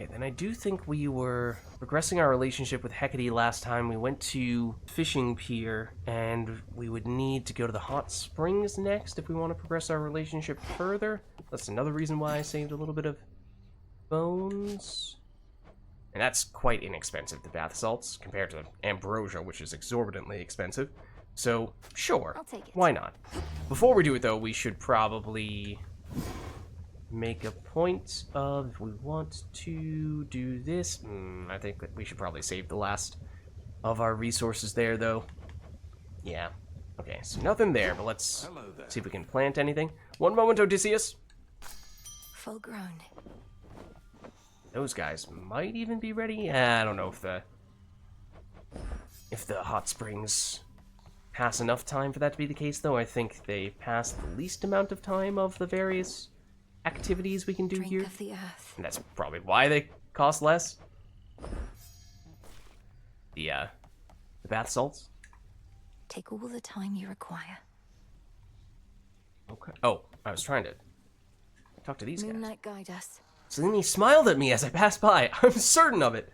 Okay, then I do think we were progressing our relationship with Hecate last time. We went to Fishing Pier, and we would need to go to the Hot Springs next if we want to progress our relationship further. That's another reason why I saved a little bit of bones. And that's quite inexpensive, the bath salts, compared to Ambrosia, which is exorbitantly expensive. So, sure, I'll take it. Why not? Before we do it, though, we should probably make a point of, if we want to do this, I think that we should probably save the last of our resources there, though. Yeah. Okay, so nothing there, but let's see if we can plant anything. One moment, Odysseus. Full grown. Those guys might even be ready. I don't know if the hot springs pass enough time for that to be the case, though. I think they pass the least amount of time of the various activities we can do here. Of the earth. And that's probably why they cost less. The bath salts. Take all the time you require. Okay. Oh, I was trying to talk to these guys. Moonlight guide us. So then he smiled at me as I passed by. I'm certain of it.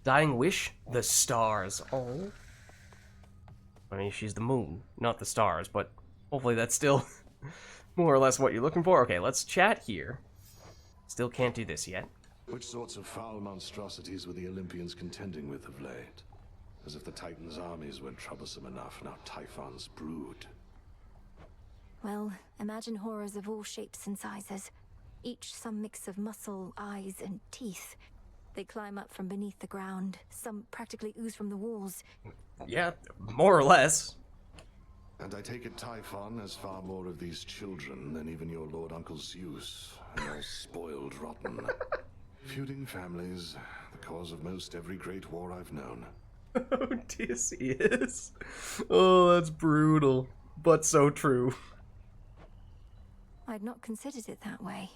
Dying wish, the stars. Oh. I mean, she's the moon, not the stars, but hopefully that's still more or less what you're looking for. Okay, let's chat here. Still can't do this yet. Which sorts of foul monstrosities were the Olympians contending with of late? As if the Titans' armies weren't troublesome enough, now Typhon's brood. Well, imagine horrors of all shapes and sizes. Each some mix of muscle, eyes, and teeth. They climb up from beneath the ground. Some practically ooze from the walls. Yeah, more or less. And I take it Typhon has far more of these children than even your Lord Uncle Zeus, and all spoiled rotten. Feuding families, the cause of most every great war I've known. Odysseus. Oh, that's brutal, but so true. I'd not considered it that way.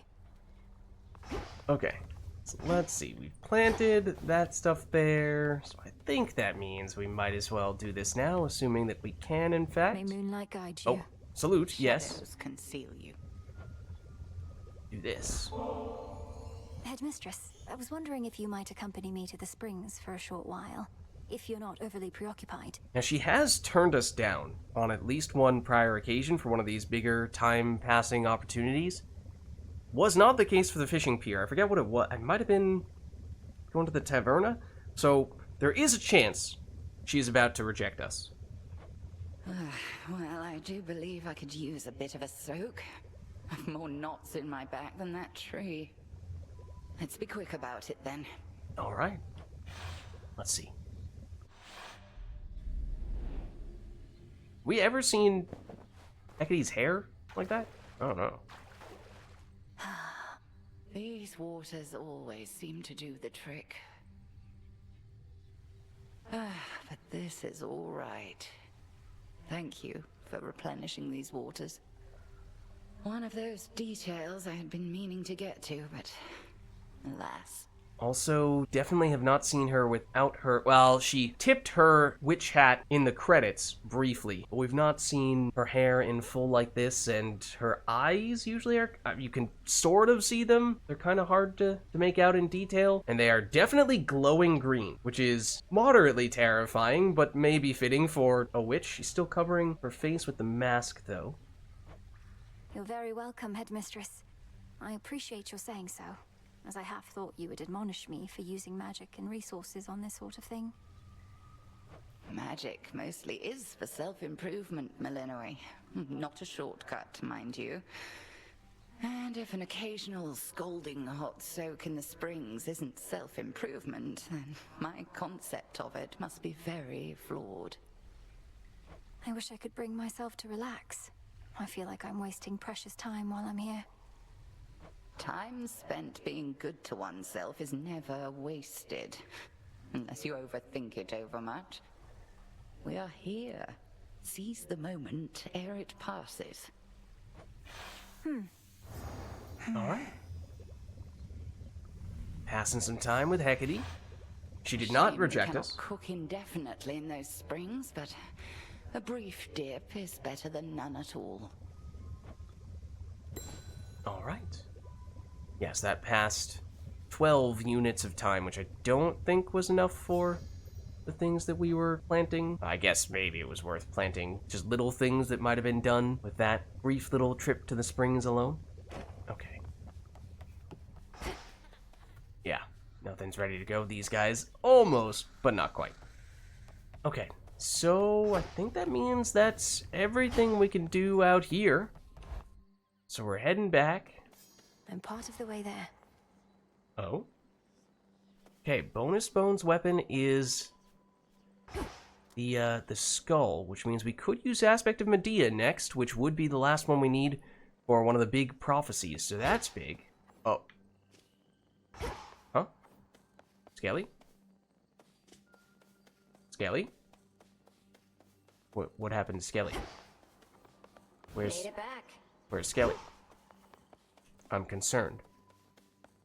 Okay, so let's see. We've planted that stuff there, so I think that means we might as well do this now, assuming that we can, in fact. May moonlight guide you. Oh, salute, yes. Shadows conceal you. Do this. Headmistress, I was wondering if you might accompany me to the springs for a short while, if you're not overly preoccupied. Now, she has turned us down on at least one prior occasion for one of these bigger time-passing opportunities. Was not the case for the fishing pier. I forget what it was. I might have been going to the taverna. So, there is a chance she is about to reject us. Well, I do believe I could use a bit of a soak. I've more knots in my back than that tree. Let's be quick about it, then. All right. Let's see. We ever seen Hecate's hair like that? I don't know. These waters always seem to do the trick. But this is all right. Thank you for replenishing these waters. One of those details I had been meaning to get to, but alas. Also, definitely have not seen her without her... Well, she tipped her witch hat in the credits briefly, but we've not seen her hair in full like this, and her eyes usually are... You can sort of see them. They're kind of hard to make out in detail, and they are definitely glowing green, which is moderately terrifying, but maybe fitting for a witch. She's still covering her face with the mask, though. You're very welcome, Headmistress. I appreciate your saying so, as I half thought you would admonish me for using magic and resources on this sort of thing. Magic mostly is for self-improvement, Millenoi. Not a shortcut, mind you. And if an occasional scalding hot soak in the springs isn't self-improvement, then my concept of it must be very flawed. I wish I could bring myself to relax. I feel like I'm wasting precious time while I'm here. Time spent being good to oneself is never wasted, unless you overthink it overmuch. We are here. Seize the moment ere it passes. Alright. Passing some time with Hecate. She did not reject us. Cook indefinitely in those springs, but a brief dip is better than none at all. Alright. Yes, that passed 12 units of time, which I don't think was enough for the things that we were planting. I guess maybe it was worth planting just little things that might have been done with that brief little trip to the springs alone. Okay. Yeah, nothing's ready to go. These guys almost, but not quite. Okay, so I think that means that's everything we can do out here. So we're heading back. I'm part of the way there. Oh? Okay, bonus bones weapon is the skull, which means we could use Aspect of Medea next, which would be the last one we need for one of the big prophecies, so that's big. Oh. Huh? Skelly? Skelly? What happened to Skelly? Made it back. Where's Skelly? I'm concerned.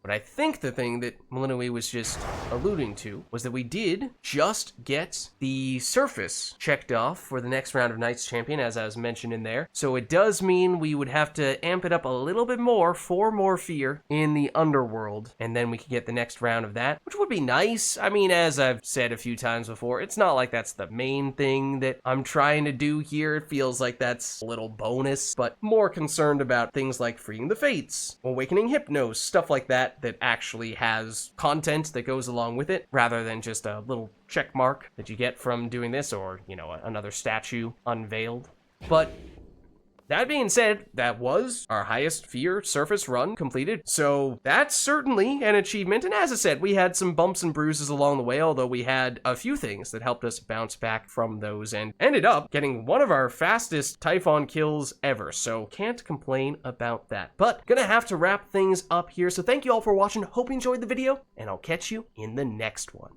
But I think the thing that Malinois was just alluding to was that we did just get the surface checked off for the next round of Knights Champion, as I was mentioned in there. So it does mean we would have to amp it up a little bit more for more fear in the underworld, and then we could get the next round of that, which would be nice. I mean, as I've said a few times before, it's not like that's the main thing that I'm trying to do here. It feels like that's a little bonus, but more concerned about things like freeing the Fates, awakening Hypnos, stuff like that actually has content that goes along with it, rather than just a little check mark that you get from doing this, or, you know, another statue unveiled. But that being said, that was our highest fear surface run completed, so that's certainly an achievement. And as I said, we had some bumps and bruises along the way, although we had a few things that helped us bounce back from those, and ended up getting one of our fastest Typhon kills ever, so can't complain about that. But gonna have to wrap things up here, so thank you all for watching, hope you enjoyed the video, and I'll catch you in the next one.